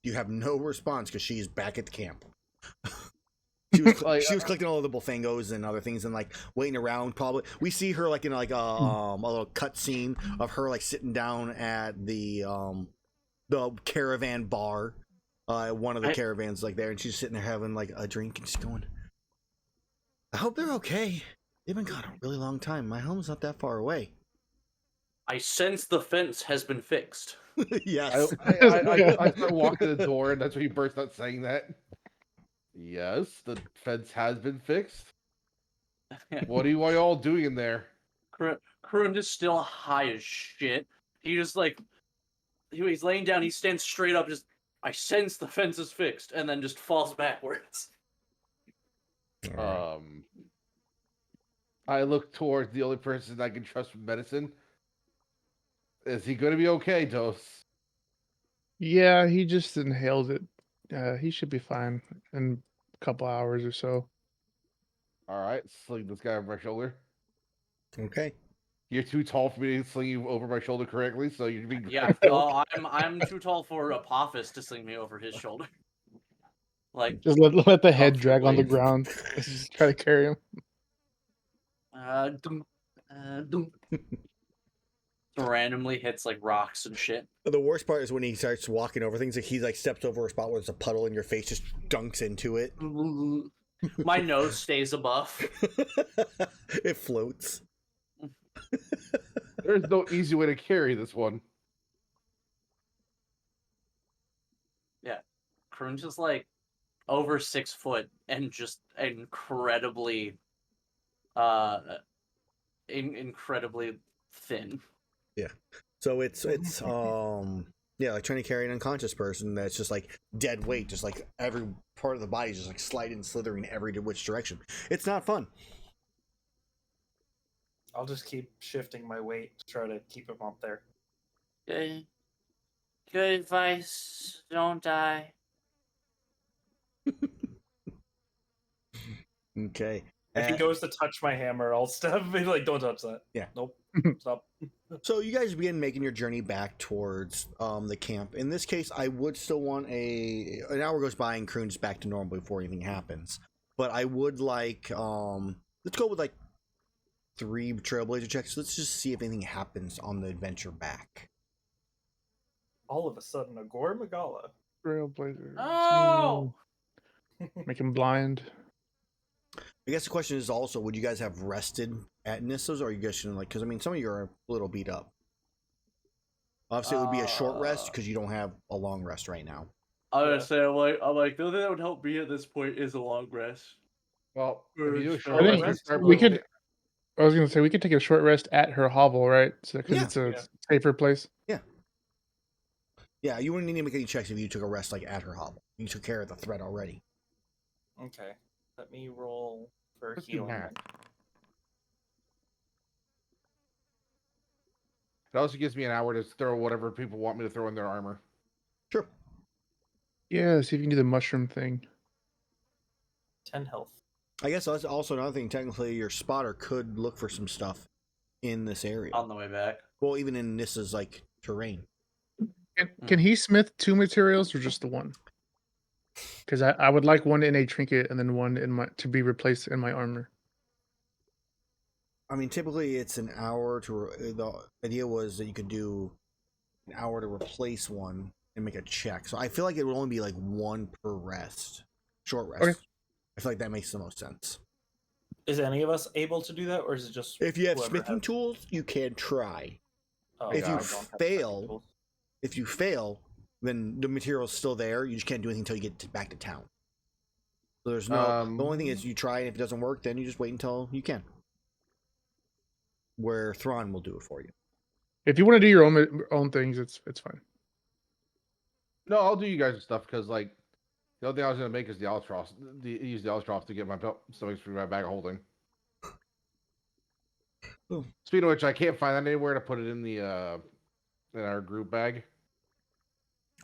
You have no response because she's back at the camp. She was collecting all of the Bofangos and other things and like waiting around. Probably we see her like in like a little cut scene of her like sitting down at the caravan bar. One of the caravans like there, and she's sitting there having like a drink and she's going, I hope they're okay. They've been gone a really long time. My home's not that far away. I sense the fence has been fixed. Yes. I start walking to the door, and that's when he bursts out saying that. Yes, the fence has been fixed. What are you all doing in there? Cruund is still high as shit. He just he's laying down. He stands straight up. Just I sense the fence is fixed, and then just falls backwards. I look towards the only person I can trust with medicine. Is he going to be okay, Dos? Yeah, he just inhaled it. He should be fine in a couple hours or so. All right, sling this guy over my shoulder. Okay. You're too tall for me to sling you over my shoulder correctly, so you're being Yeah, I'm too tall for Apophis to sling me over his shoulder. Like, Just let the head drag on the comfortably. ground. Just try to carry him. Dum. Randomly hits like rocks and shit. The worst part is when he starts walking over things. Like he steps over a spot where there's a puddle in your face, just dunks into it. My nose stays above. It floats. There's no easy way to carry this one. Yeah, Cruand's just like over 6 foot and just incredibly thin. Yeah. So it's yeah, like trying to carry an unconscious person that's just like dead weight, just like every part of the body is just like sliding, slithering every which direction. It's not fun. I'll just keep shifting my weight to try to keep him up there. Good advice. Don't die. Okay. If he goes to touch my hammer, I'll stop and be like, don't touch that. Yeah. Nope. Stop. So you guys begin making your journey back towards the camp. In this case, I would still want an hour goes by and Cruand's back to normal before anything happens. But I would like let's go with like 3 trailblazer checks. Let's just see if anything happens on the adventure back. All of a sudden, a Gore Magala. Trailblazer. Oh! Make him blind. I guess the question is also, would you guys have rested at Nissa's, or are you guys shouldn't, like, because I mean, some of you are a little beat up. Obviously, it would be a short rest because you don't have a long rest right now. I was gonna say, I'm like, the only thing that would help me at this point is a long rest. Well, if you do a I short think rest, you start we moving. could. I was gonna say we could take a short rest at her hovel, right? So because Yeah. it's a safer place. Yeah, you wouldn't need to make any checks if you took a rest like at her hovel. You took care of the threat already. Okay. Let me roll for Let's do healing. math. It also gives me an hour to throw whatever people want me to throw in their armor. Sure. Yeah, see if you can do the mushroom thing. 10 health. I guess that's also another thing. Technically, your spotter could look for some stuff in this area. On the way back. Well, even in Nissa's like terrain. Can he smith 2 materials or just the one? Because I would like one in a trinket and then one in my to be replaced in my armor. I mean, typically it's an hour to. The idea was that you could do an hour to replace one and make a check. So I feel like it would only be like 1 per rest, short rest. Okay. I feel like that makes the most sense. Is any of us able to do that, or is it just If you have whoever smithing has- tools, you can try. Oh, if yeah, you I don't have fail- smithing tools. If you fail, then the material's still there. You just can't do anything until you get back to town. So there's no. The only thing is you try, and if it doesn't work, then you just wait until you can. Where Thrawn will do it for you. If you want to do your own things, it's fine. No, I'll do you guys' stuff because, like, the only thing I was going to make is the Albatross. Use the Albatross to get my stomach for my bag of holding. Oh. Speaking of which, I can't find that anywhere to put it in the in our group bag.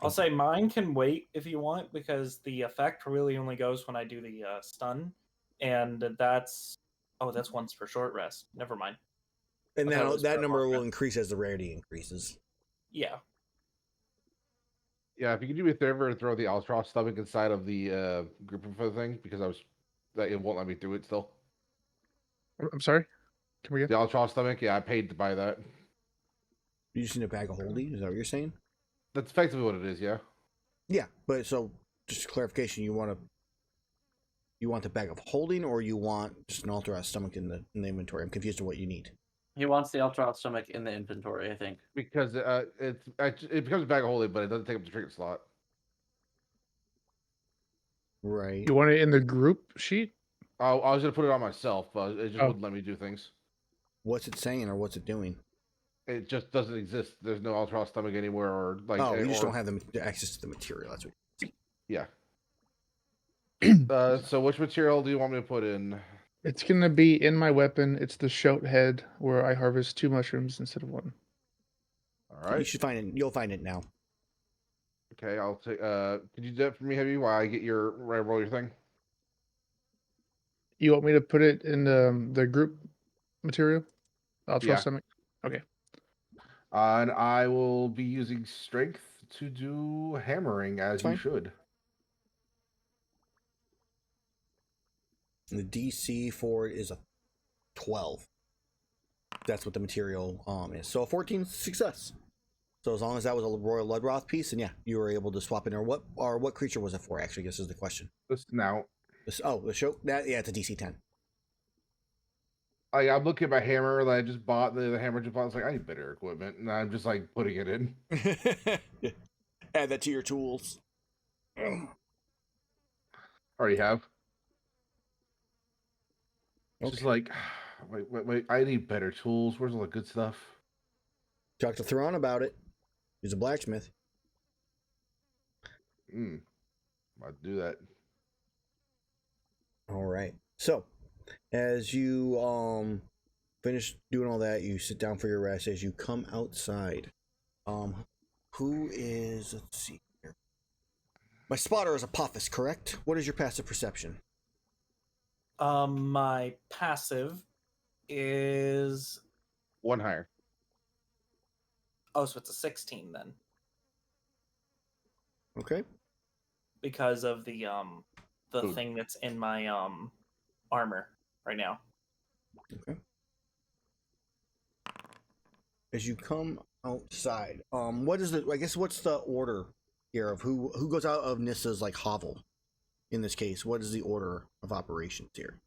I'll say mine can wait if you want, because the effect really only goes when I do the stun, and that's once per short rest. Never mind. And I thought it now was that per number long will rest. increase as the rarity increases. Yeah. Yeah, if you could do me a favor and throw the Albatross stomach inside of the group for the thing, because it won't let me do it still. I'm sorry. Can we get? The Albatross stomach, yeah, I paid to buy that. You just need a bag of holding? Is that what you're saying? That's effectively what it is, yeah. Yeah, but so just clarification, you want to You want the bag of holding, or you want just an authorized stomach in the inventory? I'm confused on what you need. He wants the ultra stomach in the inventory, I think. Because it becomes a bag of holding, but it doesn't take up the trinket slot. Right. You want it in the group sheet? I was gonna put it on myself, but it just Oh. wouldn't let me do things. What's it saying, or what's it doing? It just doesn't exist. There's no ultra stomach anywhere, or like. Oh, you just or- don't have the access to the material. That's what. Yeah. So which material do you want me to put in? It's gonna be in my weapon. It's the shoat head where I harvest 2 mushrooms instead of 1. All You right. should find it. You'll find it now. Okay, I'll take. Could you do that for me, Heavy? While I get your roll your thing. You want me to put it in the group material? Ultra Yeah. stomach. Okay. And I will be using strength to do hammering, as you Fine. should. The DC for it is a 12. That's what the material is. So a 14 success. So as long as that was a Royal Ludroth piece, and yeah, you were able to swap in. Or what creature was it for? Actually, I guess is the question. The snout. The show. It's a DC 10. I'm looking at my hammer that I just bought. The hammer just bought. I was like, I need better equipment, and I'm just like putting it in. Add that to your tools. Already have. Okay. Just like, wait. I need better tools. Where's all the good stuff? Talk to Thrawn about it. He's a blacksmith. I'll do that. All right. So, as you finish doing all that, you sit down for your rest. As you come outside, who is? Let's see here. My spotter is Apophis, correct? What is your passive perception? My passive is 1 higher. so it's a 16 then, Okay. because of the Food. thing that's in my armor right now. Okay. As you come outside, what's the order here of who goes out of Nissa's like hovel? In this case, what is the order of operations here?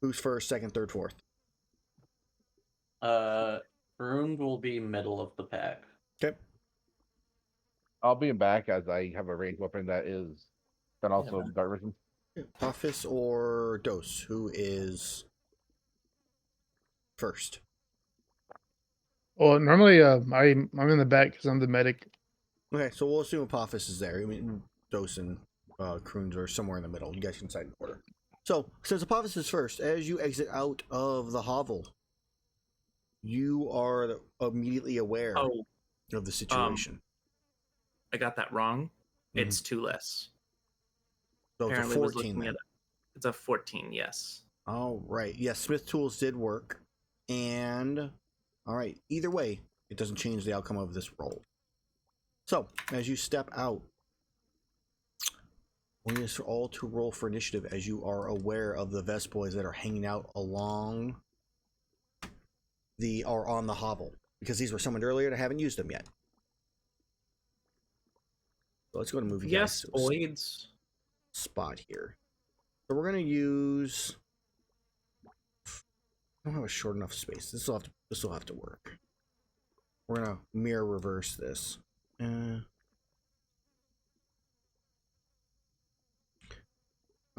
Who's first, second, third, fourth? Cruund will be middle of the pack. Okay. I'll be in back as I have a ranged weapon that is, and also man. dark vision. Apophis or Dose, who is first? Well, normally I'm in the back because I'm the medic. Okay, so we'll assume Apophis is there. I mean, Dose and Cruund are somewhere in the middle. You guys can decide in order. So, since Apophis is first, as you exit out of the hovel, you are immediately aware Oh, of the situation. I got that wrong. It's 2 less. So it's a Apparently was 14 looking then. at it. It's a 14, yes. All right. Yes, Smith tools did work. And, all right, either way, it doesn't change the outcome of this roll. So, as you step out, we need us all to roll for initiative as you are aware of the Vest boys that are hanging out along or on the hovel. Because these were summoned earlier and I haven't used them yet. So let's go to movie. Yes, boys. Spot here. So we're going to use... I don't have a short enough space. This will have to work. We're going to mirror reverse this.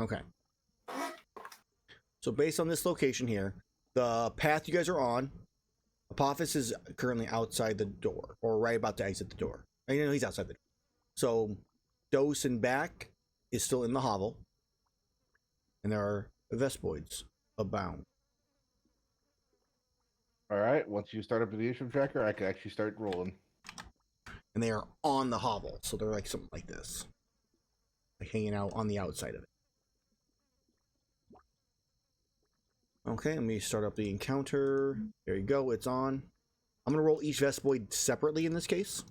Okay. So based on this location here, the path you guys are on, Apophis is currently outside the door, or right about to exit the door. You know, he's outside the door. So Dose and back is still in the hovel, and there are Vespoids abound. All right. Once you start up the initiative tracker, I can actually start rolling. And they are on the hovel, so they're like something like this, like hanging out on the outside of it. Okay, let me start up the encounter. There you go, it's on. I'm gonna roll each Vespoid separately in this case,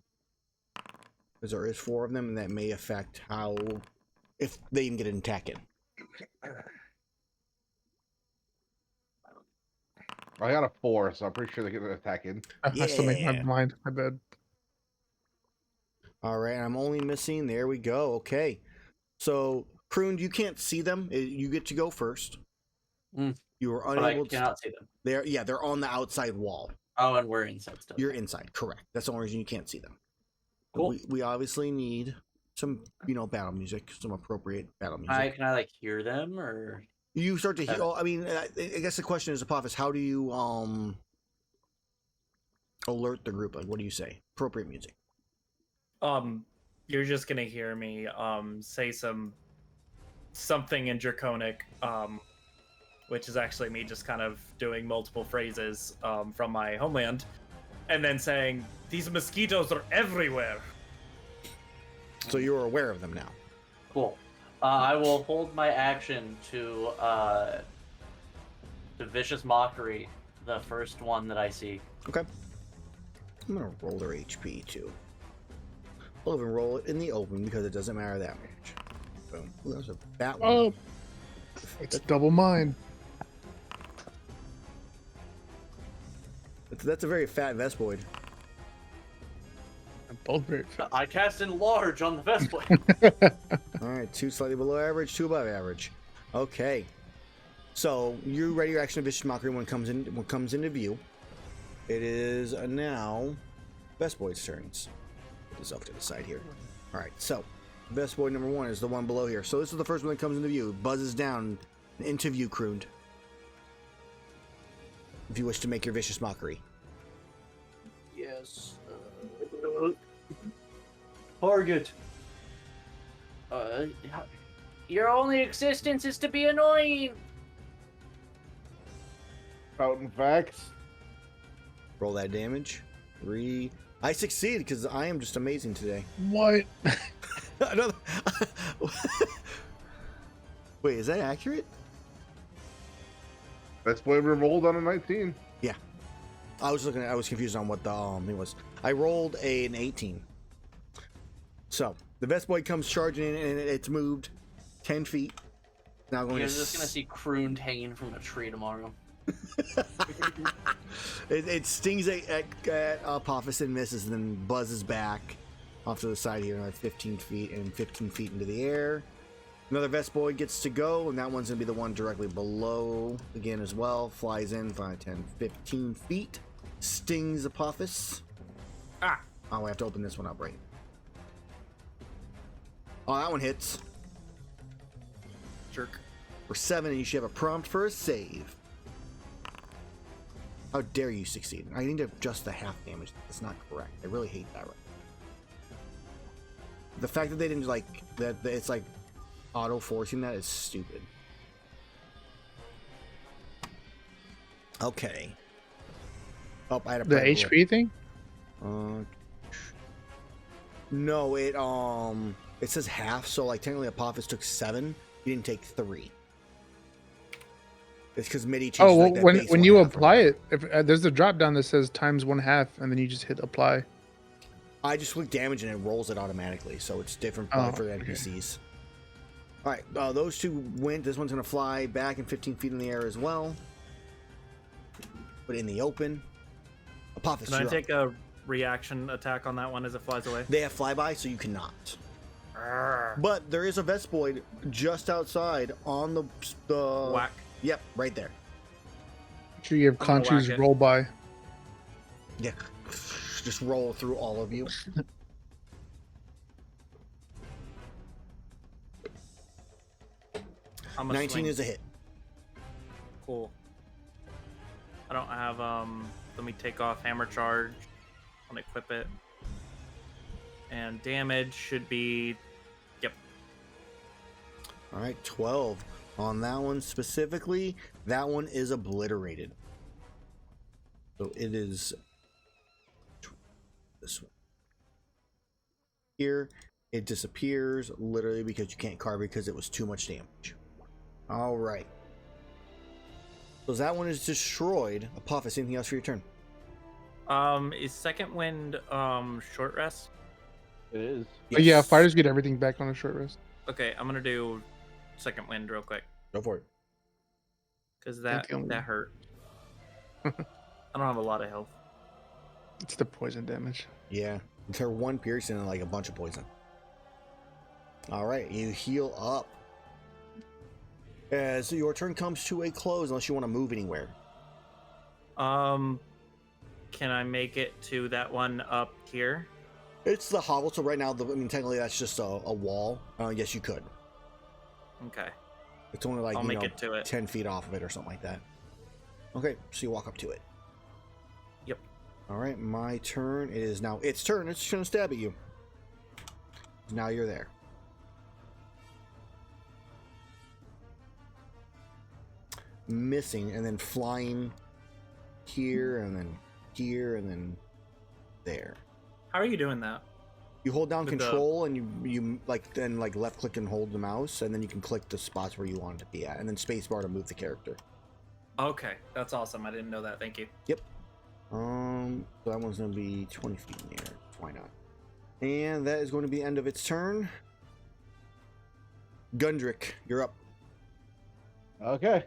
because there is 4 of them, and that may affect if they even get an attack in. I got a 4, so I'm pretty sure they get an attack in. I still make my Yeah. mind. My bad. All right, I'm only missing. There we go. Okay, so Cruund, you can't see them. You get to go first. You are But I unable cannot see them. they're on the outside wall. Oh, and we're inside still. You're inside, correct. That's the only reason you can't see them. Cool. We obviously need some, battle music, some appropriate battle music. Can I like hear them or? You start to hear. I mean, I guess the question is, Apophis, how do you alert the group? Like, what do you say? Appropriate music. You're just gonna hear me say something in Draconic, which is actually me just kind of doing multiple phrases from my homeland, and then saying, "These mosquitoes are everywhere." So you're aware of them now. Cool. I will hold my action to Vicious Mockery, the first one that I see. Okay. I'm gonna roll their HP too. I'll even roll it in the open because it doesn't matter that much. Boom. Ooh, that was a bat one. Oh, it's double mine. That's a very fat Vespoid. I'm both very fat. I cast Enlarge on the Vespoid. All right, 2 slightly below average, 2 above average. Okay. So you ready your action of Vicious Mockery when it comes into view. It is now Vespoid's turns. Put this off to the side here. All right, so Vespoid number 1 is the one below here. So this is the first one that comes into view. It buzzes down into view, Cruund. If you wish to make your Vicious Mockery. Yes. Target. Your only existence is to be annoying. Fountain facts. Roll that damage. 3. I succeed because I am just amazing today. What? Another. Wait, is that accurate? Best boy ever rolled on a 19. Yeah. I was confused on what the thing was. I rolled an 18. So the Vespoid comes charging in and it's moved 10 feet. Now going. You're just gonna see Cruund hanging from a tree tomorrow. It stings at Apophis and misses, and then buzzes back off to the side here, like 15 feet and 15 feet into the air. Another Vespoid gets to go, and that one's going to be the one directly below again as well. Flies in 5, 10, 15 feet. Stings Apophis. Ah! Oh, I have to open this one up, right? Oh, that one hits. Jerk. For 7, and you should have a prompt for a save. How dare you succeed? I need to adjust the half damage. That's not correct. I really hate that. Right? The fact that they didn't like that it's like auto forcing that is stupid. Okay. Oh, I had a The HP thing? No, it says half, so like technically Apophis took 7. He didn't take 3. It's because MIDI changes. Oh, well, like that when base when one you half apply or it, if there's a drop down that says times 1/2, and then you just hit apply. I just click damage and it rolls it automatically, so it's different for the NPCs. All right, those two went. This one's gonna fly back and 15 feet in the air as well, but in the open. Apophis, Can I you're take up. a reaction attack on that one as it flies away? They have flyby, so you cannot. Arrgh. But there is a Vespoid just outside on the Whack. Yep, right there. Make sure you have I'm gonna Conchu's whack it. roll by. Yeah, just roll through all of you. I'm a 19 swing. is a hit. Cool. I don't have let me take off hammer charge. I'll equip it. And damage should be All right, 12 on that one specifically. That one is obliterated. So it is this one. Here, it disappears literally because you can't carve it because it was too much damage. All right. So that one is destroyed. Apophis, anything else for your turn? is second wind short rest? It is. But yeah, fighters get everything back on a short rest. Okay, I'm gonna do second wind real quick. Go for it. Because that hurt. I don't have a lot of health. It's the poison damage. Yeah. They're 1 piercing and like a bunch of poison. All right, you heal up As your turn comes to a close, unless you want to move anywhere. Can I make it to that one up here? It's the hovel, so right now, I mean, technically that's just a wall. Yes, you could. Okay. It's only like, I'll make it to it. 10 feet off of it or something like that. Okay, so you walk up to it. Yep. All right, my turn. It is now its turn. It's going to stab at you. Now you're there. Missing, and then flying here, and then here, and then there. How are you doing that? You hold down With control, and you then left click and hold the mouse, and then you can click the spots where you want it to be at, and then spacebar to move the character. Okay, that's awesome. I didn't know that. Thank you. Yep. So that one's gonna be 20 feet in the air. Why not? And that is going to be the end of its turn. Gundrick, you're up. Okay.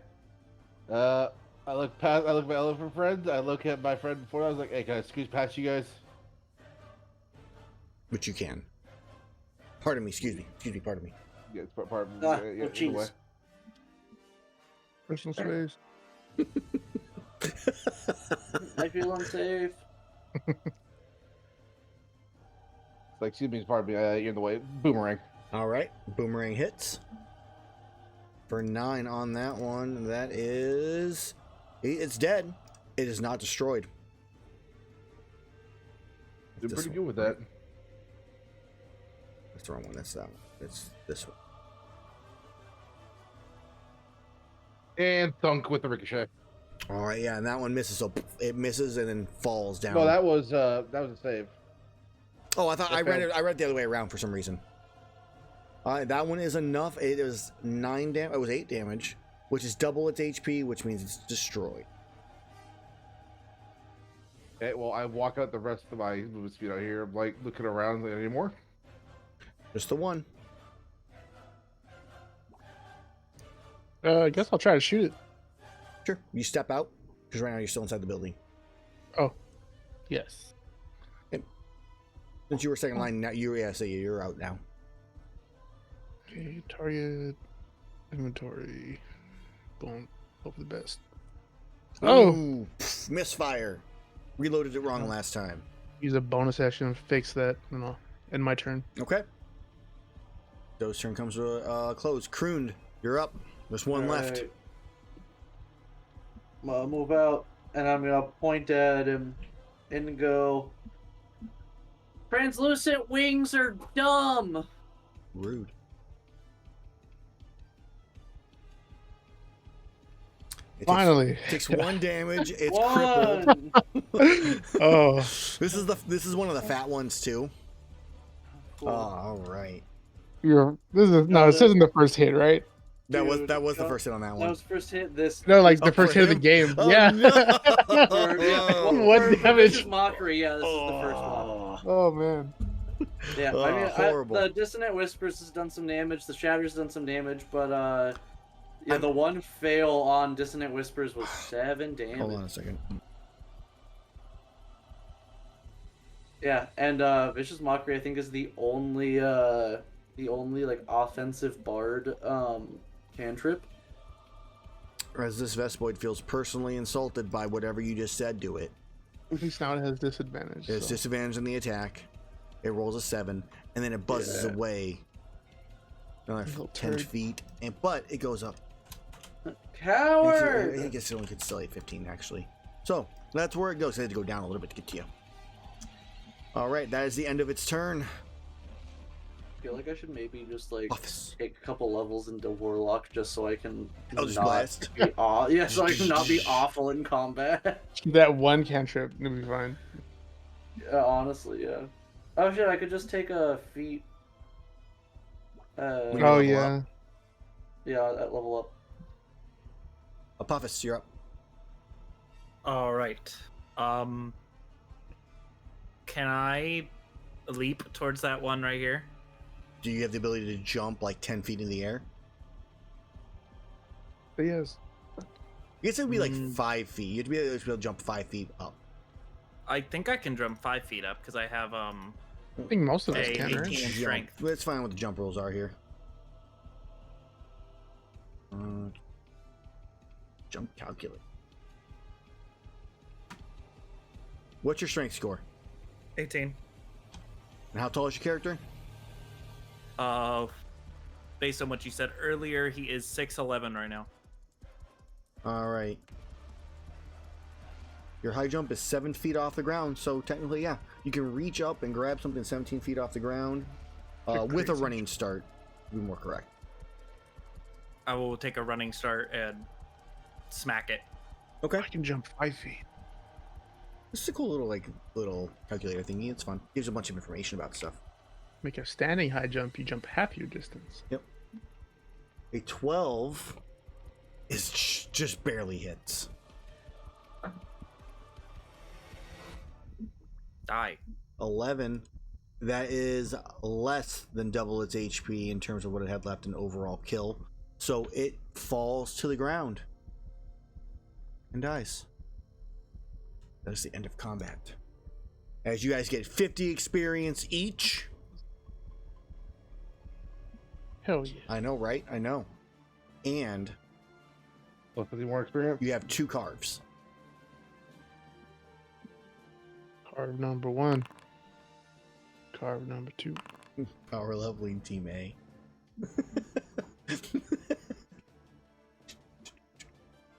I look at my elephant friends. I look at my friend before. I was like, "Hey, can I squeeze past you guys?" Which you can. Pardon me. Excuse me. Pardon me. Yeah, it's part of Ah, yeah, oh, either way. jeez. Personal space. I feel unsafe. It's like, excuse me, pardon me. You're in the way. Boomerang. All right. Boomerang hits. For 9 on that one. That is... It's dead. It is not destroyed. Doing This pretty one. good with that. That's the wrong one. That's that one. It's this one. And thunk with the ricochet. All right, yeah, and that one misses. So it misses and then falls down. No, that was a save. Oh, I thought I read failed. it. I read it the other way around for some reason. That one is enough. It was 9 damage. It was 8 damage, which is double its HP, which means it's destroyed. Okay, well, I walk out the rest of my movement speed out here. I'm like looking around anymore. Just the one. I guess I'll try to shoot it. Sure. You step out because right now you're still inside the building. Oh, yes. Since you were second line, now you're out now. Okay, target, inventory. Boom. Hope for the best. Oh! Ooh, misfire. Reloaded it wrong last time. Use a bonus action to fix that. In my turn. Okay. Doe's turn comes to a close. Cruund, you're up. There's one left. Alright. I'll move out, and I'm gonna point at him and go. Translucent wings are dumb. Rude. Finally. Takes 1 damage. It's crippled. One. Oh. This is one of the fat ones too. Cool. Oh, all right. This isn't the first hit, right? That was Dude, the first hit on that That one. was first hit. This. No, like the Oh, first for hit of the him? game. Oh, Yeah. no. What for damage? Vicious Mockery. Yeah, this is the first one. Oh man. Yeah, Oh, I mean, horrible. the Dissonant Whispers has done some damage. The Shatter's done some damage, but yeah, the one fail on Dissonant Whispers was 7 damage. Hold on a second. Yeah, and Vicious Mockery I think is the only like offensive bard cantrip. As this Vespoid feels personally insulted by whatever you just said to it. At least now it has disadvantage. It's so. disadvantage on the attack. It rolls a 7, and then it buzzes Yeah. away. Another Little 10 turd. feet, but it goes up. Coward! I guess it only could still hit 15 actually. So that's where it goes. It had to go down a little bit to get to you. All right, that is the end of its turn. I feel like I should maybe just like Apophis. take a couple levels into Warlock just so I can Eldritch not Blast. be yeah, so I can not be awful in combat. That one cantrip, it'll be fine. Yeah, honestly, yeah. Oh shit, I could just take a feat. When you Oh level yeah. up. Yeah, at level up. Apophis, you're up. All right. Can I leap towards that one right here? Do you have the ability to jump like 10 feet in the air? But yes. I guess it would be like 5 feet. You have to be able to jump 5 feet up. I think I can jump 5 feet up because I have I think most of us a can, 18 right? in strength. That's fine what the jump rules are here. Jump calculate. What's your strength score? 18. And how tall is your character? Based on what you said earlier, he is 6'11" right now. All right. Your high jump is 7 feet off the ground, so technically, yeah, you can reach up and grab something 17 feet off the ground with a running start. To be more correct. I will take a running start and smack it. Okay. I can jump 5 feet. This is a cool little calculator thingy. It's fun. Gives a bunch of information about stuff. Make a standing high jump, you jump half your distance. Yep. A 12 is just barely hits. Die. 11, that is less than double its HP in terms of what it had left in overall kill. So it falls to the ground and dies. That is the end of combat. As you guys get 50 experience each. Hell yeah. I know, right? I know. And Plus 50 more experience. you have 2 carves. Carve number 1. Carve number 2. Power leveling team A.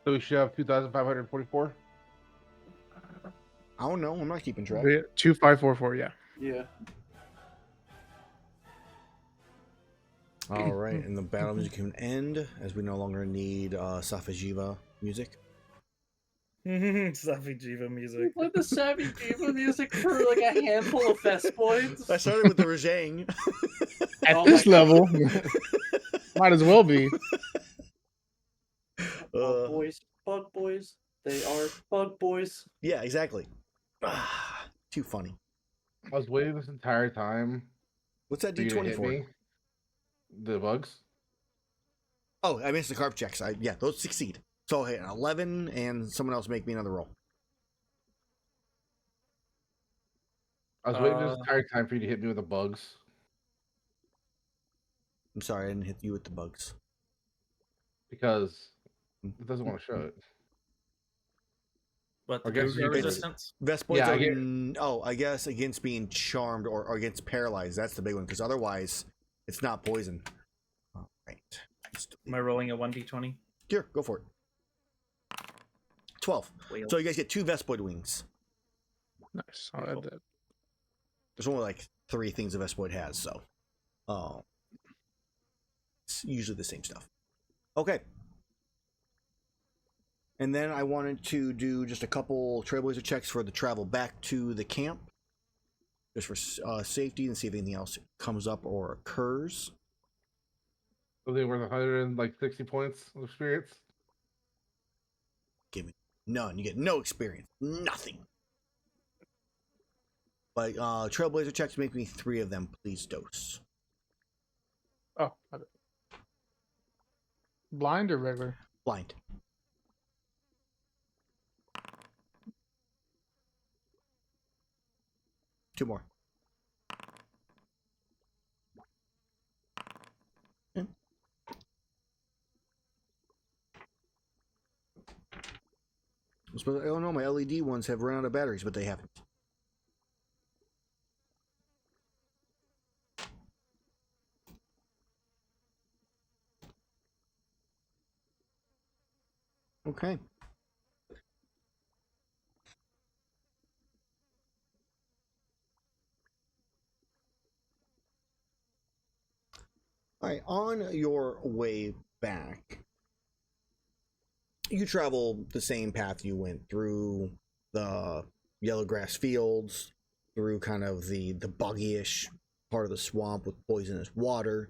So we should have 2,544. I don't know. I'm not keeping track. 2544, yeah. Yeah. All right, and the battle music can end as we no longer need Safajiva music. Safi Jiva music. Play the Savvy Diva music for like a handful of fest points. I started with the Rajang. At Oh this my level, might as well be. Bug boys. They are bug boys. Yeah, exactly. Too funny. I was waiting this entire time What's that for you to D20 hit for? me. The bugs. Oh, I missed the carb checks. Yeah, those succeed. So hey, 11, and someone else make me another roll. I was waiting this entire time for you to hit me with the bugs. I'm sorry, I didn't hit you with the bugs. Because it doesn't want to show it. What, I the guess Cougar you did. resistance? Vespoids Yeah, I guess against being charmed or against paralyzed. That's the big one, because otherwise it's not poison. All right. Am I rolling a 1d20? Here, go for it. 12. Whale. So you guys get 2 Vespoid wings. Nice. I'll add that. There's only like 3 things a Vespoid has, so it's usually the same stuff. Okay. And then I wanted to do just a couple Trailblazer checks for the travel back to the camp, just for safety, and see if anything else comes up or occurs. Something worth 160 points of experience. Give me none. You get no experience. Nothing. But Trailblazer checks, make me 3 of them, please, Dose. Oh, got it. Blind or regular? Blind. Two more. Okay. Oh no, my LED ones have run out of batteries, but they haven't. Okay. All right, on your way back, you travel the same path you went through the yellow grass fields, through kind of the buggyish part of the swamp with poisonous water,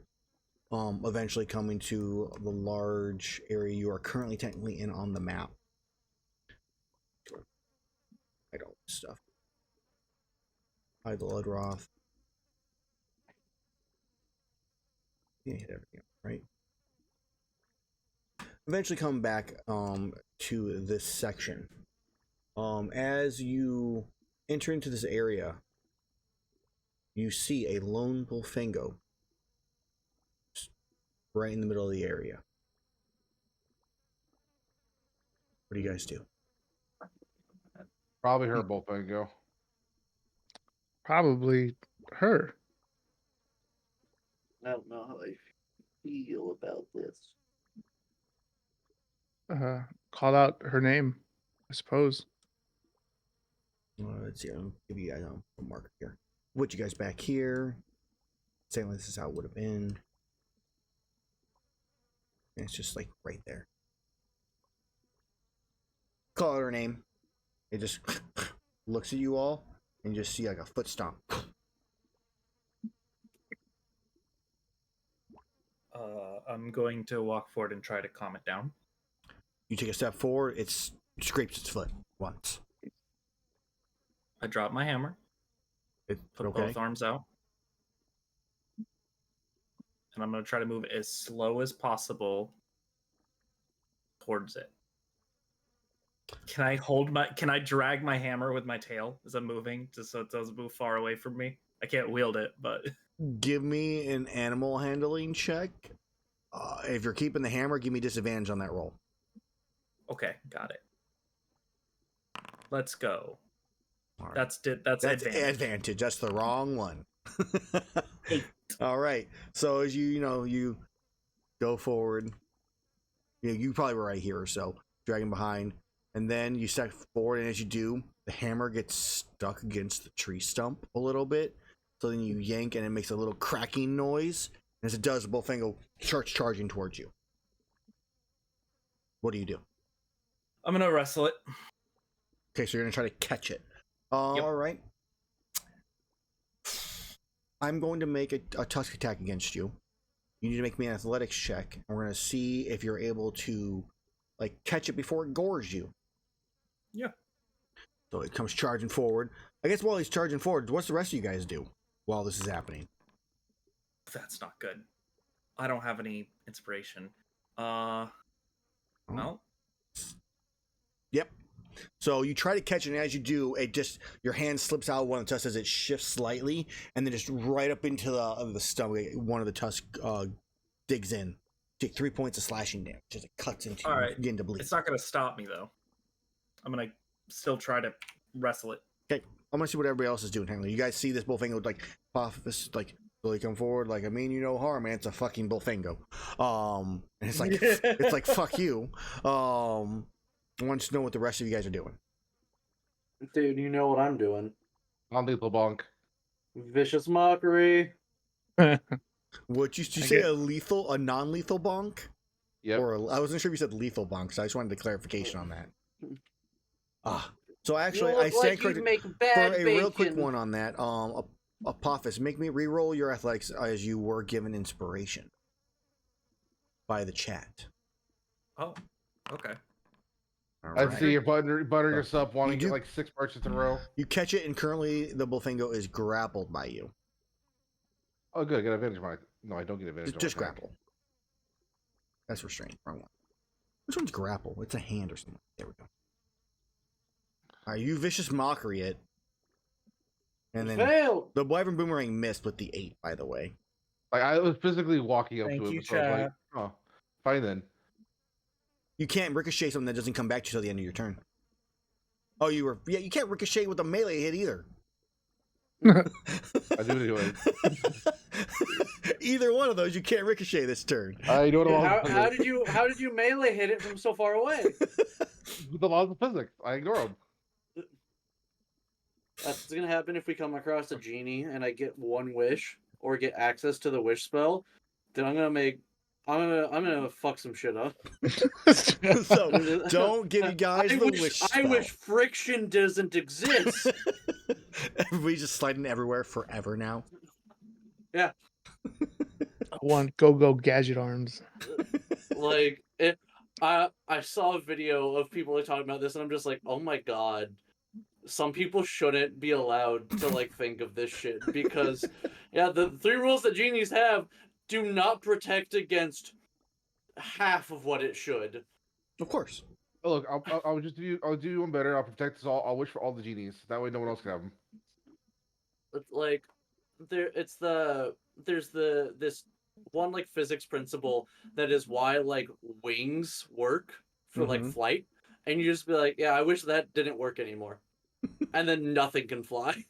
eventually coming to the large area you are currently technically in on the map. Hide all this stuff. Hide the Ludroth. You hit everything, right? Eventually come back to this section. As you enter into this area, you see a lone Bullfingo right in the middle of the area. What do you guys do? Probably her Bullfingo. Probably her. I don't know how I feel about this. Call out her name, I suppose. Let's see. I'll give you guys a marker here. Put you guys back here. Saying this is how it would have been. And it's just like right there. Call out her name. It just looks at you all and you just see like a foot stomp. I'm going to walk forward and try to calm it down. You take a step forward, it scrapes its foot once. I drop my hammer, put both arms out, and I'm going to try to move as slow as possible towards it. Can I drag my hammer with my tail as I'm moving, just so it doesn't move far away from me? I can't wield it, but... Give me an animal handling check. If you're keeping the hammer, give me disadvantage on that roll. Okay, got it. Let's go. All right. That's advantage. That's the wrong one. All right. So as you go forward, you probably were right here or so, dragging behind, and then you step forward, and as you do, the hammer gets stuck against the tree stump a little bit. So then you yank, and it makes a little cracking noise. And as it does, the Bullfingo starts charging towards you. What do you do? I'm gonna wrestle it. Okay, so you're gonna try to catch it. All right. I'm going to make a tusk attack against you. You need to make me an athletics check, and we're gonna see if you're able to catch it before it gores you. Yeah. So it comes charging forward. I guess while he's charging forward, what's the rest of you guys do while this is happening? That's not good. I don't have any inspiration. Well. Yep. So you try to catch it, and as you do, your hand slips out one of the tusks as it shifts slightly, and then just right up into the stomach. One of the tusks digs in. Take 3 points of slashing damage as it cuts into you, begin to bleed. It's not going to stop me though. I'm going to still try to wrestle it. Okay, I'm going to see what everybody else is doing. Hang on. You guys see this Bullfingo Apophis slowly come forward, I mean you no harm, man. It's a fucking Bullfingo. And it's it's like fuck you. I want to know what the rest of you guys are doing. Dude, you know what I'm doing. Non-lethal bonk. Vicious mockery. What you say? A non-lethal bonk? Yep. I wasn't sure if you said lethal bonk, so I just wanted a clarification on that. So actually, I stand corrected for a real quick one on that. Apophis, make me re-roll your athletics as you were given inspiration by the chat. Oh, okay. I see you're buttering yourself, wanting to get 6 marches in a row. You catch it, and currently the Bullfingo is grappled by you. Oh, good. I get advantage. No, I don't get advantage. Just grapple. That's restraint. Wrong one. Which one's grapple? It's a hand or something. There we go. All right, you vicious mockery it. And then failed. The Wyvern Boomerang missed with the 8, by the way. I was physically walking up to it. So I was like, oh, fine then. You can't ricochet something that doesn't come back to you till the end of your turn. Oh, you can't ricochet with a melee hit either. I do anyway. Either one of those, you can't ricochet this turn. I don't know. How did you melee hit it from so far away? The laws of physics. I ignore them. That's gonna happen if we come across a genie and I get one wish or get access to the wish spell. Then I'm gonna fuck some shit up. So don't give you guys the wish spell. I wish friction doesn't exist. Everybody's just sliding everywhere forever now. Yeah. I want go gadget arms. I saw a video of people talking about this, and I'm just like, oh my god. Some people shouldn't be allowed to think of this shit because, the 3 rules that genies have do not protect against half of what it should. Of course. Oh, look, I'll do one better. I'll protect us all. I'll wish for all the genies. That way, no one else can have them. There's this one physics principle that is why wings work for flight, and you just be like, yeah, I wish that didn't work anymore. And then nothing can fly.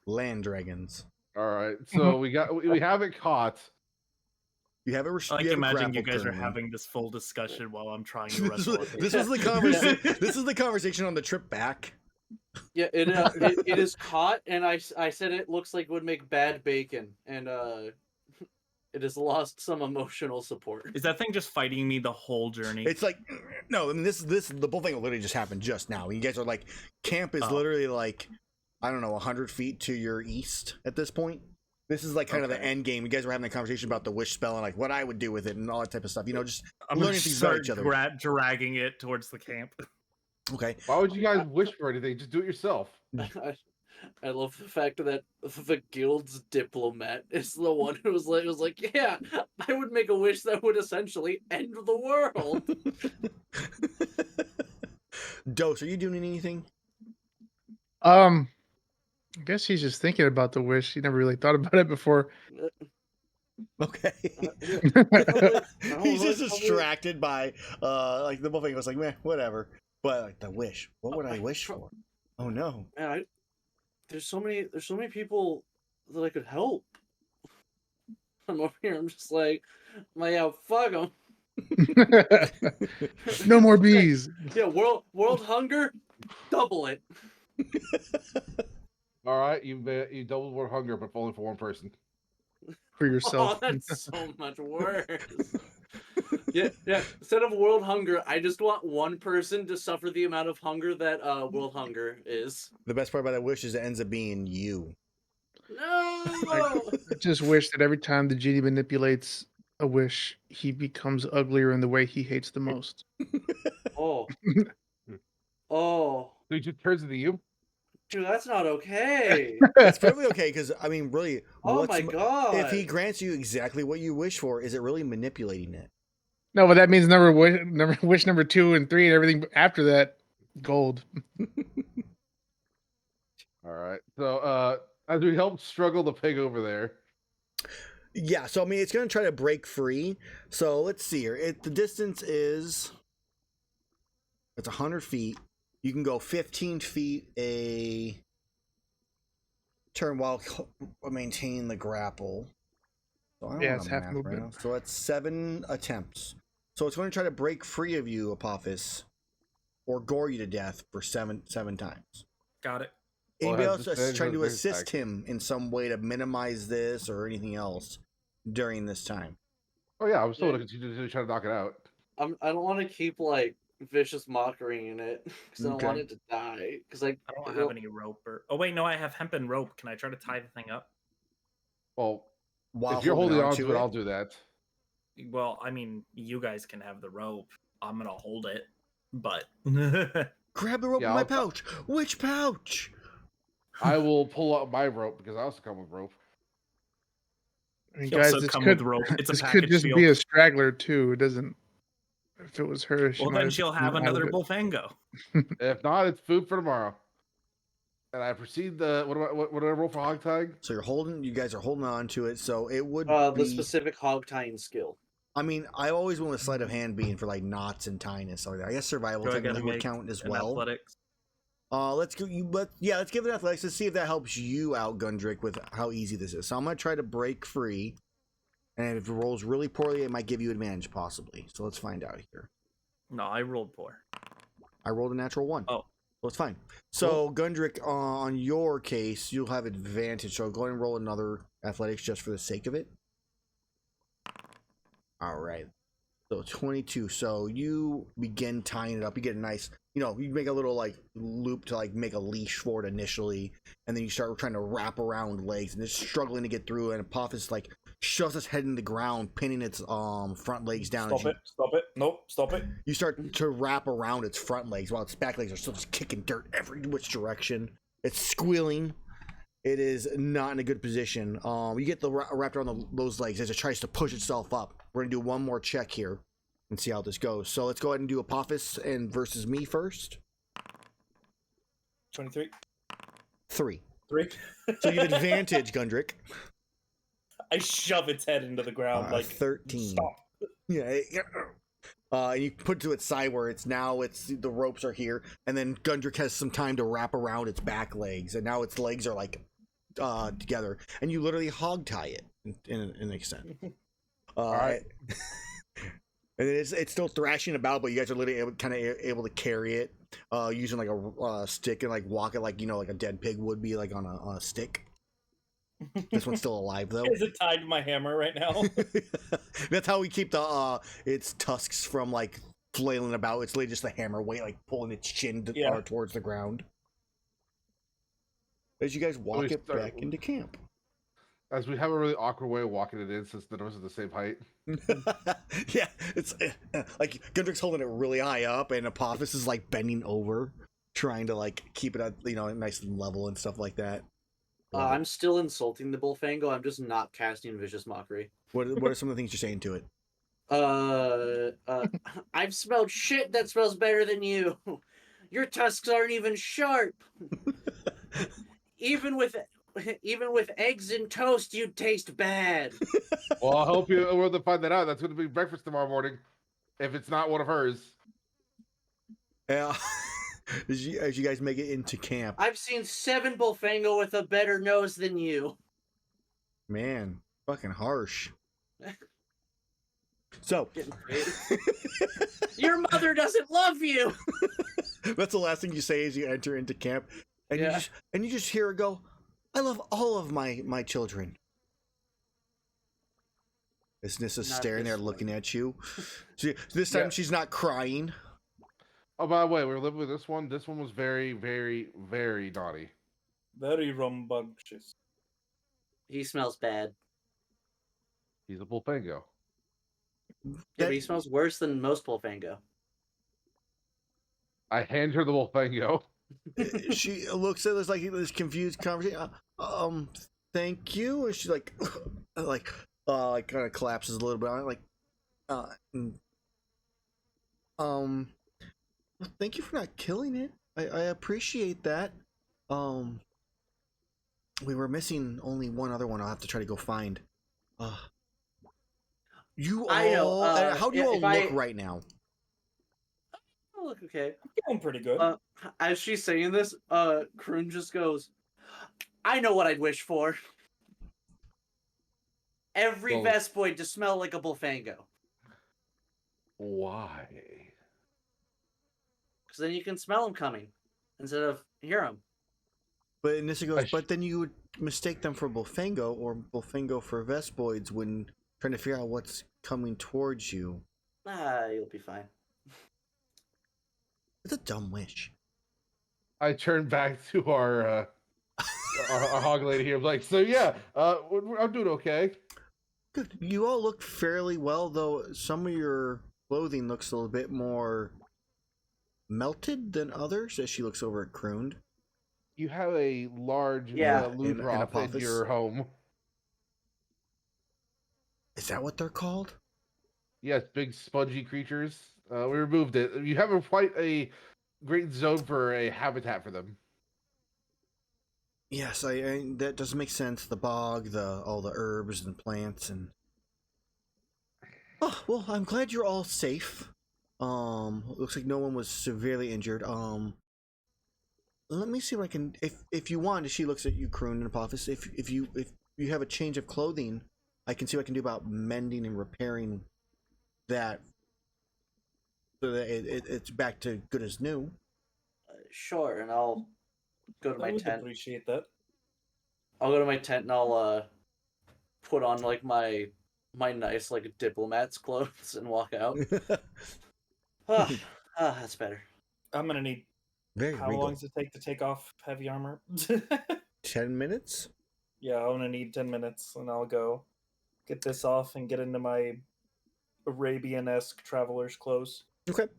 Land dragons. All right, so we have it caught. You have a. I like you to have a imagine you grapple guys are currently. having this full discussion while I'm trying to This wrestle. was, this was the conversation. This is the conversation on the trip back. Yeah, it is caught, and I said it looks like it would make bad bacon, and it has lost some emotional support. Is that thing just fighting me the whole journey? It's like no, I mean this the whole thing literally just happened just now. You guys are like camp is literally like I don't know 100 feet to your east at this point. This is like kind of the end game. You guys were having a conversation about the wish spell and like what I would do with it and all that type of stuff. You know, just I'm learning gonna things about start each other. dragging it towards the camp. Okay. Why would you guys wish for anything? Just do it yourself. I love the fact that the guild's diplomat is the one who was like, yeah, I would make a wish that would essentially end the world. Dose, are you doing anything? I guess he's just thinking about the wish. He never really thought about it before. Okay. Yeah. He's just distracted by like the whole thing was like meh, whatever. But like the wish. What would I wish for? Oh no. Man, there's so many people that I could help. I'm over here. I'm just like, yeah, fuck them. No more bees. Yeah, world hunger, double it. All right, you doubled world hunger, but only for one person. For Oh, yourself. that's so much worse. Yeah. Instead of world hunger, I just want one person to suffer the amount of hunger that world hunger is. The best part about that wish is it ends up being you. No. I just wish that every time the genie manipulates a wish, he becomes uglier in the way he hates the most. Oh. So he just turns into you. Dude, that's not okay. It's perfectly okay because I mean, really, Oh my god. if he grants you exactly what you wish for, is it really manipulating it? No, but that means never wish number 2 and 3 and everything after that gold. All right. So as we help struggle the pig over there. Yeah, so I mean, it's gonna try to break free. So let's see here. The distance is it's 100 feet. You can go 15 feet a turn while maintaining the grapple. So I don't Yeah, want it's a half map movement. now. So that's 7 attempts. So it's going to try to break free of you, Apophis, or gore you to death for seven times. Got it. Well, Anybody it else has is trying to disadvantage on assist him in some way to minimize this or anything else during this time? Oh yeah, I'm still gonna continue to try to knock it out. I don't want to keep like vicious mockery in it because I don't want Okay. it to die. Because like I don't have any rope or. Oh wait, no, I have hemp and rope. Can I try to tie the thing up? Well, While if you're holding on to to it, I'll do that. Well, I mean, you guys can have the rope. I'm gonna hold it, but Grab the rope Yeah, in my I'll- pouch. Which pouch? I will pull out my rope because I also come with rope. I mean, He'll guys, also this come could, with rope. It's a this could package just deal. be a straggler too. It doesn't. If it was her, she Well, might then she'll have been out of another it. Bullfango. If not, it's food for tomorrow. And I proceed the what did I roll for hog tag? So you guys are holding on to it. So it would the be. specific hog tying skill. I mean, I always went with sleight of hand being for like knots and tying and stuff like that. I guess survival Do I gotta technically would make count as an well. athletics? Let's give it athletics. Let's see if that helps you out, Gundrick, with how easy this is. So I'm gonna try to break free, and if it rolls really poorly, it might give you advantage possibly. So let's find out here. No, I rolled poor. I rolled a natural 1. Oh. So it's fine. So Gundrick, on your case, you'll have advantage. So go ahead and roll another athletics just for the sake of it. All right. So 22. So you begin tying it up. You get a nice, you make a little like loop to like make a leash for it initially, and then you start trying to wrap around legs and it's struggling to get through. And Apophis like shoves its head in the ground, pinning its front legs down. Stop it. Nope, stop it. You start to wrap around its front legs while its back legs are still just kicking dirt every which direction. It's squealing. It is not in a good position. You get the wrapped around those legs as it tries to push itself up. We're going to do one more check here and see how this goes. So let's go ahead and do Apophis and versus me first. 23. 3. 3. So you have advantage, Gundrick. I shove its head into the ground like 13. Stop. Yeah. And you put it to its side where it's the ropes are here, and then Gundrick has some time to wrap around its back legs, and now its legs are like together, and you literally hog tie it in an extent. All right. And it's still thrashing about, but you guys are literally able to carry it using like a stick and like walk it like like a dead pig would be like on a stick. This one's still alive though. Is it tied to my hammer right now? That's how we keep the its tusks from like flailing about. It's literally just the hammer weight like pulling its chin towards the ground. As you guys walk it back into camp. As we have a really awkward way of walking it in since none of us are the same height. Yeah, it's like Gundrick's holding it really high up, and Apophis is like bending over, trying to like keep it at nice and level and stuff like that. I'm still insulting the Bullfango. I'm just not casting Vicious Mockery. What are some of the things you're saying to it? I've smelled shit that smells better than you. Your tusks aren't even sharp. Even with eggs and toast, you'd taste bad. Well, I hope you're able to find that out. That's going to be breakfast tomorrow morning, if it's not one of hers. Yeah. As you guys make it into camp. I've seen 7 Bullfango with a better nose than you. Man, fucking harsh. So, your mother doesn't love you. That's the last thing you say as you enter into camp, and you just hear her go, "I love all of my children." As Nissa's staring there, looking at you. This time she's not crying. Oh, by the way, we're living with this one. This one was very, very, very naughty. Very rambunctious. He smells bad. He's a Bullfango. Yeah, but he smells worse than most Bullfango. I hand her the Bullfango. She looks at us like this confused conversation. Thank you. And she like kind of collapses a little bit. Well, thank you for not killing it. I appreciate that. We were missing only one other one. I'll have to try to go find. You all. I know. How do you all look right now? Oh, look okay. I'm feeling pretty good. As she's saying this, Cruund just goes, "I know what I'd wish for. Every Vespoid to smell like a Bullfango." Why? Because then you can smell them coming instead of hear them. But Nissa goes, but then you would mistake them for Bullfango or Bullfango for Vespoids when trying to figure out what's coming towards you. You'll be fine. It's a dumb wish. I turn back to our hog lady here. I'm like, so yeah, I'm doing okay. Good. You all look fairly well, though some of your clothing looks a little bit more melted than others. As she looks over at Cruund. You have a large loot drop in your home. Is that what they're called? Yes, big spongy creatures. We removed it. You have quite a great zone for a habitat for them. Yes, that does make sense. The bog, all the herbs and plants, and well, I'm glad you're all safe. Looks like no one was severely injured. Let me see what I can. If you want, she looks at you, Cruund and Apophis. If you have a change of clothing, I can see what I can do about mending and repairing that, so that it's back to good as new. Sure, and I'll go to my tent. Appreciate that. I'll go to my tent and I'll put on like my nice like diplomat's clothes and walk out. That's better. I'm gonna need. How long does it take to take off heavy armor? 10 minutes? Yeah, I'm gonna need 10 minutes, and I'll go get this off and get into my Arabian-esque traveler's clothes. Okay.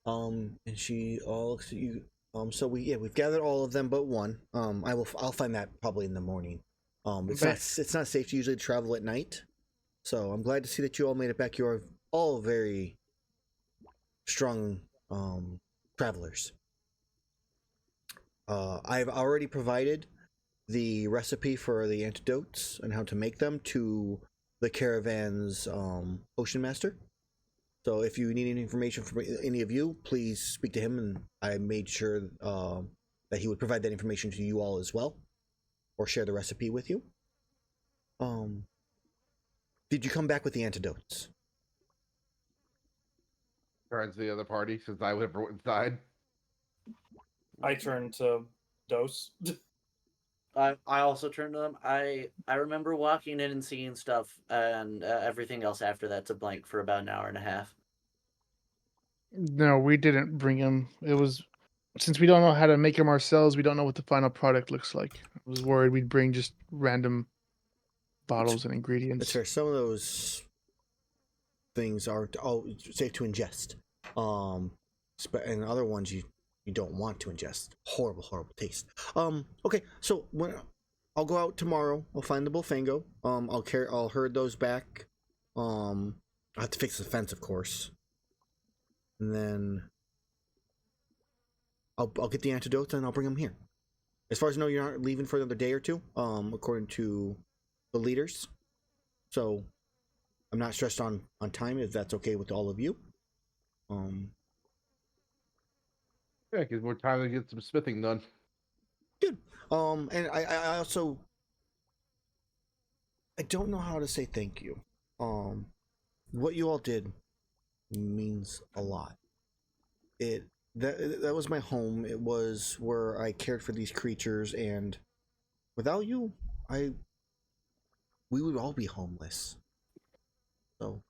And she all looks at you. So we've gathered all of them but one. I'll find that probably in the morning. It's not safe to usually travel at night. So I'm glad to see that you all made it back. You're all very strong travelers. I've already provided the recipe for the antidotes and how to make them to the caravan's ocean master. So if you need any information from any of you, please speak to him, and I made sure that he would provide that information to you all as well, or share the recipe with you. Did you come back with the antidotes? Turns to the other party since I went inside. I turn to Dose. I also turned to them. I remember walking in and seeing stuff, and everything else after that's a blank for about an hour and a half. No, we didn't bring him. It was since we don't know how to make them ourselves. We don't know what the final product looks like. I was worried we'd bring just random bottles and ingredients. That's fair. Some of those things are safe to ingest. And other ones you don't want to ingest. Horrible taste. Okay, so I'll go out tomorrow. I'll find the Bullfango. I'll herd those back. I have to fix the fence, of course. And then I'll get the antidotes and I'll bring them here. As far as I know, you're not leaving for another day or two, according to the leaders. So I'm not stressed on time, if that's okay with all of you. Yeah, gives more time to get some smithing done. Good. And I also, I don't know how to say thank you. What you all did means a lot. That was my home. It was where I cared for these creatures, and without you, we would all be homeless. So,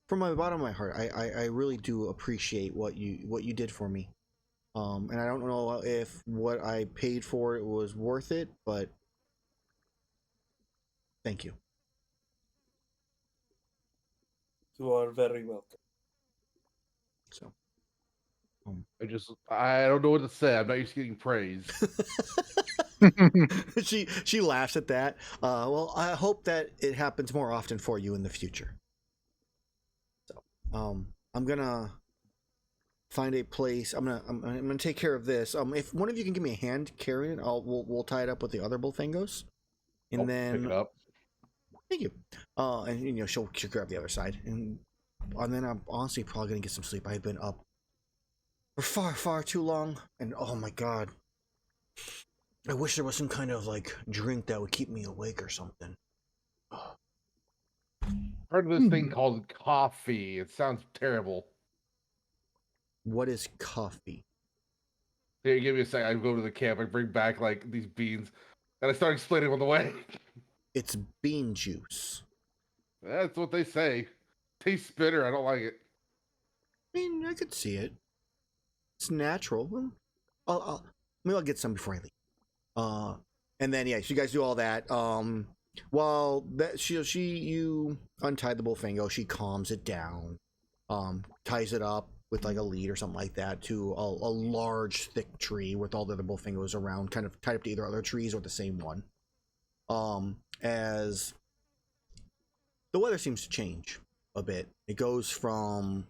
from my bottom of my heart, I really do appreciate what you did for me. And I don't know if what I paid for it was worth it, but thank you. You are very welcome. So, I don't know what to say. I'm not used to getting praise. she laughs at that. Well, I hope that it happens more often for you in the future. So, I'm gonna find a place. I'm gonna take care of this. If one of you can give me a hand carrying it, we'll tie it up with the other Bullfangos, and then pick it up. Thank you. And she'll grab the other side, and then I'm honestly probably gonna get some sleep. I've been up for far too long, and oh my god, I wish there was some kind of drink that would keep me awake or something. Heard of this thing called coffee. It sounds terrible. What is coffee? Here, give me a sec. I go to the camp. I bring back these beans, and I start explaining on the way. It's bean juice. That's what they say. Tastes bitter. I don't like it. I mean, I could see it. It's natural. Well, maybe I'll get some before I leave. And then so you guys do all that. While that you untie the Bullfango, she calms it down, ties it up with a lead or something like that to a large thick tree with all the other Bullfangos around, kind of tied up to either other trees or the same one. As the weather seems to change a bit, it goes from,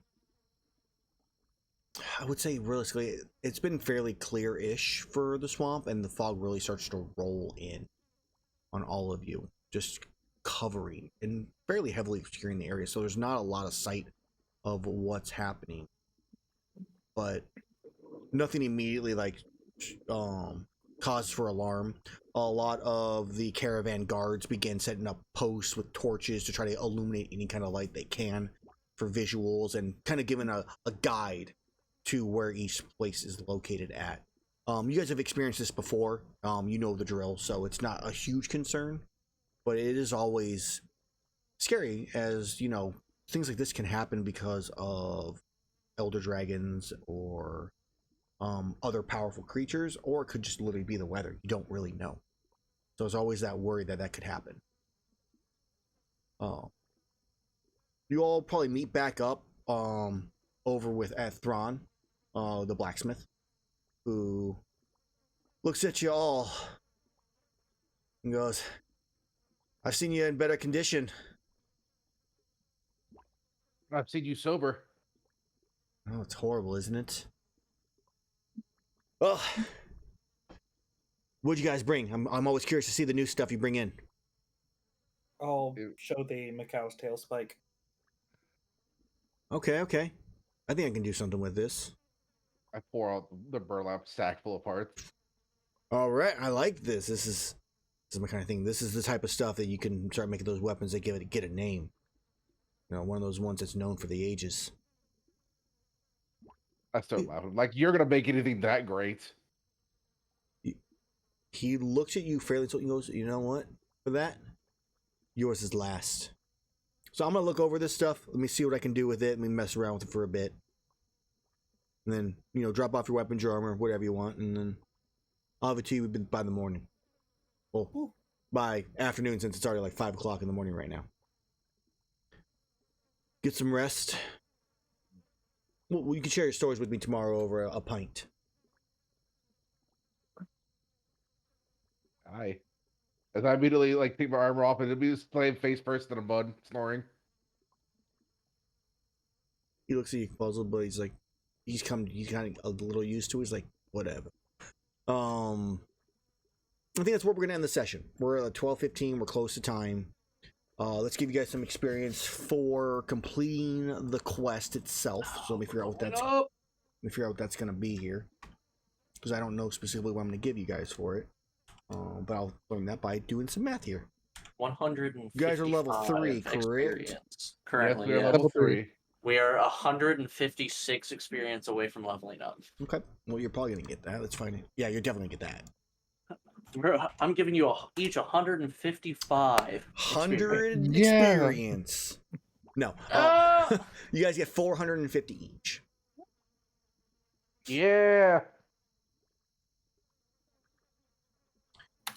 I would say realistically, it's been fairly clear-ish for the swamp, and the fog really starts to roll in on all of you, just covering and fairly heavily obscuring the area. So there's not a lot of sight of what's happening, but nothing immediately cause for alarm. A lot of the caravan guards begin setting up posts with torches to try to illuminate any kind of light they can for visuals, and kind of giving a guide to where each place is located at. You guys have experienced this before. You know the drill, so it's not a huge concern, but it is always scary, as things like this can happen because of elder dragons or other powerful creatures, or it could just literally be the weather. You don't really know. So there's always that worry that could happen. You all probably meet back up over at Thrawn, the blacksmith, who looks at you all and goes, "I've seen you in better condition." I've seen you sober. Oh, it's horrible, isn't it? Well, what'd you guys bring? I'm always curious to see the new stuff you bring in. I'll show the Macau's tail spike. Okay, okay. I think I can do something with this. I pour out the burlap sack full of parts. All right, I like this. This is my kind of thing. This is the type of stuff that you can start making those weapons that get a name. You know, one of those ones that's known for the ages. I start laughing. Like, you're gonna make anything that great? He looks at you fairly and goes, "You know what? For that, yours is last." So I'm gonna look over this stuff. Let me see what I can do with it. Let me mess around with it for a bit, and then drop off your weapons, your armor, whatever you want, and then I'll have it to you by the morning. Well, by afternoon, since it's already like 5 o'clock in the morning right now. Get some rest. Well, you can share your stories with me tomorrow over a pint. Aye. As I immediately take my armor off and it'll be just playing face first in the mud, snoring. He looks at you puzzled, but he's like, he's kind of a little used to it. He's like, whatever. I think that's where we're gonna end the session. We're at 12:15. We're close to time. Let's give you guys some experience for completing the quest itself. So let me figure out what that's gonna be here, because I don't know specifically what I'm gonna give you guys for it. But I'll learn that by doing some math here. 155. You guys are level 3, correct? Experience. Currently, yes, we are yeah. level 3. We are 156 experience away from leveling up. Okay. Well, you're probably gonna get that. Let's find it. Yeah, you're definitely gonna get that. I'm giving you each 155. 100 Yeah. experience. No. You guys get 450 each. Yeah.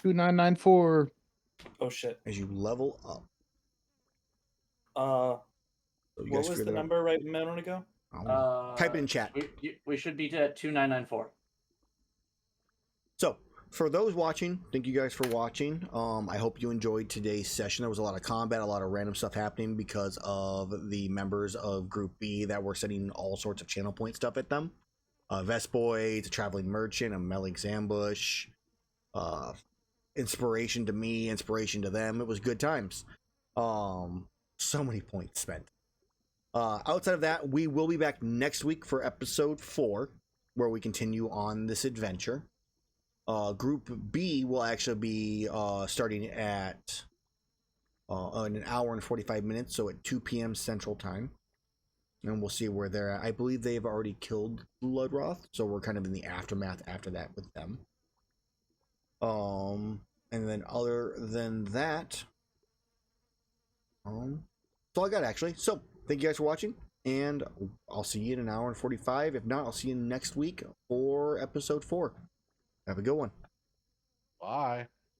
2994. Oh shit. As you level up. So you What guys was figure the that out. number right a minute ago? Type it in chat. We should be at 2994. So, for those watching, thank you guys for watching. I hope you enjoyed today's session. There was a lot of combat, a lot of random stuff happening because of the members of Group B that were sending all sorts of channel point stuff at them. Vespoid, the Traveling Merchant, Amellwind Ambush, inspiration to me, inspiration to them. It was good times. So many points spent. Outside of that, we will be back next week for episode 4, where we continue on this adventure. Group B will actually be starting at in an hour and 45 minutes, so at 2 p.m. Central Time. And we'll see where they're at. I believe they've already killed Bloodroth, so we're kind of in the aftermath after that with them. And then other than that, that's all I got actually. So thank you guys for watching, and I'll see you in an hour and 45. If not, I'll see you next week for episode 4. Have a good one. Bye.